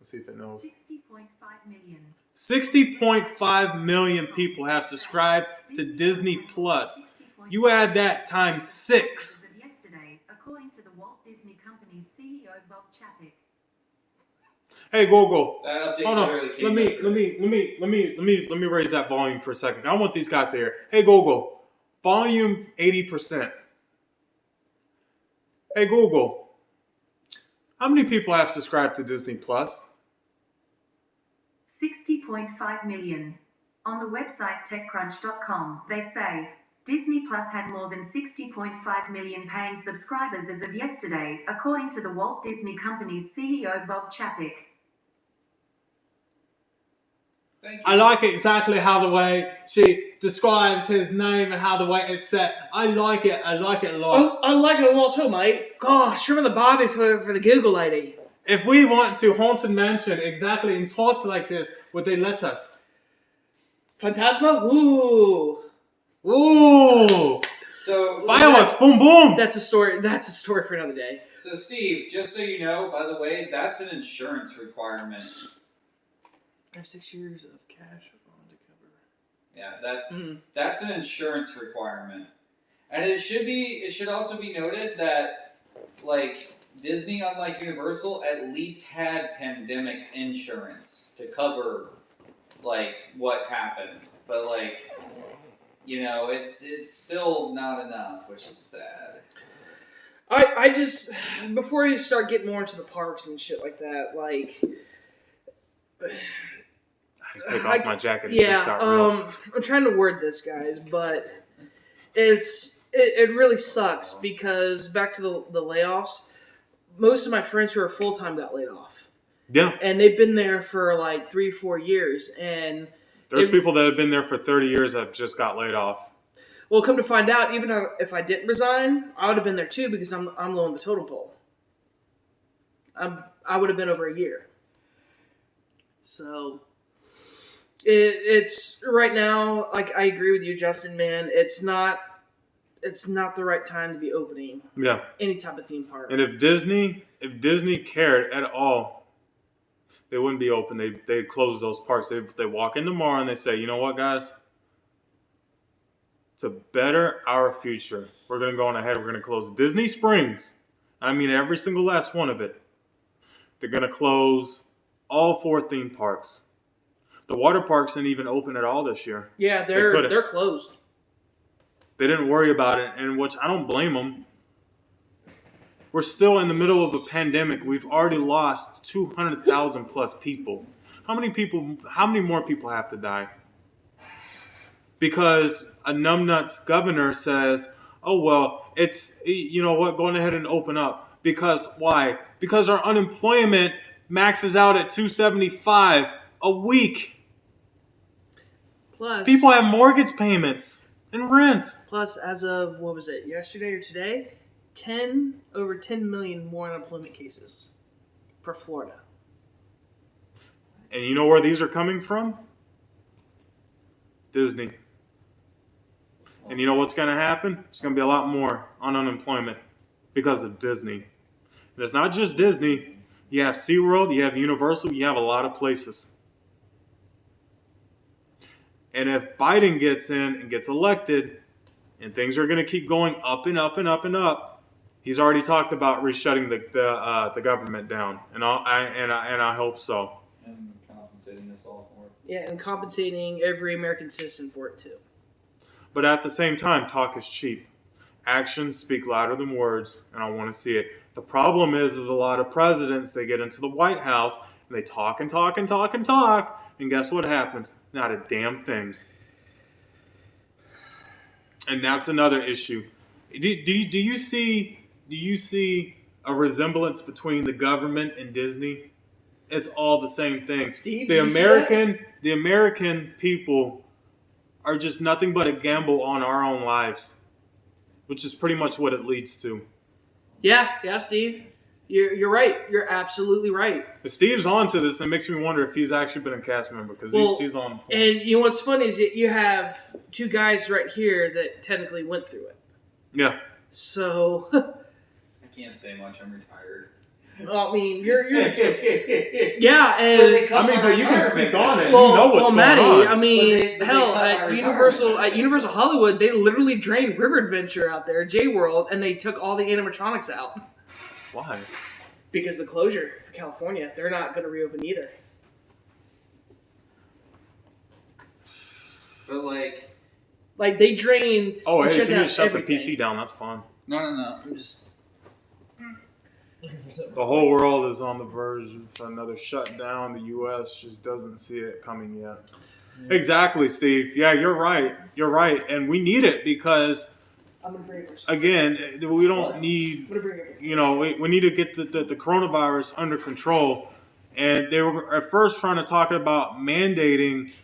Let's see if it knows. 60.5 million. 60.5 million people have subscribed to Disney Plus. You add that times 6. As of yesterday, according to the Walt Disney Company's CEO Bob Chapek. Hey Google, That update hold on. literally came Let me raise that volume for a second. I want these guys to hear. Hey Google, volume 80%. Hey Google, how many people have subscribed to Disney Plus? 60.5 million. On the website TechCrunch.com, they say Disney Plus had more than 60.5 million paying subscribers as of yesterday, according to the Walt Disney Company's CEO Bob Chapek. Thank you. I like it exactly how the way she describes his name and how the way it's set. I like it a lot. I like it a lot too, mate. Gosh, remember the Bobby for the Google lady. If we want to Haunted Mansion exactly and talk like this, would they let us? Phantasma? Ooh. Ooh! So, Fireworks! Boom boom! That's a story for another day. So, Steve, just so you know, by the way, that's an insurance requirement. I have 6 years of cash to cover. Yeah, that's an insurance requirement, and it should also be noted that, like, Disney, unlike Universal, at least had pandemic insurance to cover, like, what happened. But, like, it's still not enough, which is sad. I just, before you start getting more into the parks and shit like that, like, I take off my jacket. It just got real. I'm trying to word this, guys, but it really sucks, because back to the layoffs, most of my friends who are full-time got laid off. Yeah. And they've been there for like 3 or 4 years, and There's people that have been there for 30 years that just got laid off. well, come to find out, even if I didn't resign, I would have been there too, because I'm low on the totem pole. I would have been over a year. So it's right now. Like, I agree with you, Justin. Man, it's not the right time to be opening Yeah. any type of theme park. And if Disney cared at all, they wouldn't be open. They'd close those parks. They walk in tomorrow and they say, you know what, guys? To better our future, we're going to go on ahead. We're going to close Disney Springs I mean every single last one of it. They're going to close all 4 theme parks. The water parks didn't even open at all this year. Yeah, could've. they're closed. They didn't worry about it, and which I don't blame them. We're still in the middle of a pandemic. We've already lost 200,000 plus people. How many more people have to die? Because a numbnuts governor says, oh, well, it's, you know what, going ahead and open up. Because why? Because our unemployment maxes out at 275 a week. Plus, People have mortgage payments and rent. Plus, as of, what was it, yesterday or today, over 10 million more unemployment cases for Florida. And you know where these are coming from? Disney. And you know what's going to happen? There's going to be a lot more on unemployment because of Disney. And it's not just Disney. You have SeaWorld, you have Universal, you have a lot of places. And if Biden gets in and gets elected, and things are going to keep going up and up and up and up, he's already talked about reshutting the government down, and I hope so. And compensating us all for it. Yeah, and compensating every American citizen for it too. But at the same time, talk is cheap. Actions speak louder than words, and I want to see it. The problem is a lot of presidents, they get into the White House, and they talk and talk and talk and talk, and guess what happens? Not a damn thing. And that's another issue. Do you see a resemblance between the government and Disney? It's all the same thing. Steve, the do you see the American people are just nothing but a gamble on our own lives, which is pretty much what it leads to. Yeah, Steve. You're right. You're absolutely right. If Steve's on to this, it makes me wonder if he's actually been a cast member, because he's on. And you know what's funny is you have 2 guys right here that technically went through it. Yeah. So, I can't say much. I'm retired. I mean, you're yeah, and but you can speak on it. well, you know what's going Maddie, on. I mean, But they hell, cut at our Universal Hollywood, they literally drained River Adventure out there, J World, and they took all the animatronics out. Why? Because the closure for California, they're not going to reopen either. But Like they drained. Oh, they hey, shut if you down just shut the everything. PC down, that's fine. no. I'm just. The whole world is on the verge of another shutdown. The U.S. just doesn't see it coming yet. Yeah. Exactly, Steve. Yeah, you're right. You're right. And we need it because, I'm going to bring it. again, we don't need, I'm going to bring it. you know, we need to get the coronavirus under control. And they were at first trying to talk about mandating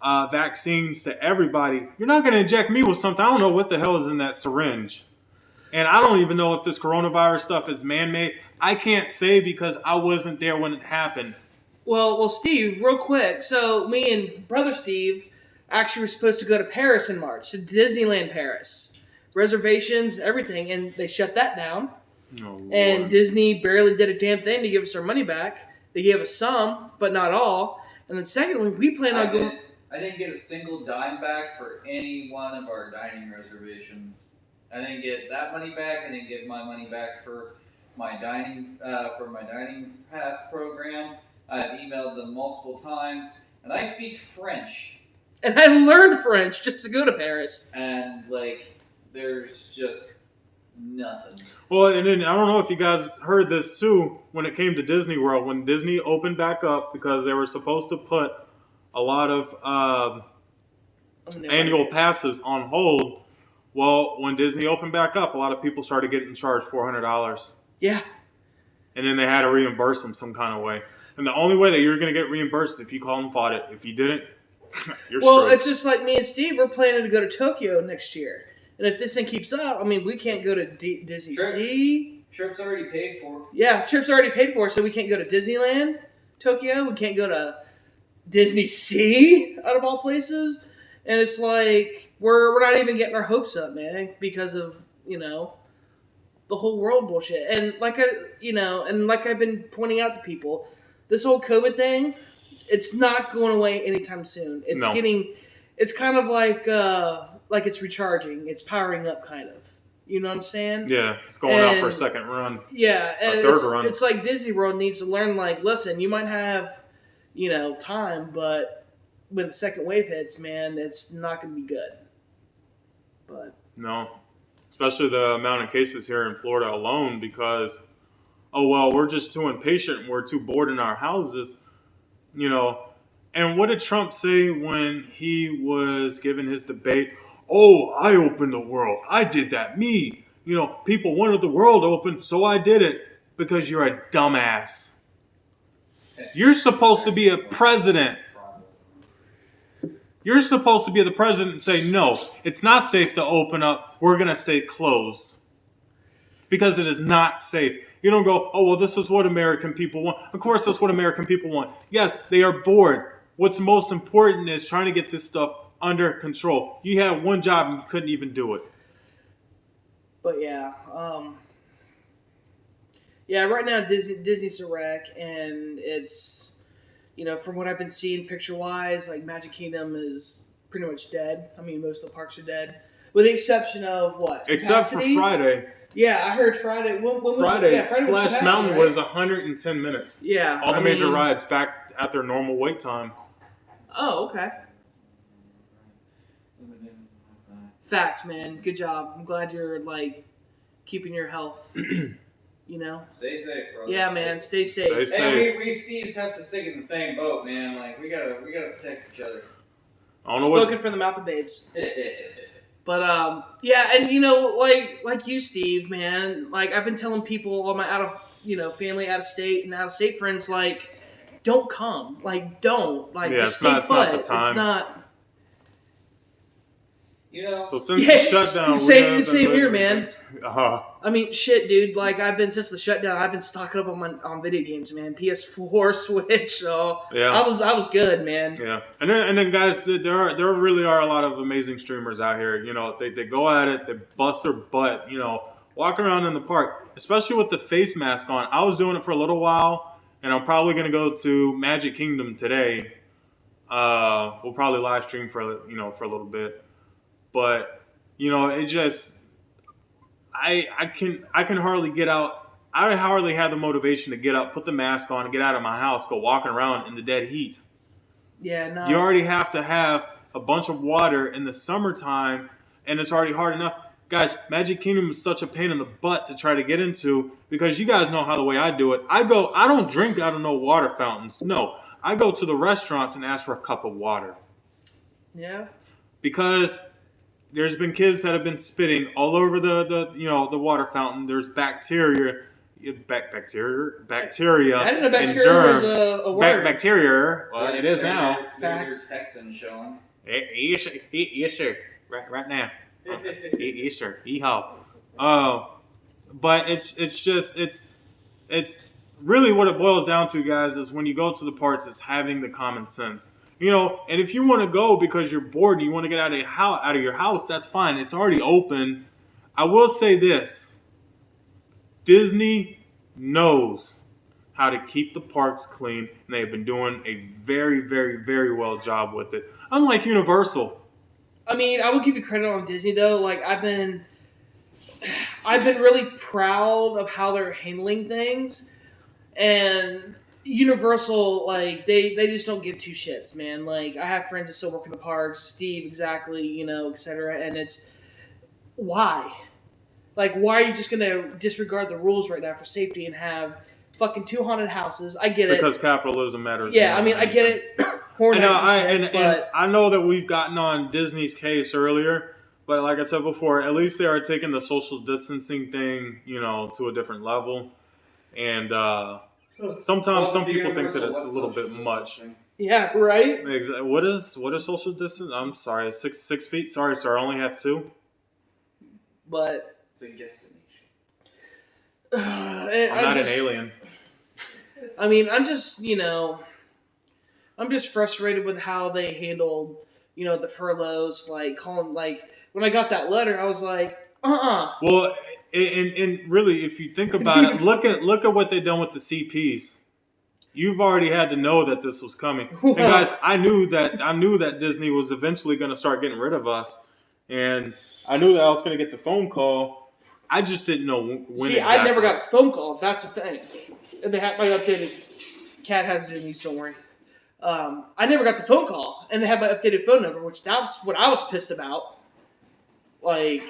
vaccines to everybody. You're not going to inject me with something. I don't know what the hell is in that syringe. And I don't even know if this coronavirus stuff is man-made. I can't say because I wasn't there when it happened. Well, Steve, real quick. So me and brother Steve actually were supposed to go to Paris in March, to Disneyland Paris. Reservations, everything, and they shut that down. Oh, And Lord. Disney barely did a damn thing to give us our money back. They gave us some, but not all. And then secondly, we plan on going... I didn't get a single dime back for any one of our dining reservations. I didn't get that money back. I didn't get my money back for my dining pass program. I've emailed them multiple times, and I speak French. And I learned French just to go to Paris. And there's just nothing. Well, and then I don't know if you guys heard this too when it came to Disney World. When Disney opened back up, because they were supposed to put a lot of annual passes on hold. Well, when Disney opened back up, a lot of people started getting charged $400. Yeah. And then they had to reimburse them some kind of way. And the only way that you're going to get reimbursed is if you call and fought it. If you didn't, you're Well, screwed. it's just like me and Steve, we're planning to go to Tokyo next year. And if this thing keeps up, I mean, we can't go to Disney Sure. Sea. Trip's already paid for. Yeah, trip's already paid for, so we can't go to Disneyland, Tokyo. We can't go to Disney Sea, out of all places. And it's like, we're not even getting our hopes up, man, because of, the whole world bullshit. And like I've been pointing out to people, this whole COVID thing, it's not going away anytime soon. It's No. it's kind of like it's recharging. It's powering up, kind of. You know what I'm saying? Yeah, it's going out for a And- second run. Yeah, and third it's, run. it's like Disney World needs to learn, like, listen, you might have, time, but when the second wave hits, man, it's not going to be good. But No, especially the amount of cases here in Florida alone because, we're just too impatient. We're too bored in our houses, And what did Trump say when he was giving his debate? Oh, I opened the world. I did that. Me. People wanted the world open, so I did it. Because you're a dumbass. You're supposed to be a president. You're supposed to be the president and say, no, it's not safe to open up. We're going to stay closed. Because it is not safe. You don't go, oh, well, this is what American people want. Of course, that's what American people want. Yes, they are bored. What's most important is trying to get this stuff under control. You had one job and you couldn't even do it. But yeah, right now Disney's a wreck, and it's, from what I've been seeing picture-wise, like Magic Kingdom is pretty much dead. I mean, most of the parks are dead, with the exception of what? Except Capacity? for Friday. Yeah, I heard Friday. When was Friday, yeah, Friday was Splash Capacity, Mountain right? was 110 minutes. Yeah, All the major rides back at their normal wait time. Oh, okay. Facts, man. Good job. I'm glad you're keeping your health. Stay safe, bro. Yeah, man. Stay safe. Stay safe. Hey, we Steves have to stick in the same boat, man. Like we gotta protect each other. I don't know what. Spoken from the mouth of babes. But yeah, and like you, Steve, man. Like I've been telling people, all my family, out of state and out of state friends, don't come. Don't. Just stay it's not the put. time. It's not. So since the shutdown, same here, man. Uh-huh. I mean, shit, dude. Since the shutdown, I've been stocking up on video games, man. PS4, Switch. So Yeah. I was good, man. Yeah, and then guys, there really are a lot of amazing streamers out here. They go at it, they bust their butt. Walking around in the park, especially with the face mask on. I was doing it for a little while, and I'm probably gonna go to Magic Kingdom today. We'll probably live stream for a little bit, but it just I can hardly get out. I hardly have the motivation to get up, put the mask on, and get out of my house, go walking around in the dead heat. Yeah, no. You already have to have a bunch of water in the summertime, and it's already hard enough. Guys, Magic Kingdom is such a pain in the butt to try to get into because you guys know how the way I do it. I don't drink out of no water fountains. No, I go to the restaurants and ask for a cup of water. Yeah. Because there's been kids that have been spitting all over the water fountain. There's bacteria. I didn't know And bacteria germs. was a word. Bacteria. Well, it is now. Facts. There's your Texan showing. Yes, sir. Right now. Yes, sir. Yeehaw. But it's really what it boils down to, guys, is when you go to the parks, it's having the common sense. And if you want to go because you're bored and you want to get out of your house, that's fine. It's already open. I will say this. Disney knows how to keep the parks clean, and they've been doing a very, very, very well job with it. Unlike Universal. I mean, I will give you credit on Disney though. I've been really proud of how they're handling things, and Universal, they just don't give two shits, man. I have friends that still work in the parks, Steve, exactly, etc. And it's why, why are you just gonna disregard the rules right now for safety and have fucking 2 haunted houses? I get it because capitalism matters. Yeah, I mean, I get it. And I know that we've gotten on Disney's case earlier, but like I said before, at least they are taking the social distancing thing, to a different level. And sometimes some people think that it's a little bit much. Yeah, right. Exactly. What is social distance? I'm sorry, 6 feet. Sorry, sir. I only have 2. But It's a guesstimation. I'm not an alien. I mean, I'm just frustrated with how they handled, the furloughs. When I got that letter, I was like, Well, and really, if you think about it, look at what they've done with the CPs. You've already had to know that this was coming. And guys, I knew that Disney was eventually going to start getting rid of us, and I knew that I was going to get the phone call I just didn't know when. See, exactly. I never got a phone call. That's the thing. And they have my updated. Cat has Disney's. Don't worry. I never got the phone call, and they had my updated phone number, which that's what I was pissed about. Like,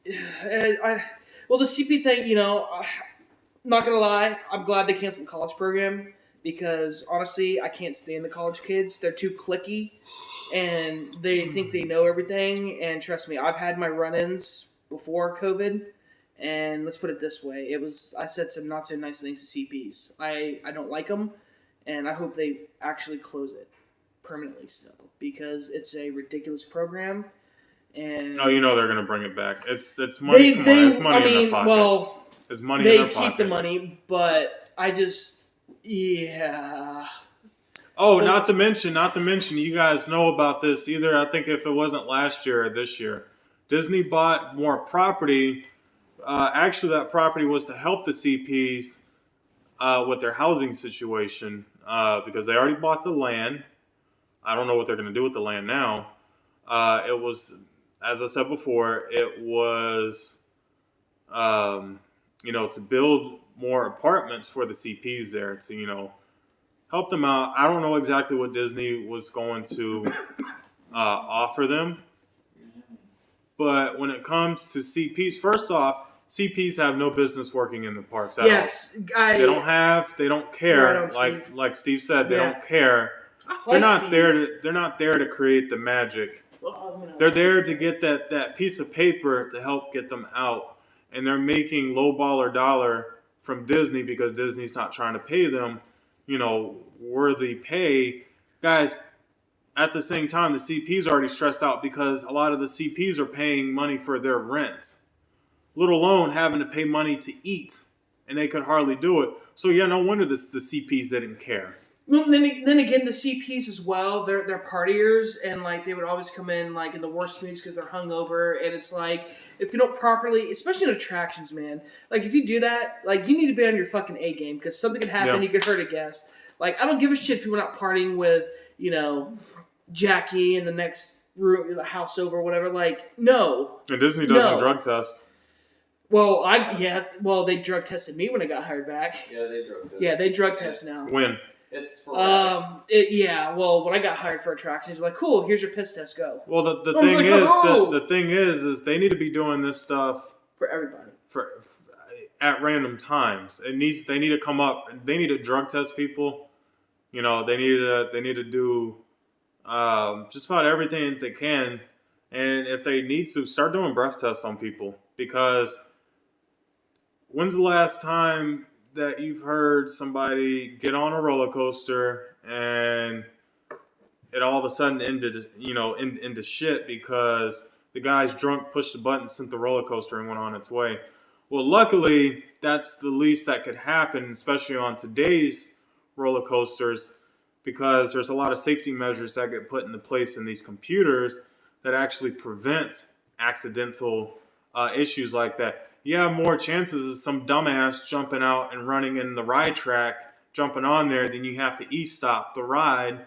well, the CP thing, not gonna lie, I'm glad they canceled the college program because honestly, I can't stand the college kids. They're too cliquey, and they think they know everything. And trust me, I've had my run-ins before COVID. And let's put it this way: I said some not so nice things to CPs. I don't like them, and I hope they actually close it permanently still because it's a ridiculous program. And they're gonna bring it back. It's money. It's money in their pocket. Well, it's money. They in their keep pocket. the money, but I just yeah. Oh, not to mention, you guys know about this either. I think if it wasn't last year or this year, Disney bought more property. Actually, that property was to help the CPs with their housing situation because they already bought the land. I don't know what they're going to do with the land now. It was, as I said before, it was, to build more apartments for the CPs there to, help them out. I don't know exactly what Disney was going to offer them. But when it comes to CPs, first off, CPs have no business working in the parks at all. Yes, They don't care. Right on, like Steve said, they Yeah. don't care. They're not there to create the magic. They're there to get that piece of paper to help get them out. And they're making lowballer dollar from Disney because Disney's not trying to pay them, worthy pay. Guys, at the same time, the CPs are already stressed out because a lot of the CPs are paying money for their rent, let alone having to pay money to eat, and they could hardly do it. So yeah, no wonder the CPs didn't care. Well, then again, the CPs as well. They're partiers, and like they would always come in like in the worst moods because they're hungover. And it's like if you don't properly, especially in attractions, man. Like if you do that, like you need to be on your fucking A game because something could happen. Yeah. You could hurt a guest. Like I don't give a shit if you were not partying with Jackie in the next room, the house over, whatever. Like no. And Disney doesn't No. drug test. Well, they drug tested me when I got hired back. Yeah, they drug test. Yeah, they drug test now. When? It's for Well, when I got hired for attractions, like, cool, here's your piss test, go. Well, the I'm thing like, is, oh! the thing is they need to be doing this stuff For everybody. for at random times. They need to come up. They need to drug test people. They need to do just about everything that they can, and if they need to, start doing breath tests on people. Because when's the last time that you've heard somebody get on a roller coaster and it all of a sudden into shit because the guy's drunk, pushed the button, sent the roller coaster, and went on its way? Well, luckily, that's the least that could happen, especially on today's roller coasters, because there's a lot of safety measures that get put into place in these computers that actually prevent accidental issues like that. You have more chances of some dumbass jumping out and running in the ride track, jumping on there, than you have to e-stop the ride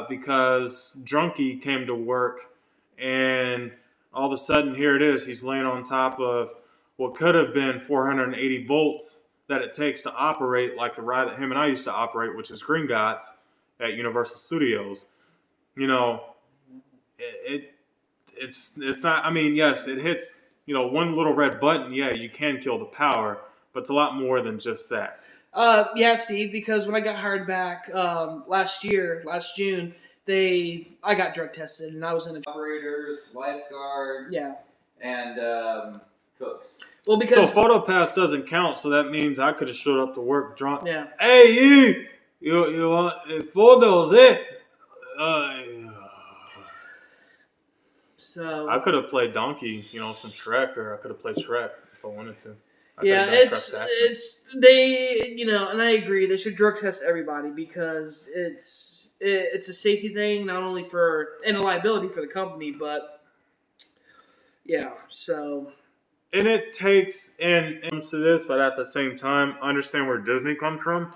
because drunkie came to work and all of a sudden here it is. He's laying on top of what could have been 480 volts that it takes to operate like the ride that him and I used to operate, which is Gringotts at Universal Studios. It's not. I mean, yes, it hits. One little red button, yeah, you can kill the power, but it's a lot more than just that. Yeah, Steve, because when I got hired back last June, I got drug tested and I was in a operators, lifeguards, and cooks. Well, because So PhotoPass doesn't count, so that means I could have showed up to work drunk. yeah. Hey, you want photos, eh? So I could have played Donkey, from Shrek, or I could have played Shrek if I wanted to. it's they and I agree they should drug test everybody because it's a safety thing not only and a liability for the company, but yeah. So And it takes and comes to this, but at the same time, understand where Disney comes from.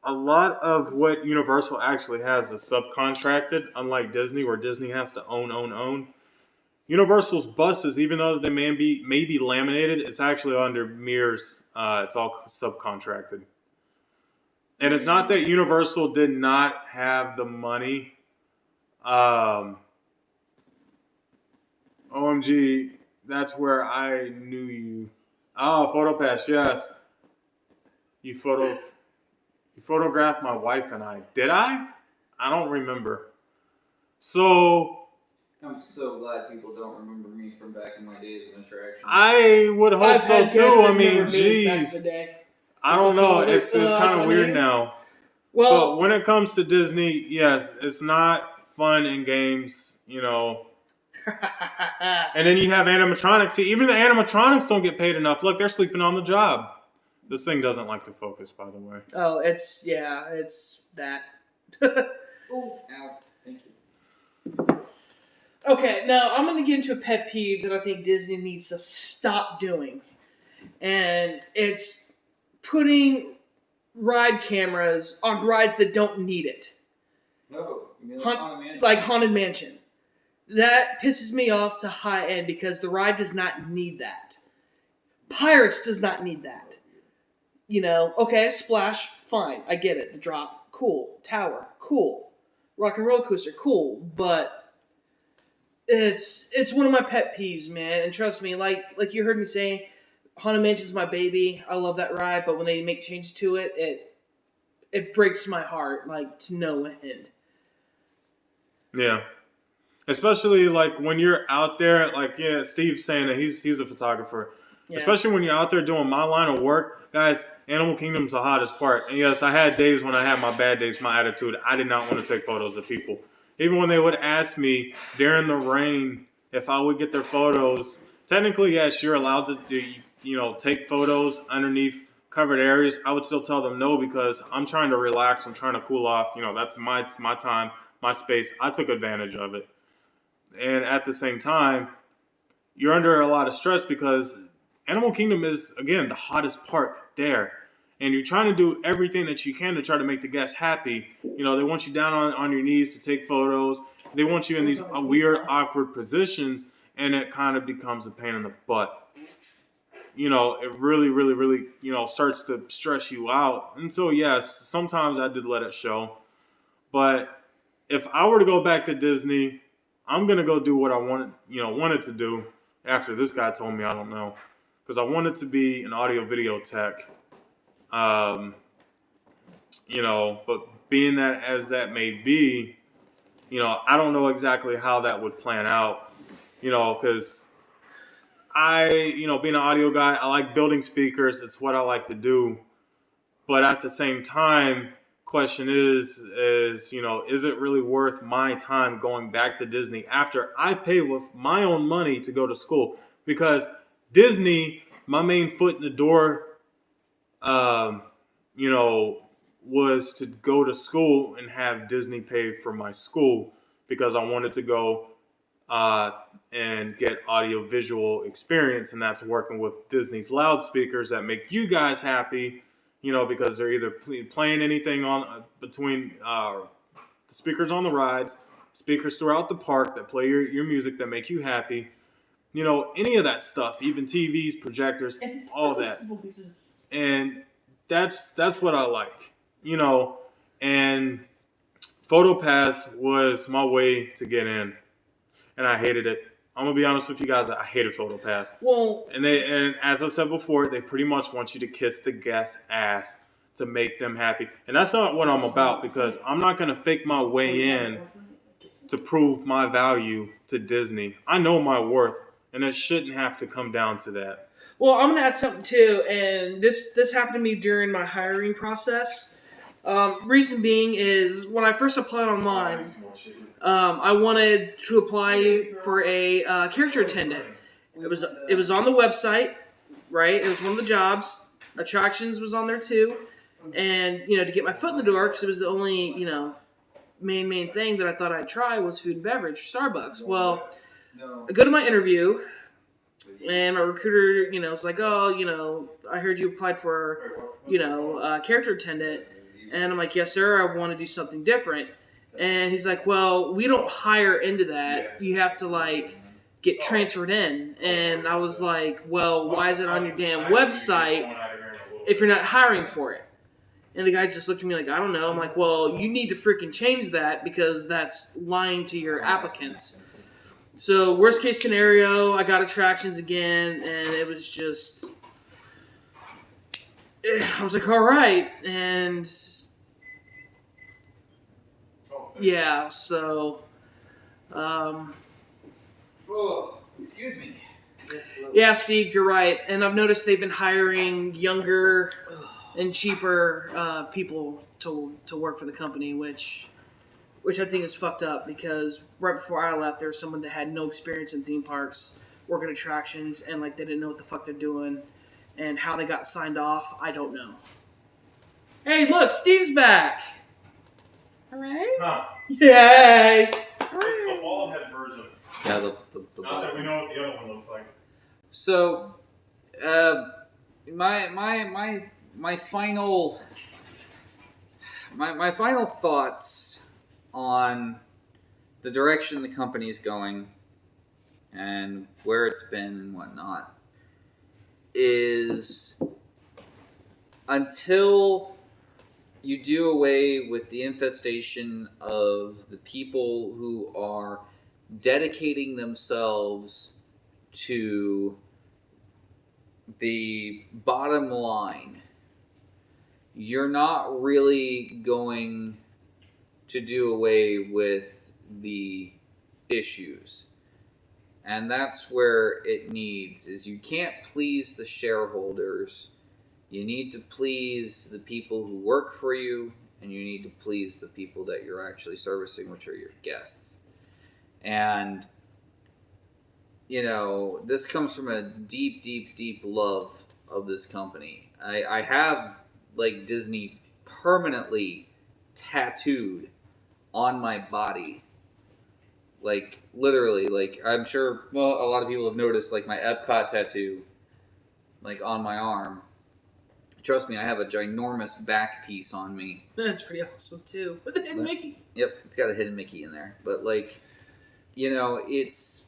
A lot of what Universal actually has is subcontracted, unlike Disney, where Disney has to own. Universal's buses, even though they may be laminated, it's actually under Mirror's. It's all subcontracted. And it's not that Universal did not have the money. OMG, that's where I knew you. Oh, PhotoPass, yes. You photographed my wife and I. Did I? I don't remember. So I'm so glad people don't remember me from back in my days of interaction. I would hope I've so had too. guests I that mean, remember me back in the jeez. day. I don't know. It's It's kind of weird iconic. now. Well, But when it comes to Disney, yes, it's not fun in games, you know. And then you have animatronics. See, even the animatronics don't get paid enough. Look, they're sleeping on the job. This thing doesn't like to focus, by the way. oh, it's that. Oh, ow. Thank you. Okay, now I'm going to get into a pet peeve that I think Disney needs to stop doing. And it's putting ride cameras on rides that don't need it. No, you mean Hunt- Haunted Mansion? Like Haunted Mansion. That pisses me off to high end because the ride does not need that. Pirates does not need that. You know, okay, Splash, fine, I get it. The drop, cool. Tower, cool. Rock and Roller Coaster, cool. But it's one of my pet peeves, man. And trust me, like you heard me say, Haunted Mansion's my baby. I love that ride, but when they make changes to it, it breaks my heart, like, to no end. Yeah. Especially like when you're out there, like Steve's saying that he's a photographer. Yeah. Especially when you're out there doing my line of work, guys. Animal Kingdom's the hottest part. And yes, I had days when I had my bad days, my attitude. I did not want to take photos of people, even when they would ask me during the rain if I would get their photos. Technically, yes, you're allowed to do, take photos underneath covered areas. I would still tell them no because I'm trying to relax. I'm trying to cool off. That's my time, my space. I took advantage of it. And at the same time, you're under a lot of stress because Animal Kingdom is, again, the hottest park there. And you're trying to do everything that you can to try to make the guests happy. They want you down on your knees to take photos. They want you in these weird, awkward positions. And it kind of becomes a pain in the butt. It really, really, really, starts to stress you out. And so, yes, sometimes I did let it show. But if I were to go back to Disney, I'm going to go do what I wanted to do after this guy told me I don't know. Because I wanted to be an audio video tech. But being that as that may be, I don't know exactly how that would plan out. Because being an audio guy, I like building speakers. It's what I like to do. But at the same time, question is it really worth my time going back to Disney after I pay with my own money to go to school? Because Disney, my main foot in the door, was to go to school and have Disney pay for my school because I wanted to go and get audio visual experience, and that's working with Disney's loudspeakers that make you guys happy, because they're either playing anything on between the speakers on the rides, speakers throughout the park that play your music that make you happy, any of that stuff, even TVs, projectors, all that. And that's what I like, and PhotoPass was my way to get in, and I hated it. I'm gonna be honest with you guys, I hated PhotoPass. Well, and as I said before, they pretty much want you to kiss the guest's ass to make them happy, and that's not what I'm about because I'm not gonna fake my way in to prove my value to Disney. I know my worth, and it shouldn't have to come down to that. Well, I'm gonna add something too, and this happened to me during my hiring process. Reason being is when I first applied online, I wanted to apply for a character attendant. It was on the website, right? It was one of the jobs. Attractions was on there too, and to get my foot in the door because it was the only main thing that I thought I'd try was food and beverage, Starbucks. Well, I go to my interview. And my recruiter, was like, oh, I heard you applied for, character attendant. And I'm like, yes, sir, I want to do something different. And he's like, well, we don't hire into that. You have to, get transferred in. And I was like, well, why is it on your damn website if you're not hiring for it? And the guy just looked at me like, I don't know. I'm like, well, you need to freaking change that because that's lying to your applicants. So worst case scenario, I got attractions again, and it was just, I was like, all right, and yeah, so, Oh, excuse me. yeah, Steve, you're right, and I've noticed they've been hiring younger and cheaper people to work for the company, which I think is fucked up because right before I left, there was someone that had no experience in theme parks, working attractions, and like they didn't know what the fuck they're doing, and how they got signed off, I don't know. Hey, look, Steve's back. All right. Huh. Yay! It's the bald head version. Yeah, the Not that we know what the other one looks like. So, my final thoughts on the direction the company is going and where it's been and whatnot is until you do away with the infestation of the people who are dedicating themselves to the bottom line, you're not really going to do away with the issues. And that's where it needs, is you can't please the shareholders. You need to please the people who work for you, and you need to please the people that you're actually servicing, which are your guests. And, you know, this comes from a deep, deep, deep love of this company. I have, like, Disney permanently tattooed on my body. Like, literally, like, I'm sure, well, a lot of people have noticed, like, my Epcot tattoo, like, on my arm. Trust me, I have a ginormous back piece on me. That's pretty awesome too. With the hidden Mickey. Yep, it's got a hidden Mickey in there. But, like, you know, it's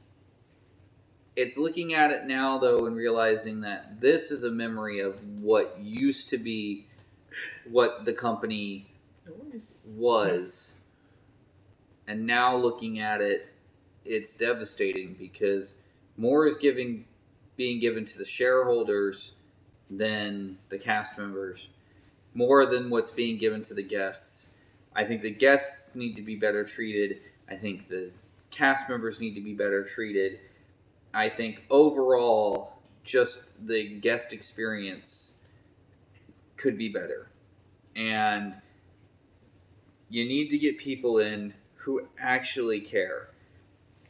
looking at it now, though, and realizing that this is a memory of what used to be what the company was. And now looking at it, it's devastating because more is being given to the shareholders than the cast members, more than what's being given to the guests. I think the guests need to be better treated. I think the cast members need to be better treated. I think overall, just the guest experience could be better. And you need to get people in who actually care.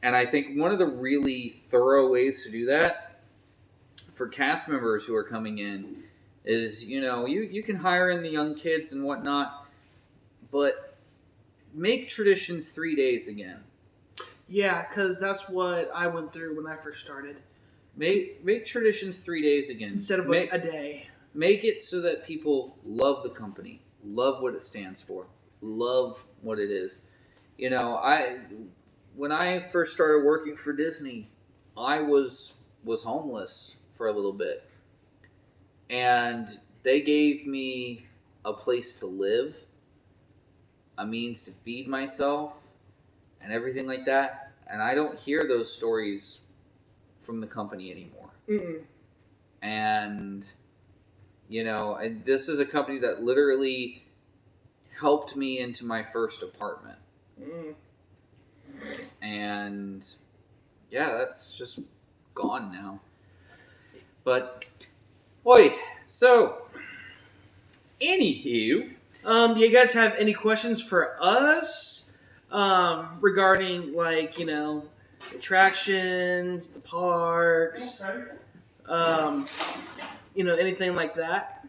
And I think one of the really thorough ways to do that for cast members who are coming in is, you know, you can hire in the young kids and whatnot, but make traditions 3 days again. Yeah, because that's what I went through when I first started. Make traditions 3 days again. Instead of a day. Make it so that people love the company, love what it stands for, love what it is. You know, when I first started working for Disney, I was homeless for a little bit. And they gave me a place to live, a means to feed myself, and everything like that. And I don't hear those stories from the company anymore. Mm-mm. And, you know, this is a company that literally helped me into my first apartment. Mm. And yeah, that's just gone now. But boy, so anywho, Do you guys have any questions for us regarding, like, you know, attractions, the parks, you know, anything like that?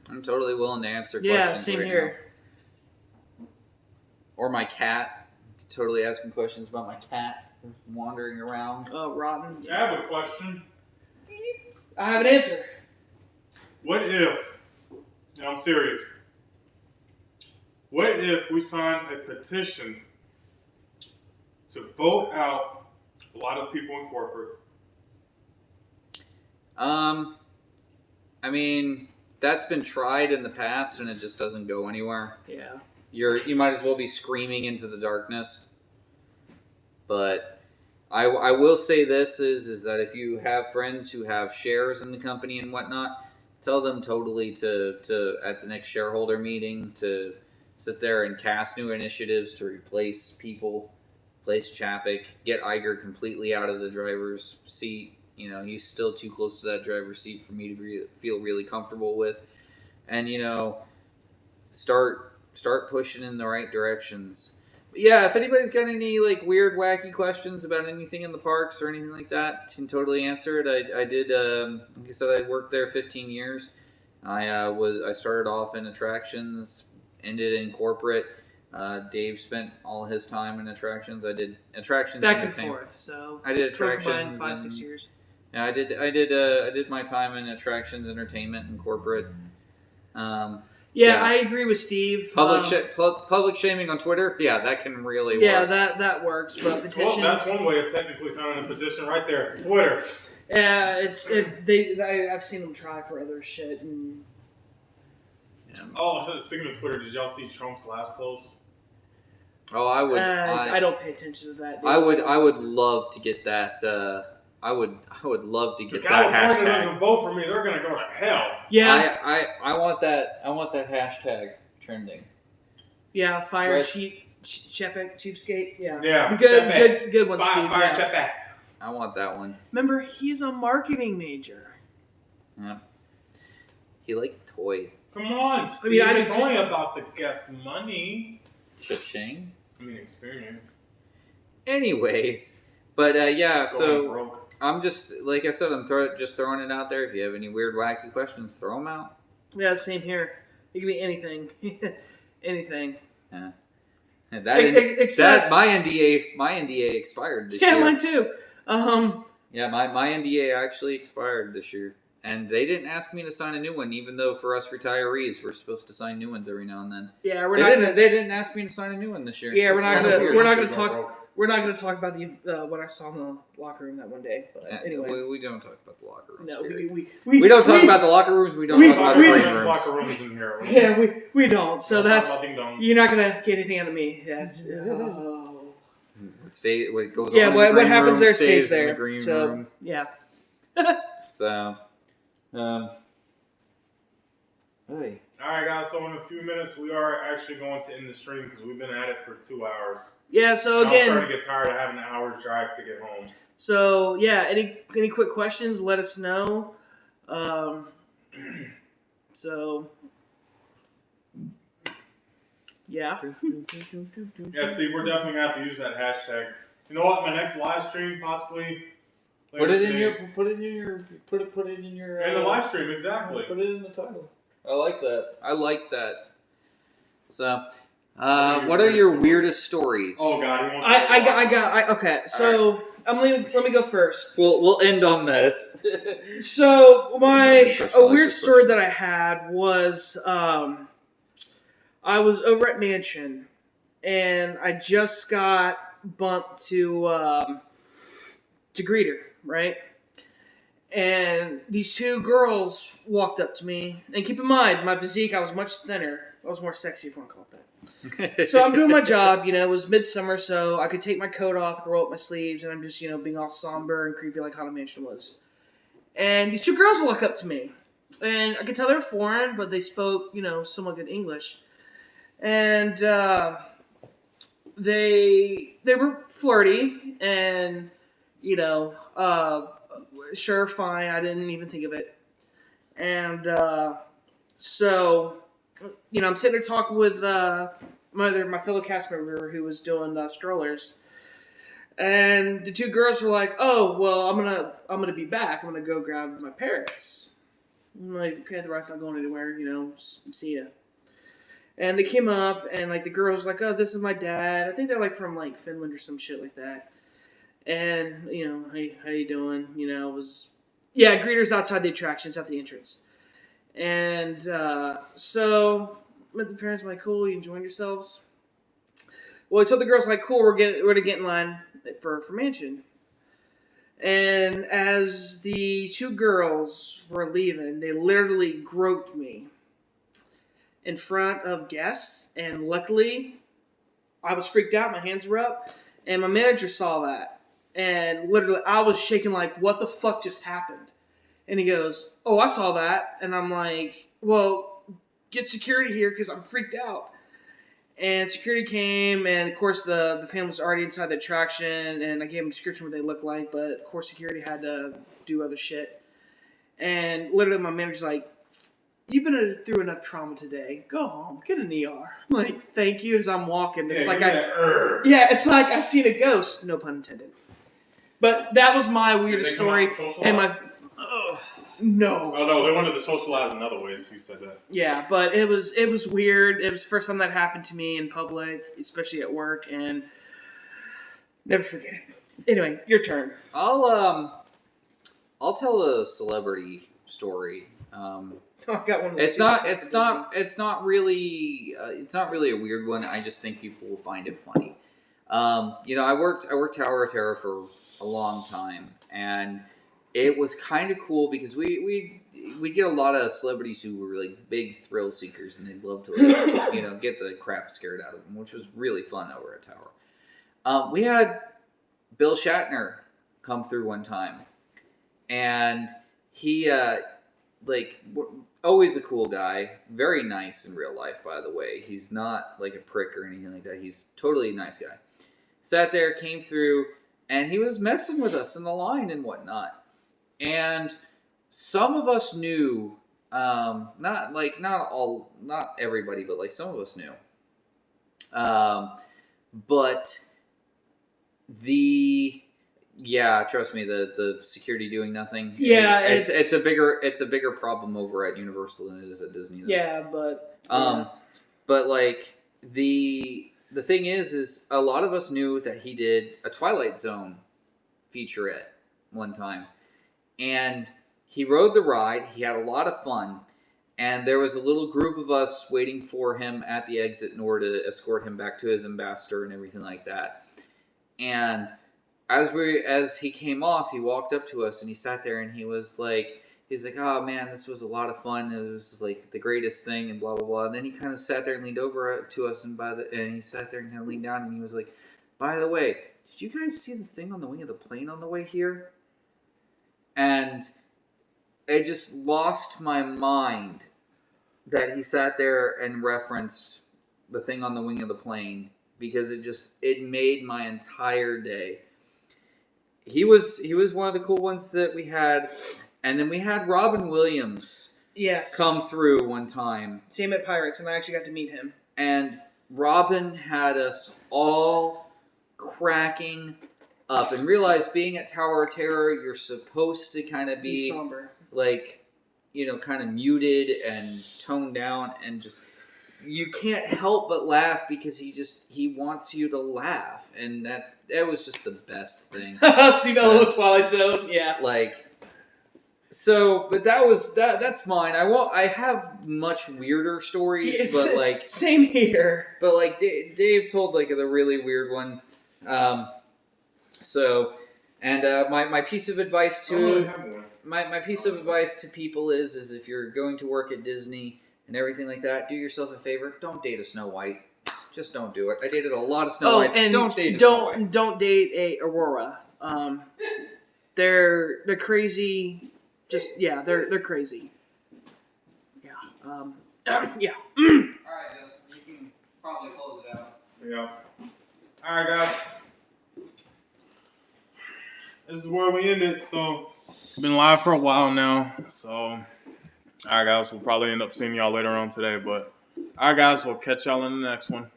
I'm totally willing to answer Yeah, questions. same right here. now. Or my cat. Totally asking questions about my cat wandering around. Rotten. I have a question. I have an answer. What if, and I'm serious, what if we sign a petition to vote out a lot of people in corporate. I mean, that's been tried in the past, and it just doesn't go anywhere. Yeah. You might as well be screaming into the darkness. But I will say this is that if you have friends who have shares in the company and whatnot, tell them totally to at the next shareholder meeting to sit there and cast new initiatives to replace people, replace Chapek, get Iger completely out of the driver's seat. You know, he's still too close to that driver's seat for me to feel really comfortable with. And, you know, start pushing in the right directions. But yeah, if anybody's got any like weird, wacky questions about anything in the parks or anything like that, can totally answer it. I did, like I said, I worked there 15 years. I started off in attractions, ended in corporate. Dave spent all his time in attractions. I did attractions Back and forth. So I did combined attractions 5-6 years. Yeah, I did my time in attractions, entertainment, and corporate. Yeah, I agree with Steve. Public shaming on Twitter. Yeah, that can really work. Yeah, that works. But petitions. Well, that's one way of technically signing a petition right there. Twitter. Yeah, I've seen them try for other shit and. Yeah. Oh, speaking of Twitter, did y'all see Trump's last post? Oh, I would. I don't pay attention to that. Dude. I would love to get that. I would love to get if that California hashtag. doesn't vote for me, they're gonna go to hell. Yeah. I want that. I want that hashtag trending. Yeah, fire Right. Chapek, cheapskate. Yeah. Yeah. Good one, Fire, Steve. fire, Yeah. Chapek. I want that one. Remember, he's a marketing major. Yeah. He likes toys. Come on, Steve. I mean, it's only about the guest money. Cha-ching. I mean, experience. Anyways, but yeah. Going So broke. I'm just like I said. I'm just throwing it out there. If you have any weird, wacky questions, throw them out. Yeah, same here. It could be anything. Anything. Yeah. Except my NDA expired this yeah, year. mine too. Yeah, my NDA actually expired this year. And they didn't ask me to sign a new one, even though for us retirees, we're supposed to sign new ones every now and then. Yeah, They didn't ask me to sign a new one this year. Yeah, That's kind of weird. we're not gonna talk about the what I saw in the locker room that one day. But Yeah, anyway, we don't talk about the locker rooms. no, here. we don't talk about the locker rooms. We don't talk about the We green don't rooms. locker rooms in here. Yeah, we don't. So Don't that's talk about ding-dongs. you're not gonna get anything out of me. That's What goes yeah. on in the What green happens room there stays in the there. green So room. yeah. So, hey. All right, guys. So in a few minutes, we are actually going to end the stream because we've been at it for 2 hours. Yeah. So And I'm again. starting to get tired of having an hour's drive to get home. So yeah, any quick questions? Let us know. So yeah. Yeah, Steve, we're definitely gonna have to use that hashtag. You know what? My next live stream, possibly. Put it in later your today. put it in your In the live stream, exactly. Put it in the title. I like that. So, what are your weirdest stories? Oh God, he wants. Okay. So let me go first. We'll end on that. So a weird this story that I had was I was over at Mansion and I just got bumped to greeter, right? And these two girls walked up to me, and keep in mind my physique, I was much thinner. I was more sexy if you want to call it that. So I'm doing my job, it was midsummer, so I could take my coat off, I could roll up my sleeves, and I'm just, being all somber and creepy like Haunted Mansion was. And these two girls walk up to me, and I could tell they were foreign, but they spoke, somewhat good English. And they were flirty, and, sure, fine, I didn't even think of it. And so, I'm sitting there talking with my fellow cast member who was doing strollers, and the two girls were like, "Oh, well, I'm gonna be back. I'm gonna go grab my parents." I'm like, "Okay, the ride's not going anywhere. See ya." And they came up, and the girls were like, "Oh, this is my dad. I think they're from Finland or some shit like that." And hey, how you doing? Greeters outside the attractions at the entrance. And so met the parents. I'm like, cool, you enjoying yourselves? Well, I told the girls, cool, we're gonna get in line for Mansion. And as the two girls were leaving, they literally groped me in front of guests. And luckily, I was freaked out. My hands were up. And my manager saw that. And literally, I was shaking like, what the fuck just happened? And he goes, oh, I saw that. And I'm like, well, get security here because I'm freaked out. And security came, and of course the family was already inside the attraction, and I gave them a description of what they looked like, but of course security had to do other shit. And literally my manager's like, you've been through enough trauma today. Go home, get an ER. I'm like, thank you, as I'm walking. It's it's like I seen a ghost, no pun intended. But that was my weirdest story. And my no. Oh no, they wanted to socialize in other ways. You said that. Yeah, but it was weird. It was the first time that happened to me in public, especially at work, and never forget it. Anyway, your turn. I'll tell a celebrity story. I got one. Of It's not really a weird one. I just think people will find it funny. I worked Tower of Terror for a long time, and it was kind of cool because we get a lot of celebrities who were like big thrill seekers, and they'd love to get the crap scared out of them, which was really fun over at Tower. We had Bill Shatner come through one time, and he always a cool guy, very nice in real life, by the way. He's not like a prick or anything like that. He's totally a nice guy. Sat there, came through, and he was messing with us in the line and whatnot. And some of us knew, not everybody, but like some of us knew. But trust me, the security doing nothing. Yeah, it's a bigger problem over at Universal than it is at Disney. Though. Yeah, but but like the thing is a lot of us knew that he did a Twilight Zone featurette one time. And he rode the ride. He had a lot of fun. And there was a little group of us waiting for him at the exit in order to escort him back to his ambassador and everything like that. And as he came off, he walked up to us and he sat there and he's like, oh man, this was a lot of fun. It was like the greatest thing and blah, blah, blah. And then he kind of sat there and leaned over to us and he sat there and kind of leaned down and he was like, by the way, did you guys see the thing on the wing of the plane on the way here? And I just lost my mind that he sat there and referenced the thing on the wing of the plane because it made my entire day. He was one of the cool ones that we had, and then we had Robin Williams come through one time. Same at Pirates, and I actually got to meet him. And Robin had us all cracking up and realize being at Tower of Terror, you're supposed to kind of be somber, like, kind of muted and toned down, and just you can't help but laugh because he wants you to laugh, and that was just the best thing. See that little Twilight Zone, yeah. But that's mine. I have much weirder stories, but like same here. But like Dave told like the really weird one. My piece of advice to people is if you're going to work at Disney and everything like that, do yourself a favor. Don't date a Snow White. Just don't do it. I dated a lot of Snow Whites. And don't date a Snow White. Don't date a Aurora. They're crazy. They're crazy. Yeah. Yeah. All right, Justin, you can probably close it out. Yeah. All right, guys. This is where we end it. So, been live for a while now. So, all right, guys, we'll probably end up seeing y'all later on today. But, all right, guys, we'll catch y'all in the next one.